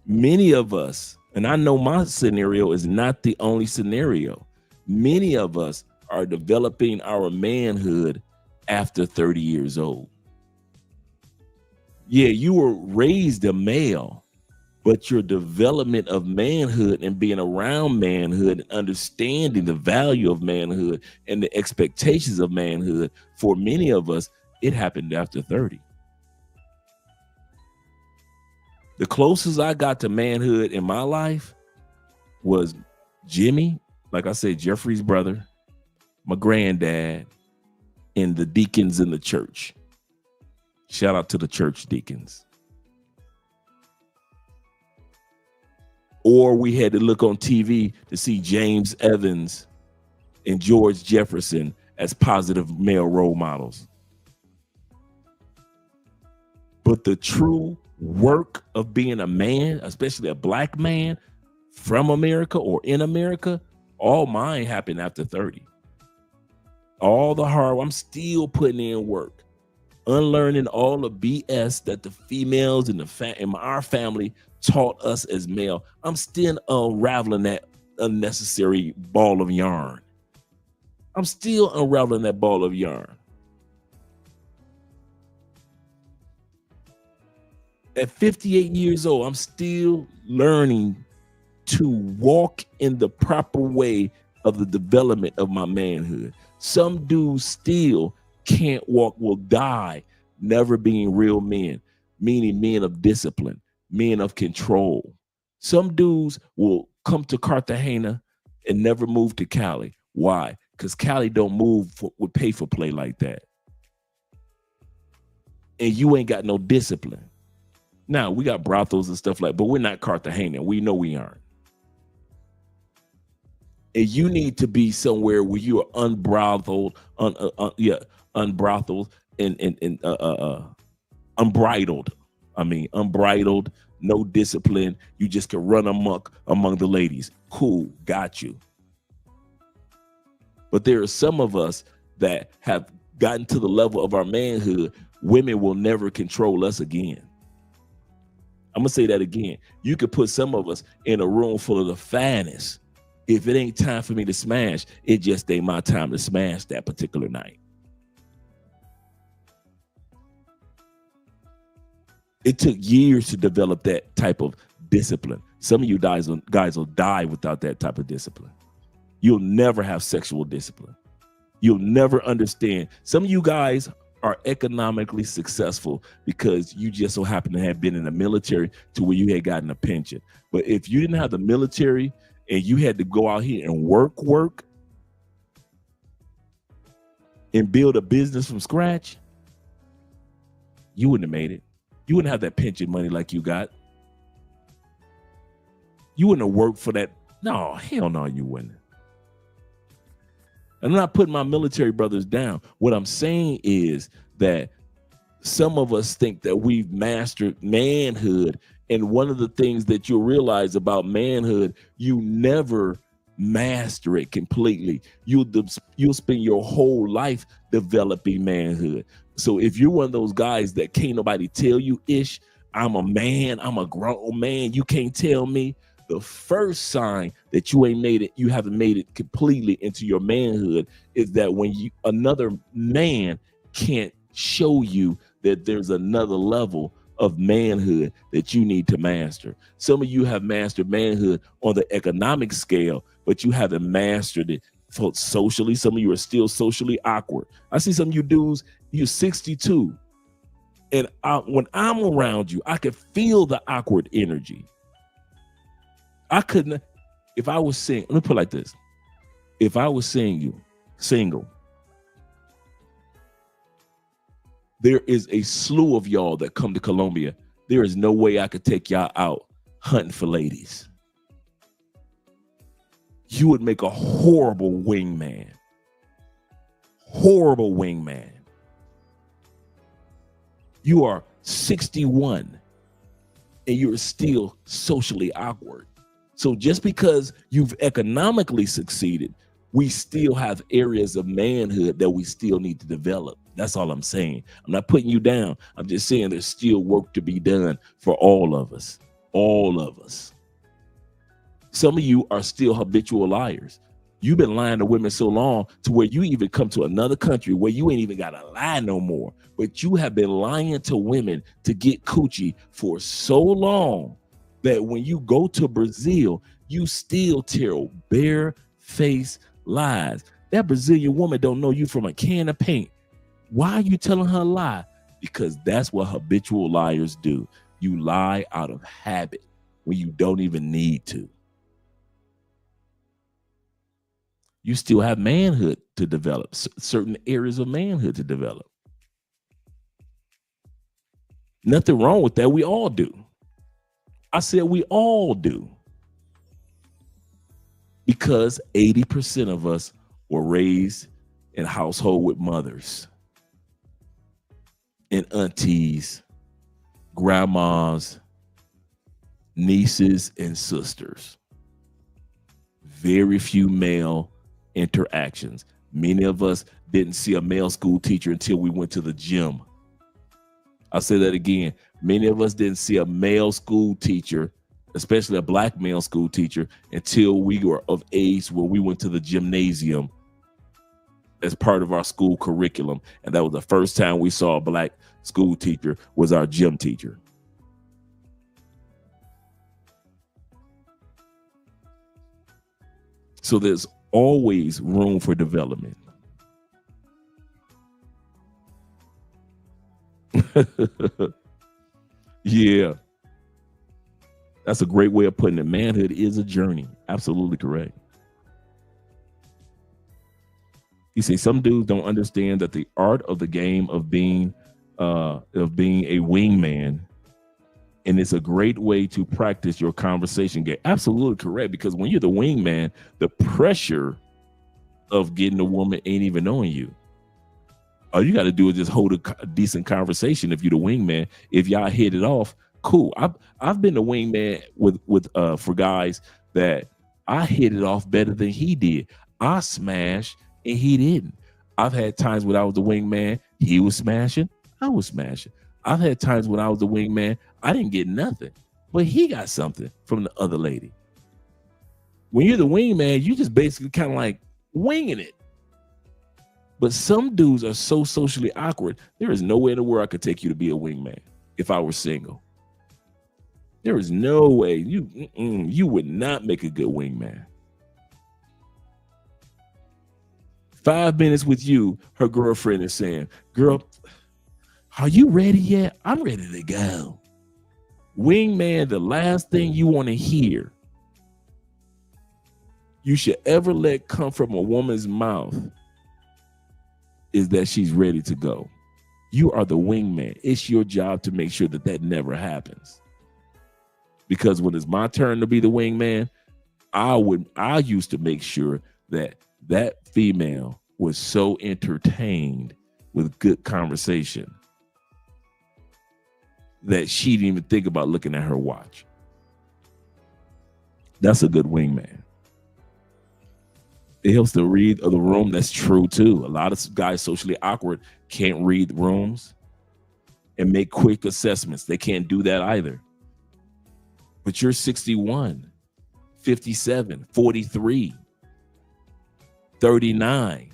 Many of us, and I know my scenario is not the only scenario, many of us are developing our manhood after 30 years old. Yeah, you were raised a male, but your development of manhood and being around manhood and understanding the value of manhood and the expectations of manhood, for many of us, it happened after 30. The closest I got to manhood in my life was Jimmy, like I said, Jeffrey's brother, my granddad, and the deacons in the church. Shout out to the church deacons. Or we had to look on TV to see James Evans and George Jefferson as positive male role models. But the true work of being a man, especially a black man from America or in America, all mine happened after 30. All the hard, I'm still putting in work, unlearning all the BS that the females in our family taught us as male. I'm still unraveling that unnecessary ball of yarn. I'm still unraveling that ball of yarn. At 58 years old, I'm still learning to walk in the proper way of the development of my manhood. Some dudes still can't walk, will die never being real men, meaning men of discipline, men of control. Some dudes will come to Cartagena and never move to Cali. Why? Because Cali don't move with pay for play like that. And you ain't got no discipline. Now, we got brothels and stuff like, but we're not Cartagena. We know we aren't. And you need to be somewhere where you are unbrothelled, unbrothelled and unbridled. I mean, unbridled, no discipline. You just can run amok among the ladies. Cool, got you. But there are some of us that have gotten to the level of our manhood. Women will never control us again. I'm gonna say that again. You could put some of us in a room full of the finest. If it ain't time for me to smash, it just ain't my time to smash that particular night. It took years to develop that type of discipline. Some of you guys will die without that type of discipline. You'll never have sexual discipline. You'll never understand. Some of you guys are economically successful because you just so happen to have been in the military to where you had gotten a pension. But if you didn't have the military and you had to go out here and work and build a business from scratch, you wouldn't have made it. You wouldn't have that pension money like you got. You wouldn't have worked for that. No, hell no, you wouldn't. I'm not putting my military brothers down. What I'm saying is that some of us think that we've mastered manhood. And one of the things that you'll realize about manhood, you never master it completely. You'll spend your whole life developing manhood. So if you're one of those guys that can't nobody tell you, I'm a man, I'm a grown man, you can't tell me. The first sign that you haven't made it completely into your manhood is that when another man can't show you that there's another level of manhood that you need to master. Some of you have mastered manhood on the economic scale, but you haven't mastered it socially. Some of you are still socially awkward. I see some of you dudes, you're 62. And when I'm around you, I could feel the awkward energy. I couldn't, if I was single, let me put it like this. If I was single, there is a slew of y'all that come to Colombia. There is no way I could take y'all out hunting for ladies. You would make a horrible wingman. Horrible wingman. You are 61 and you're still socially awkward. So just because you've economically succeeded, we still have areas of manhood that we still need to develop. That's all I'm saying. I'm not putting you down. I'm just saying there's still work to be done for all of us. All of us. Some of you are still habitual liars. You've been lying to women so long to where you even come to another country where you ain't even got to lie no more. But you have been lying to women to get coochie for so long that when you go to Brazil, you still tell bare-faced lies. That Brazilian woman don't know you from a can of paint. Why are you telling her a lie? Because that's what habitual liars do. You lie out of habit when you don't even need to. You still have manhood to develop, certain areas of manhood to develop. Nothing wrong with that. We all do. I said we all do. Because 80% of us were raised in a household with mothers and aunties, grandmas, nieces, and sisters. Very few male interactions. Many of us didn't see a male school teacher until we went to the gym. I'll say that again. Many of us didn't see a male school teacher, especially a black male school teacher, until we were of age where we went to the gymnasium as part of our school curriculum. And that was the first time we saw a black school teacher was our gym teacher. So there's always room for development. Yeah. That's a great way of putting it. Manhood is a journey. Absolutely correct. You see, some dudes don't understand that the art of the game of being a wingman, and it's a great way to practice your conversation game. Absolutely correct, because when you're the wingman, the pressure of getting a woman ain't even on you. All you got to do is just hold a decent conversation. If you're the wingman, if y'all hit it off, cool. I've been the wingman with for guys that I hit it off better than he did. I smashed and he didn't. I've had times when I was the wingman, he was smashing, I was smashing. I've had times when I was the wingman, I didn't get nothing, but he got something from the other lady. When you're the wingman, you just basically kind of like winging it. But some dudes are so socially awkward. There is no way in the world I could take you to be a wingman if I were single. There is no way. You would not make a good wingman. 5 minutes with you, her girlfriend is saying, girl, are you ready yet? I'm ready to go. Wingman, the last thing you want to hear you should ever let come from a woman's mouth is that she's ready to go. You are the wingman. It's your job to make sure that that never happens. Because when it's my turn to be the wingman, I used to make sure that that female was so entertained with good conversation that she didn't even think about looking at her watch. That's a good wingman. It helps to read the room. That's true too. A lot of guys socially awkward can't read rooms and make quick assessments. They can't do that either. But you're 61, 57, 43, 39.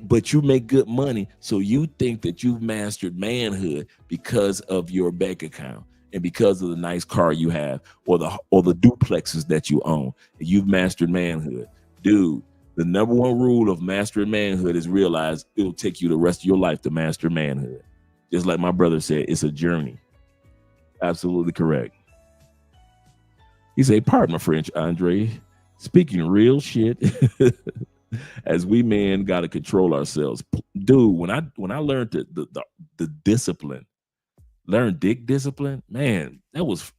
But you make good money, so you think that you've mastered manhood because of your bank account and because of the nice car you have or the duplexes that you own. And you've mastered manhood. Dude, The number one rule of mastering manhood is realize it'll take you the rest of your life to master manhood. Just like my brother said, it's a journey. Absolutely correct. He said, pardon my French, Andre, speaking real shit. As we men got to control ourselves. Dude, when I learned the discipline, learned dick discipline, man, that was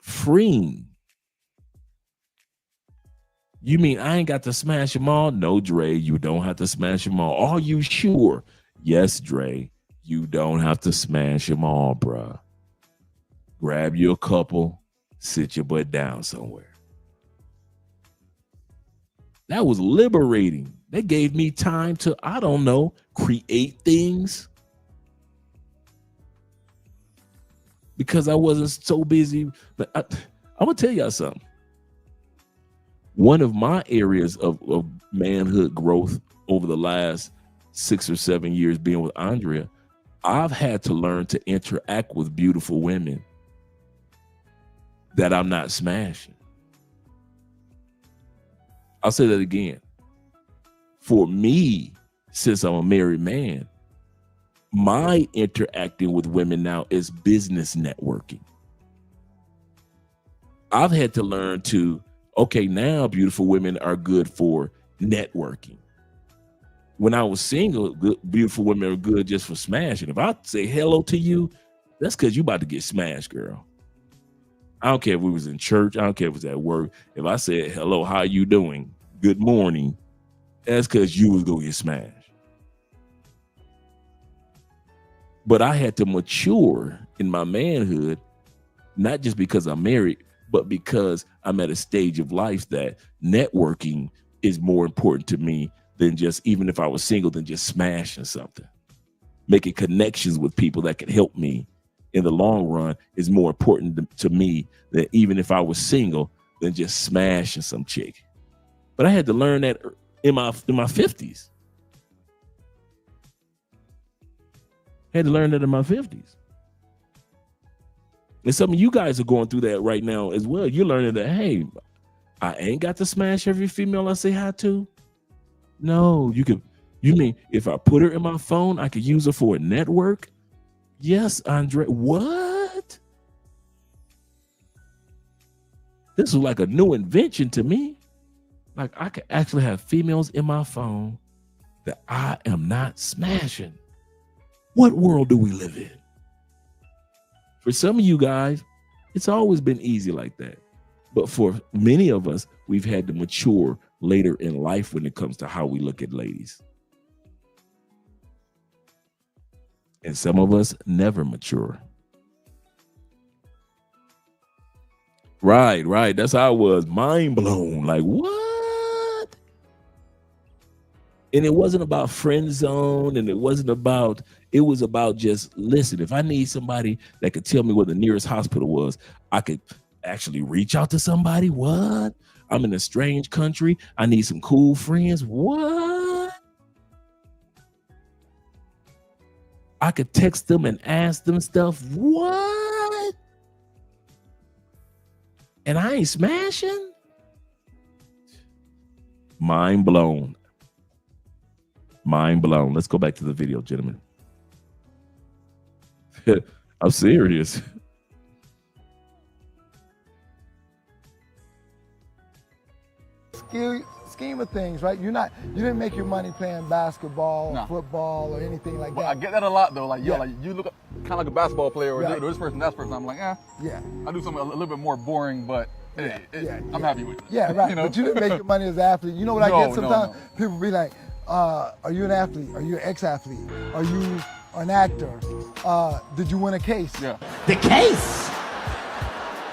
freeing. You mean I ain't got to smash them all? No, Dre, you don't have to smash them all. Are you sure? Yes, Dre, you don't have to smash them all, bruh. Grab you a couple, sit your butt down somewhere. That was liberating. That gave me time to, I don't know, create things. Because I wasn't so busy. But I'm going to tell y'all something. One of my areas of manhood growth over the last 6 or 7 years being with Andrea, I've had to learn to interact with beautiful women that I'm not smashing. I'll say that again. For me, since I'm a married man, my interacting with women now is business networking. I've had to learn to, okay, now beautiful women are good for networking. When I was single, beautiful women are good just for smashing. If I say hello to you, that's because you about to get smashed, girl. I don't care if we was in church. I don't care if it was at work. If I said, hello, how you doing? Good morning. That's because you was going to get smashed. But I had to mature in my manhood, not just because I'm married, but because I'm at a stage of life that networking is more important to me than just, even if I was single, than just smashing something. Making connections with people that can help me in the long run is more important to me than, even if I was single, than just smashing some chick. But I had to learn that in my 50s. I had to learn that in my 50s. And some of you guys are going through that right now as well. You're learning that, hey, I ain't got to smash every female I say hi to. No, you mean if I put her in my phone, I could use her for a network? Yes, Andre. What? This was like a new invention to me. Like I could actually have females in my phone that I am not smashing. What world do we live in? For some of you guys, it's always been easy like that. But for many of us, we've had to mature later in life when it comes to how we look at ladies. And some of us never mature. Right. That's how I was. Mind blown. Like, what? And it wasn't about friend zone, and it was about just, listen, if I need somebody that could tell me where the nearest hospital was, I could actually reach out to somebody. What? I'm in a strange country. I need some cool friends. What? I could text them and ask them stuff. What? And I ain't smashing? Mind blown. Mind blown. Let's go back to the video, gentlemen. I'm serious. Scheme of things, right? You didn't make your money playing basketball, or football, or anything like that. I get that a lot though. Like, you look kind of like a basketball player, or this person, that person. I'm like, I do something a little bit more boring, but I'm happy with it. Yeah, right. You know? But you didn't make your money as an athlete. You know what I get sometimes? People be like, are you an athlete? Are you an ex-athlete? Are you an actor? Did you win a case? Yeah. The case?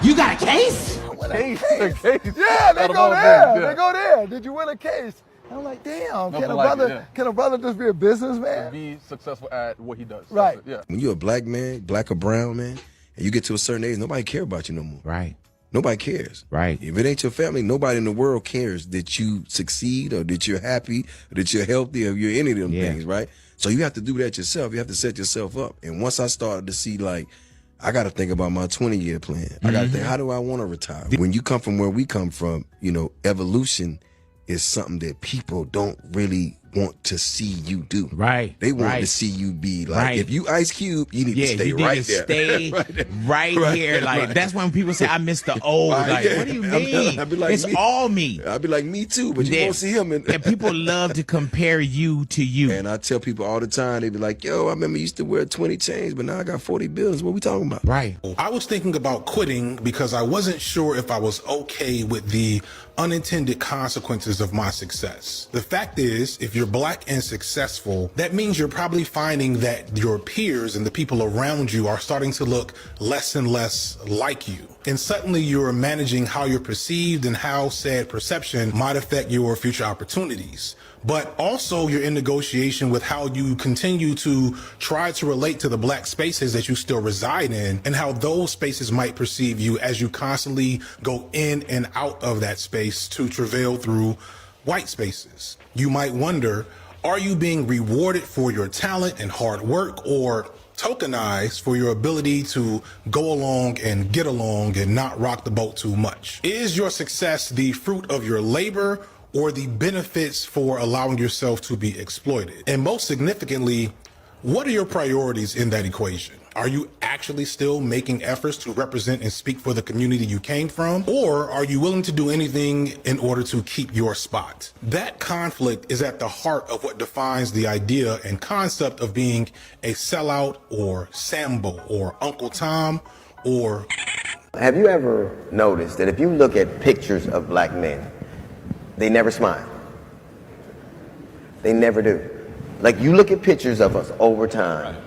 You got a case? Case. Yeah, they go there. They go there. Did you win a case? And I'm like, damn, can a brother just be a businessman? Be successful at what he does. Right. Yeah. When you're a black man, black or brown man, and you get to a certain age, nobody care about you no more. Right. Nobody cares. Right. If it ain't your family, nobody in the world cares that you succeed or that you're happy or that you're healthy or you're any of them things, right? So you have to do that yourself. You have to set yourself up. And once I started to see, like, I got to think about my 20-year plan. I got to think, how do I want to retire? When you come from where we come from, you know, evolution is something that people don't really want to see you do. Right. They want right. to see you be like, Right. if you Ice Cube, you need to stay you need right to there. Stay right here. Like that's when people say I miss the old. Like, what do you mean? I'd be like, it's all me. I'd be like, me too, but you won't see him. And people love to compare you to you. And I tell people all the time, they be like, yo, I remember you used to wear 20 chains, but now I got 40 bills. What we talking about? Right. I was thinking about quitting because I wasn't sure if I was okay with the unintended consequences of my success. The fact is, if you're black and successful, that means you're probably finding that your peers and the people around you are starting to look less and less like you. And suddenly you're managing how you're perceived and how said perception might affect your future opportunities. But also you're in negotiation with how you continue to try to relate to the black spaces that you still reside in and how those spaces might perceive you as you constantly go in and out of that space to travail through white spaces. You might wonder, are you being rewarded for your talent and hard work or tokenized for your ability to go along and get along and not rock the boat too much? Is your success the fruit of your labor or the benefits for allowing yourself to be exploited? And most significantly, what are your priorities in that equation? Are you actually still making efforts to represent and speak for the community you came from? Or are you willing to do anything in order to keep your spot? That conflict is at the heart of what defines the idea and concept of being a sellout or Sambo or Uncle Tom or... Have you ever noticed that if you look at pictures of black men, they never smile? They never do. Like you look at pictures of us over time,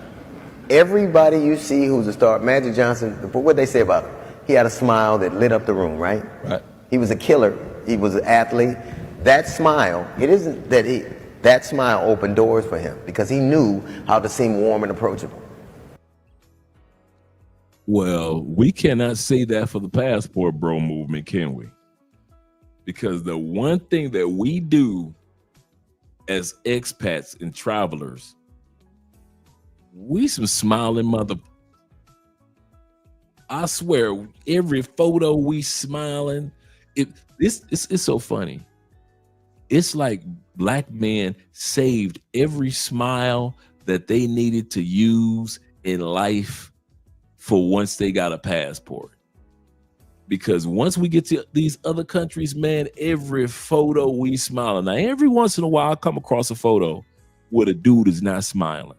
everybody you see who's a star, Magic Johnson, what they say about him? He had a smile that lit up the room, right? Right. He was a killer. He was an athlete. That smile, it isn't that that smile opened doors for him because he knew how to seem warm and approachable. Well, we cannot say that for the passport bro movement, can we? Because the one thing that we do as expats and travelers, we some smiling mother. I swear, every photo we smiling. It's so funny. It's like black men saved every smile that they needed to use in life for once they got a passport. Because once we get to these other countries, man, every photo we smiling. Now, every once in a while, I come across a photo where the dude is not smiling.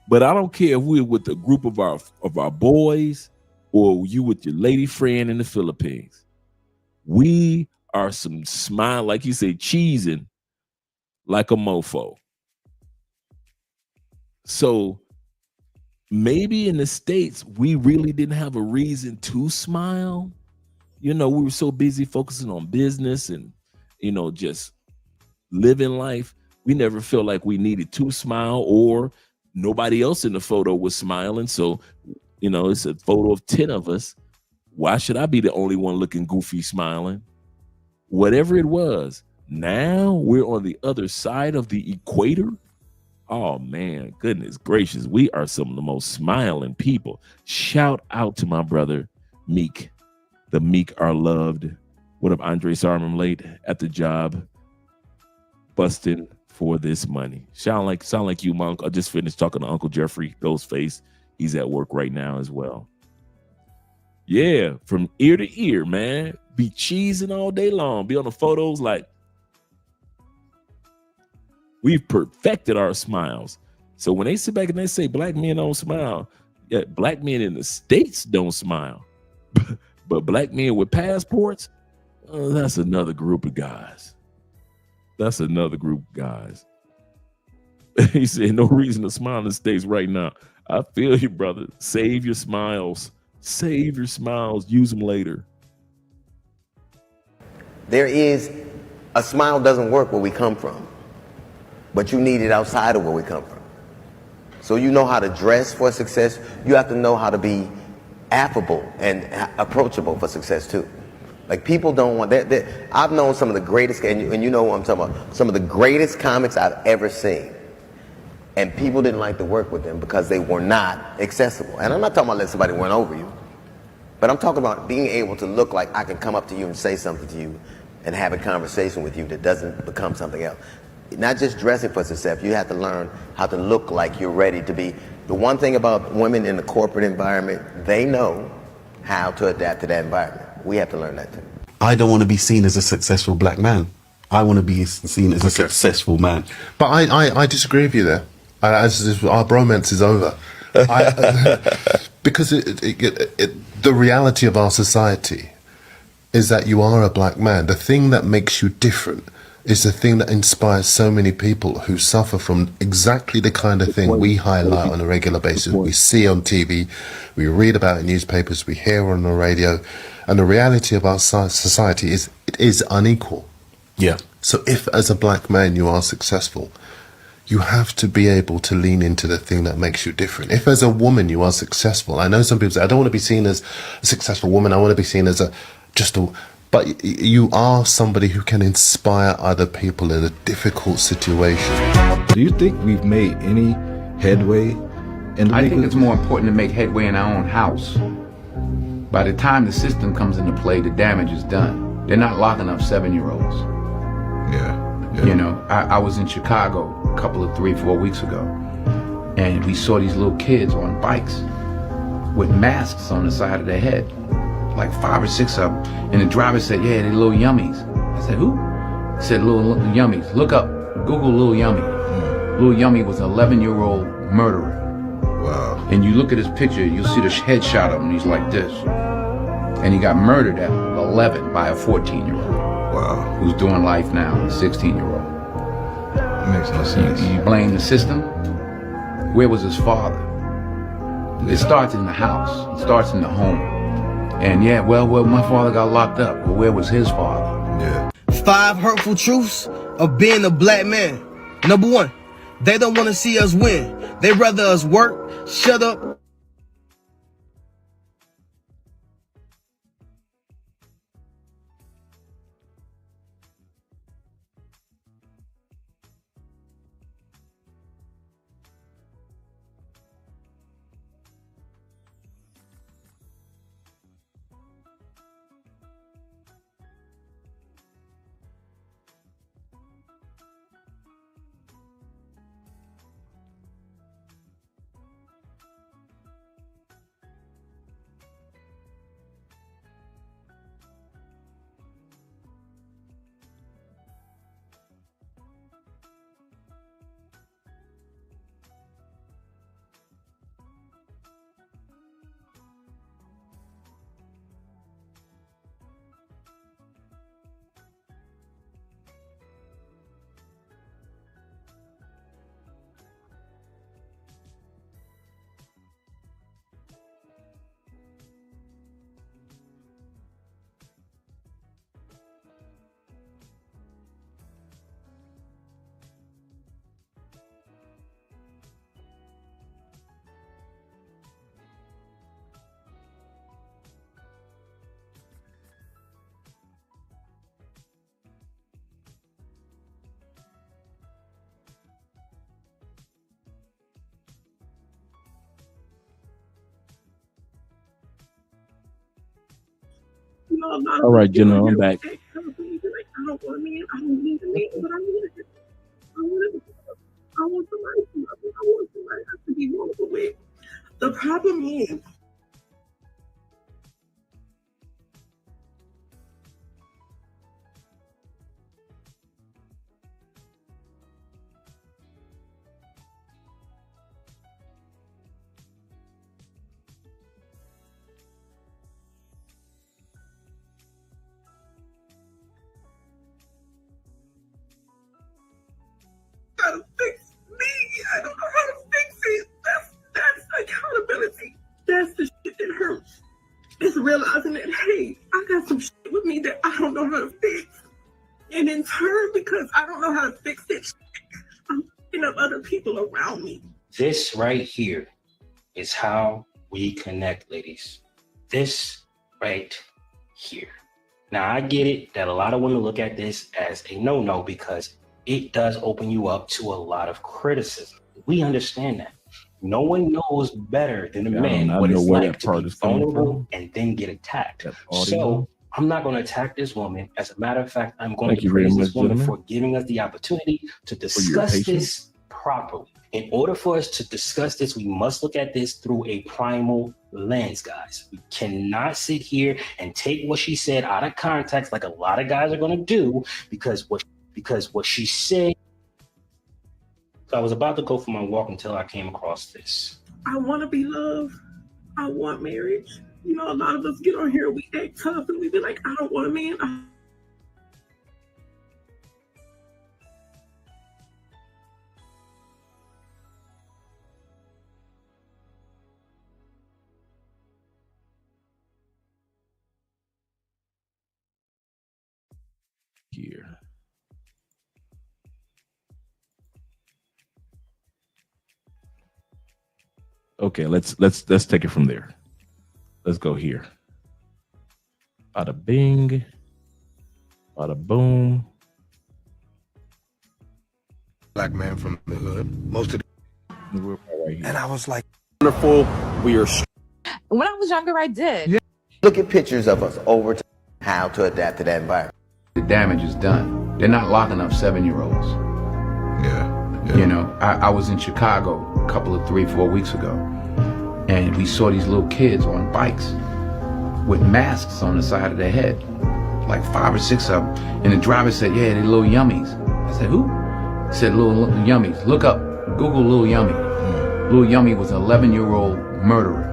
But I don't care if we're with a group of our boys or you with your lady friend in the Philippines. We are some smile, like you say, cheesing like a mofo. So maybe in the States, we really didn't have a reason to smile. You know, we were so busy focusing on business and, you know, just living life. We never felt like we needed to smile or nobody else in the photo was smiling. So, you know, it's a photo of 10 of us. Why should I be the only one looking goofy smiling? Whatever it was. Now we're on the other side of the equator. Oh man, goodness gracious. We are some of the most smiling people. Shout out to my brother, Meek. The Meek are loved. What up, Andre Sarmon late at the job, busting for this money. Sound like you, Monk. I just finished talking to Uncle Jeffrey Ghostface. He's at work right now as well. Yeah, from ear to ear, man. Be cheesing all day long. Be on the photos like we've perfected our smiles. So when they sit back and they say black men don't smile, yeah, black men in the States don't smile. But black men with passports, that's another group of guys. That's another group of guys. He said, no reason to smile in the States right now. I feel you, brother. Save your smiles. Save your smiles. Use them later. There is, a smile doesn't work where we come from, but you need it outside of where we come from. So you know how to dress for success. You have to know how to be affable and approachable for success too. Like people don't want that. I've known some of the greatest, and you know what I'm talking about, some of the greatest comics I've ever seen. And people didn't like to work with them because they were not accessible. And I'm not talking about letting somebody run over you, but I'm talking about being able to look like I can come up to you and say something to you and have a conversation with you that doesn't become something else. Not just dressing for success, you have to learn how to look like you're ready to be. The one thing about women in the corporate environment, they know how to adapt to that environment. We have to learn that too. I don't want to be seen as a successful black man. I want to be seen as a successful man. But I disagree with you there. Our bromance is over. Because the reality of our society is that you are a black man. The thing that makes you different is the thing that inspires so many people who suffer from exactly the kind of thing we highlight on a regular basis. We see on TV, we read about in newspapers, we hear on the radio, and the reality of our society is it is unequal. Yeah. So if as a black man you are successful, you have to be able to lean into the thing that makes you different. If as a woman you are successful, I know some people say, I don't want to be seen as a successful woman, I want to be seen as but you are somebody who can inspire other people in a difficult situation. Do you think we've made any headway? I think it's more important to make headway in our own house. By the time the system comes into play, the damage is done. They're not locking up 7-year-olds. Yeah. You know, I was in Chicago a couple of 3-4 weeks ago, and we saw these little kids on bikes with masks on the side of their head, like 5 or 6 of them. And the driver said, yeah, they're little yummies. I said, who? He said, little yummies. Look up, Google Little Yummy. Little Yummy was an 11-year-old murderer. Wow. And you look at his picture, you'll see the headshot of him, he's like this. And he got murdered at 11 by a 14-year-old. Wow. Who's doing life now, a 16-year-old. Makes no sense. You blame the system? Where was his father? It starts in the house. It starts in the home. And yeah, well, my father got locked up. Well, where was his father? Yeah. 5 hurtful truths of being a black man. Number 1, they don't want to see us win. They rather us work, shut up. All right, Jenna, I'm back. I don't want me. I don't need a man, but I want somebody to love me. I want somebody to be vulnerable with. The problem is, how to fix me. I don't know how to fix it. That's accountability. That's the shit that hurts. It's realizing that, hey, I got some shit with me that I don't know how to fix. And in turn, because I don't know how to fix it, I'm picking up other people around me. This right here is how we connect, ladies. This right here. Now, I get it that a lot of women look at this as a no-no because it does open you up to a lot of criticism. We understand that. No one knows better than a man what it's like to be vulnerable and then get attacked. So I'm not going to attack this woman. As a matter of fact, I'm going Thank to you very praise much, this woman gentlemen, for giving us the opportunity to discuss this properly. In order for us to discuss this, we must look at this through a primal lens, guys. We cannot sit here and take what she said out of context like a lot of guys are going to do, because what she said. So I was about to go for my walk until I came across this. I want to be loved. I want marriage. You know, a lot of us get on here, we act tough, and we be like, I don't want a man. Here. Okay, let's take it from there. Let's go here. Bada bing, bada boom. Black man from the hood. Most of We're right here. and I was like, Wonderful. We are. When I was younger, I did. Yeah. Look at pictures of us over time, how to adapt to that environment. The damage is done. They're not locking up 7-year-olds. Yeah. You know, I was in Chicago a couple of 3-4 weeks ago, and we saw these little kids on bikes with masks on the side of their head, like 5 or 6 of them. And the driver said, yeah, they're little yummies. I said, who? He said, little yummies. Look up, Google Little Yummy. Little Yummy was an 11-year-old murderer.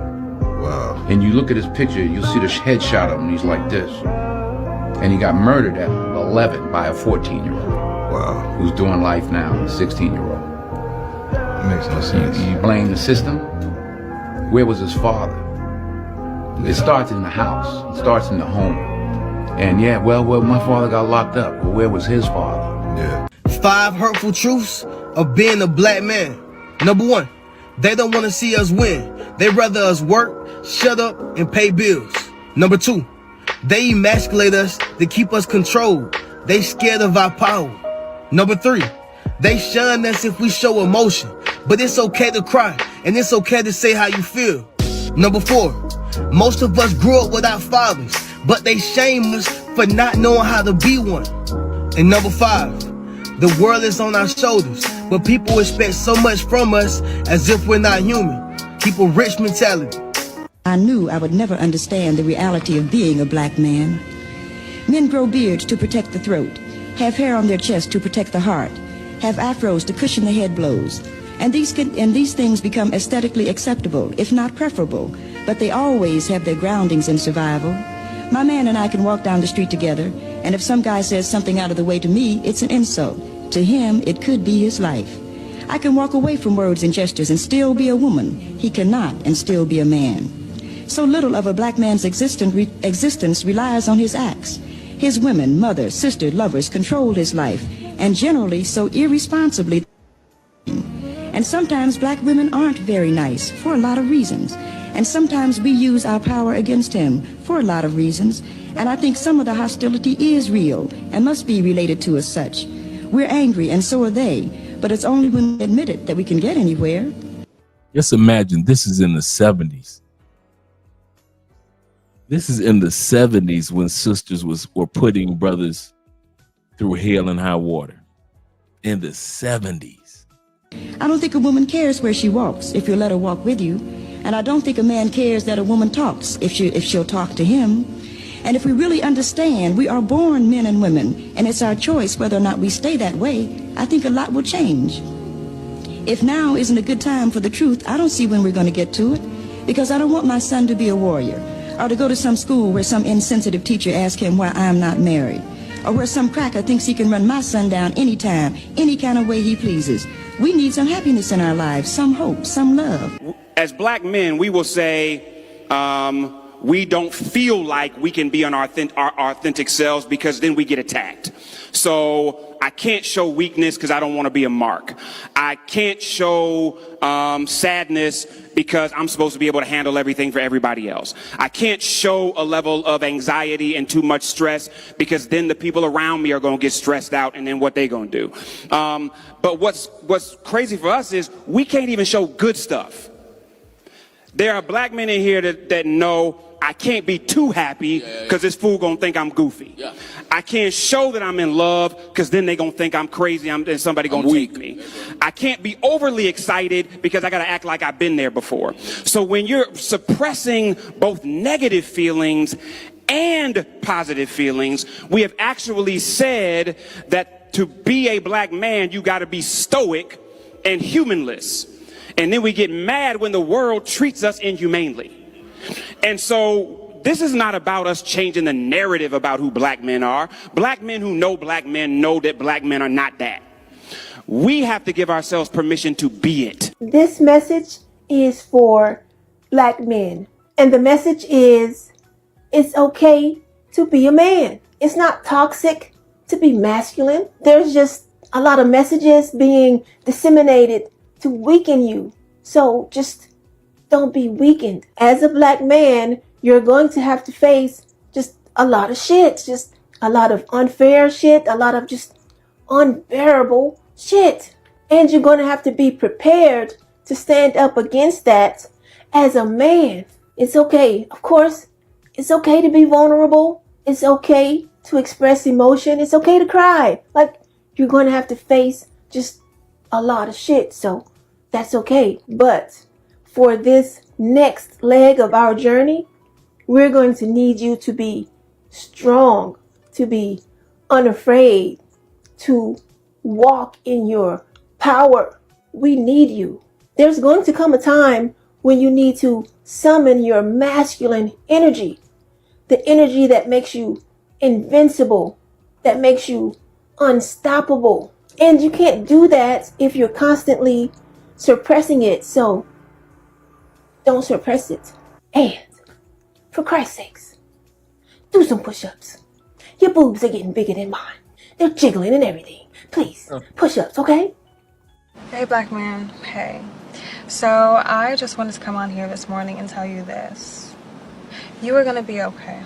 Wow. And you look at his picture, you'll see the headshot of him, he's like this. And he got murdered at 11 by a 14-year-old. Wow. Who's doing life now, a 16-year-old. Makes no sense. You blame the system? Where was his father? It starts in the house. It starts in the home. And yeah, well, my father got locked up. Well, where was his father? Yeah. 5 hurtful truths of being a black man. Number 1, they don't want to see us win. They rather us work, shut up, and pay bills. Number 2, they emasculate us to keep us controlled. They scared of our power. Number 3, they shun us if we show emotion. But it's okay to cry, and it's okay to say how you feel. Number 4, most of us grew up without fathers, but they shame us for not knowing how to be one. And number 5, the world is on our shoulders, but people expect so much from us as if we're not human. Keep a rich mentality. I knew I would never understand the reality of being a black man. Men grow beards to protect the throat, have hair on their chest to protect the heart, have afros to cushion the head blows. And these things become aesthetically acceptable, if not preferable, but they always have their groundings in survival. My man and I can walk down the street together, and if some guy says something out of the way to me, it's an insult. To him, it could be his life. I can walk away from words and gestures and still be a woman. He cannot and still be a man. So little of a black man's existence relies on his acts. His women, mother, sister, lovers control his life, and generally so irresponsibly. And sometimes black women aren't very nice for a lot of reasons. And sometimes we use our power against him for a lot of reasons. And I think some of the hostility is real and must be related to as such. We're angry and so are they, but it's only when we admit it that we can get anywhere. Just imagine this is in the 70s. This is in the 70s when sisters were putting brothers through hell and high water. In the 70s. I don't think a woman cares where she walks if you let her walk with you. And I don't think a man cares that a woman talks if she'll talk to him. And if we really understand we are born men and women, and it's our choice whether or not we stay that way, I think a lot will change. If now isn't a good time for the truth, I don't see when we're going to get to it, because I don't want my son to be a warrior, or to go to some school where some insensitive teacher asks him why I'm not married, or where some cracker thinks he can run my son down anytime, any kind of way he pleases. We need some happiness in our lives, some hope, some love. As black men, we will say, we don't feel like we can be on our authentic selves because then we get attacked. So I can't show weakness because I don't want to be a mark. I can't show sadness because I'm supposed to be able to handle everything for everybody else. I can't show a level of anxiety and too much stress because then the people around me are going to get stressed out, and then what they going to do. But what's crazy for us is we can't even show good stuff. There are black men in here that know I can't be too happy because this fool gonna think I'm goofy. I can't show that I'm in love because then they gonna think I'm crazy and somebody gonna take me. I can't be overly excited because I gotta act like I've been there before. So when you're suppressing both negative feelings and positive feelings, we have actually said that to be a black man, you gotta be stoic and humanless. And then we get mad when the world treats us inhumanely. And so this is not about us changing the narrative about who black men are. Black men who know black men know that black men are not that. We have to give ourselves permission to be it. This message is for black men. And the message is, it's okay to be a man. It's not toxic to be masculine. There's just a lot of messages being disseminated to weaken you. So just don't be weakened. As a black man, you're going to have to face just a lot of shit, just a lot of unfair shit, a lot of just unbearable shit. And you're going to have to be prepared to stand up against that as a man. It's okay. Of course, it's okay to be vulnerable. It's okay to express emotion. It's okay to cry. Like, you're going to have to face just a lot of shit. So that's okay. But for this next leg of our journey, we're going to need you to be strong, to be unafraid, to walk in your power. We need you. There's going to come a time when you need to summon your masculine energy, the energy that makes you invincible, that makes you unstoppable. And you can't do that if you're constantly suppressing it. So don't suppress it. And for Christ's sakes, do some push-ups. Your boobs are getting bigger than mine. They're jiggling and everything. Please, push-ups, okay? Hey, black man. Hey. So I just wanted to come on here this morning and tell you this. You are going to be okay.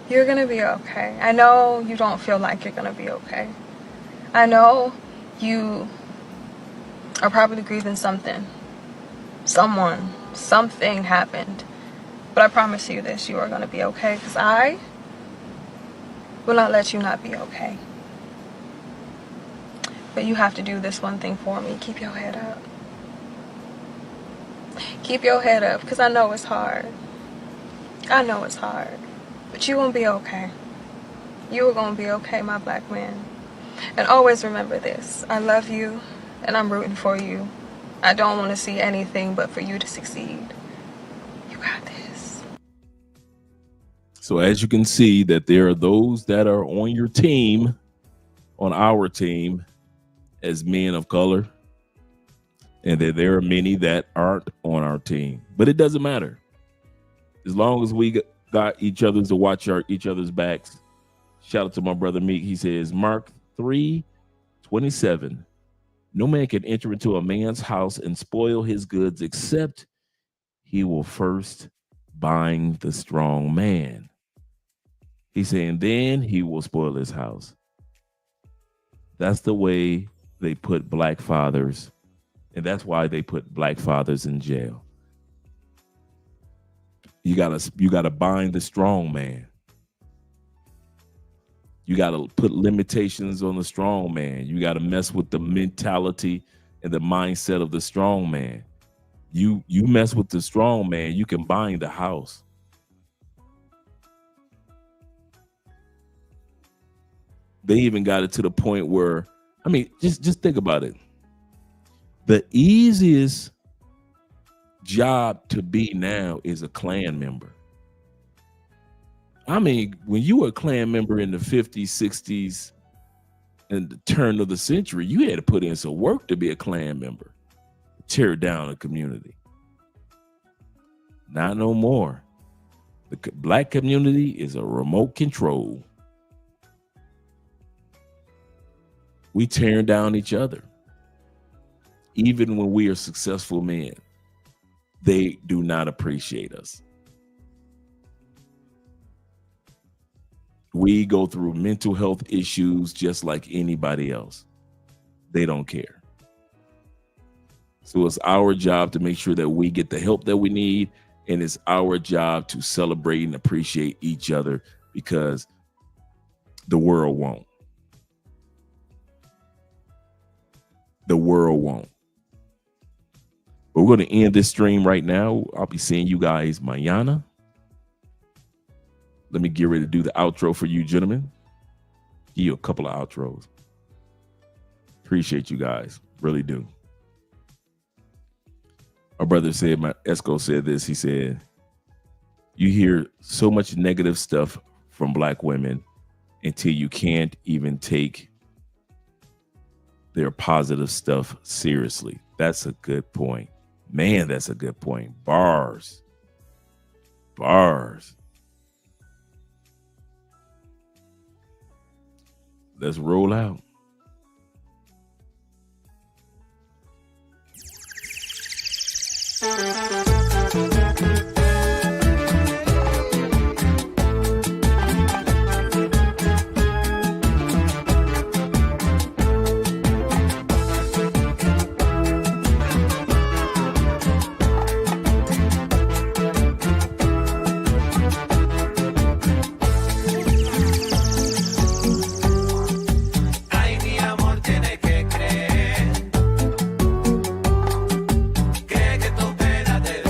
You're going to be okay. I know you don't feel like you're going to be okay. I know you are probably grieving something. Something happened. But I promise you this, you are going to be okay, because I will not let you not be okay. But you have to do this one thing for me. Keep your head up. Keep your head up, because I know it's hard. I know it's hard. But you gonna be okay. You are gonna be okay, my black man. And always remember this. I love you, and I'm rooting for you. I don't want to see anything but for you to succeed. You got this. So as you can see, that there are those that are on your team, on our team, as men of color, and that there are many that aren't on our team. But it doesn't matter. As long as we got each other to watch each other's backs. Shout out to my brother Meek. He says, Mark 3:27. No man can enter into a man's house and spoil his goods except he will first bind the strong man. He's saying then he will spoil his house. That's the way they put black fathers, and that's why they put black fathers in jail. You gotta bind the strong man. You gotta put limitations on the strong man. You gotta mess with the mentality and the mindset of the strong man. You mess with the strong man, you can bind the house. They even got it to the point where, I mean, just think about it. The easiest job to be now is a Klan member. I mean, when you were a Klan member in the 50s, 60s, and the turn of the century, you had to put in some work to be a Klan member, tear down a community. Not no more. The black community is a remote control. We tear down each other. Even when we are successful men, they do not appreciate us. We go through mental health issues just like anybody else. They don't care. So it's our job to make sure that we get the help that we need. And it's our job to celebrate and appreciate each other, because the world won't. The world won't. But we're going to end this stream right now. I'll be seeing you guys mañana. Let me get ready to do the outro for you, gentlemen. Give you a couple of outros. Appreciate you guys. Really do. My brother said, my Esco said this. He said, you hear so much negative stuff from black women until you can't even take their positive stuff seriously. That's a good point. Man, that's a good point. Bars. Bars. Let's roll out. Ay, mi amor, tienes que creer que tu pena te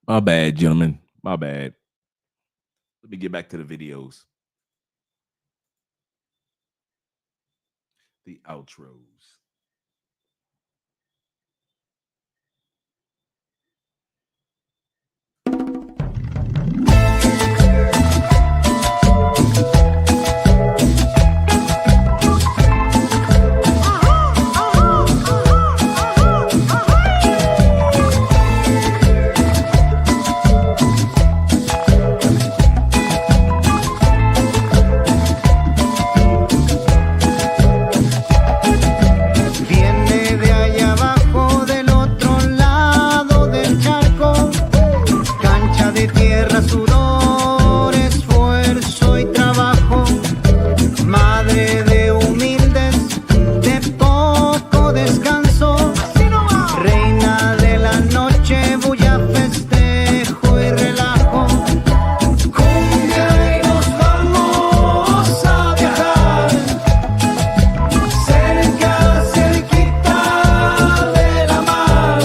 My bad, gentlemen. My bad. Let me get back to the videos. The outros. Viene de allá abajo del otro lado del charco, cancha de tierra, sudor, esfuerzo y trabajo, madre de humildes, de poco descanso, reina de la noche, bulla, festejo y relajo. Cumbia y nos vamos a viajar, cerca, cerquita de la mar.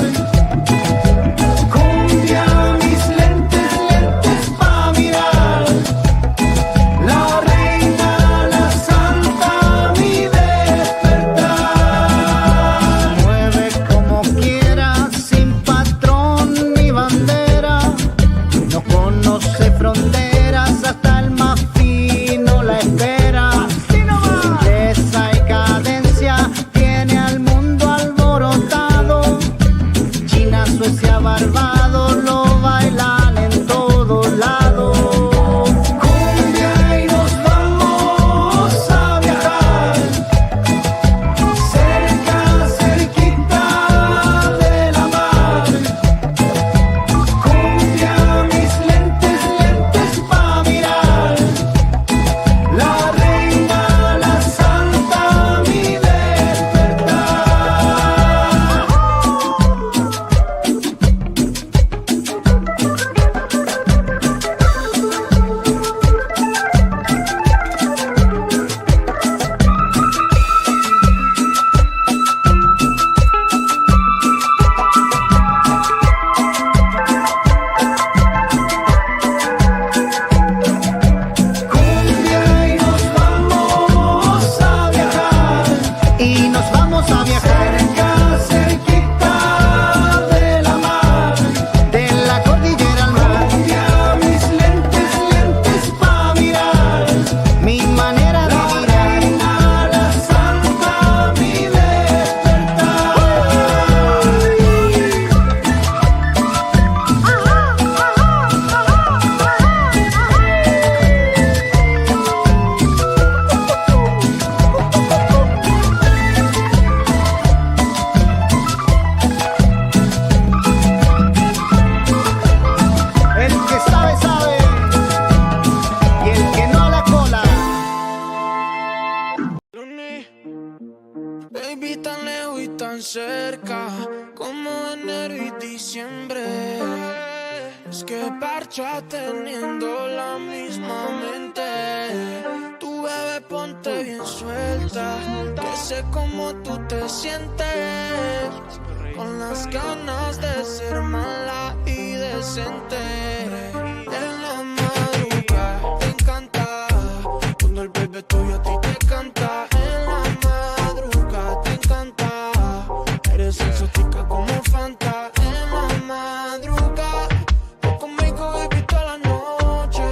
Cumbia, mis lentes, lentes pa' mirar. La reina, la santa, mi despertar. Mueve como quiera, sin patrón ni bandera. No conoce fronteras, hasta el más fino la espera. Simpleza y cadencia tiene al mundo alborotado. China, Suecia, Barbados lo bailan en todos lados. Cumbia y nos vamos a viajar, cerca, cerquita de la mar. Cumbia, mis lentes, lentes pa' mirar. La reina, la santa, mi despertar. Cumbia y nos vamos a viajar, y nos vamos a viajar cerca, cerquita de la mar, de la cordillera al mar. Cumbia, mis lentes, lentes pa' mirar, mi manera de mirar. La reina, la santa, mi despertar. El que sabe, sabe, y el que no la cola. Baby, tan lejos y tan cerca, como enero y diciembre. Es que parcha teniendo la misma mente. Tu bebé ponte bien suelta, que sé cómo tú te sientes. Con las ganas de ser mala y decente. En la madrugada te encanta, cuando el bebé tuyo a ti te canta. En la madrugada te encanta, eres exótica como Fanta. En la madrugada, tú conmigo baby toda la noche.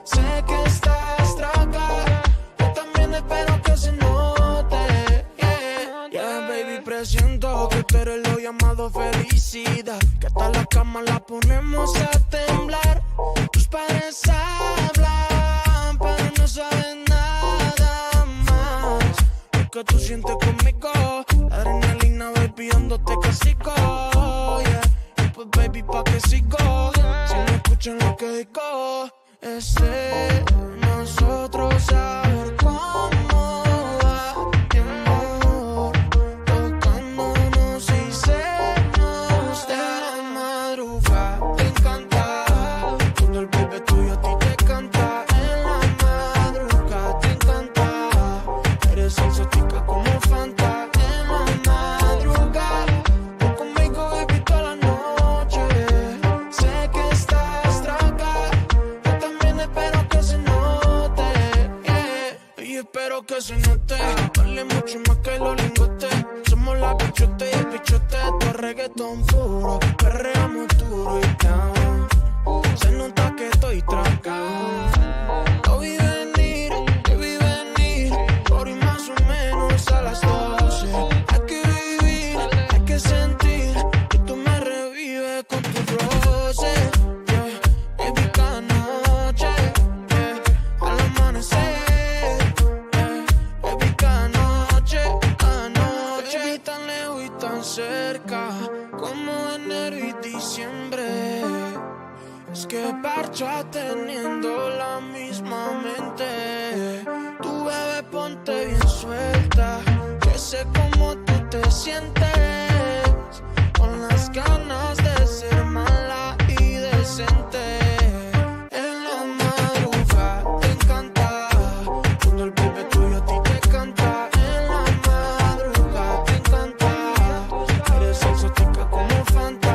Sé que estás traga, yo también espero que se note. Yeah, baby, presiento que tú eres lo llamado felicidad, que hasta la cama la ponemos a temblar. Tus padres hablan, pero no saben nada más. Lo que tú sientes conmigo, la adrenalina, baby, dándote casico. Yeah. Y pues, baby, pa' que sigo, si no escuchan lo que digo, es de nosotros saber cómo va, mi amor, tocándonos y sernos de la madrugada. Te encanta, cuando el bebé tuyo a ti te canta. En la madrugada te encanta, eres exótica como Fanta. En la madrugada, tú conmigo baby toda la noche. Sé que los lingotes. Somos la bichote y el bichote. Esto es reggaetón puro. Perreamos duro y down. Se nota que estoy trancado. Lo vi venir, por ahí más o menos a las 12. Hay que vivir, hay que sentir, que tú me revives con tu roce. Yeah. Baby, cada noche, yeah. Al amanecer, yeah. Baby, cada noche. Baby, tan lejos y tan cerca, como enero y diciembre. Es que parcha teniendo la misma mente. Tu bebé ponte bien suelta, que sé cómo tú te sientes. Con las ganas de ser mala y decente. En la madrugada te encanta, cuando el bebé tuyo a ti te canta. En la madrugada te encanta, eres exótica como Fanta.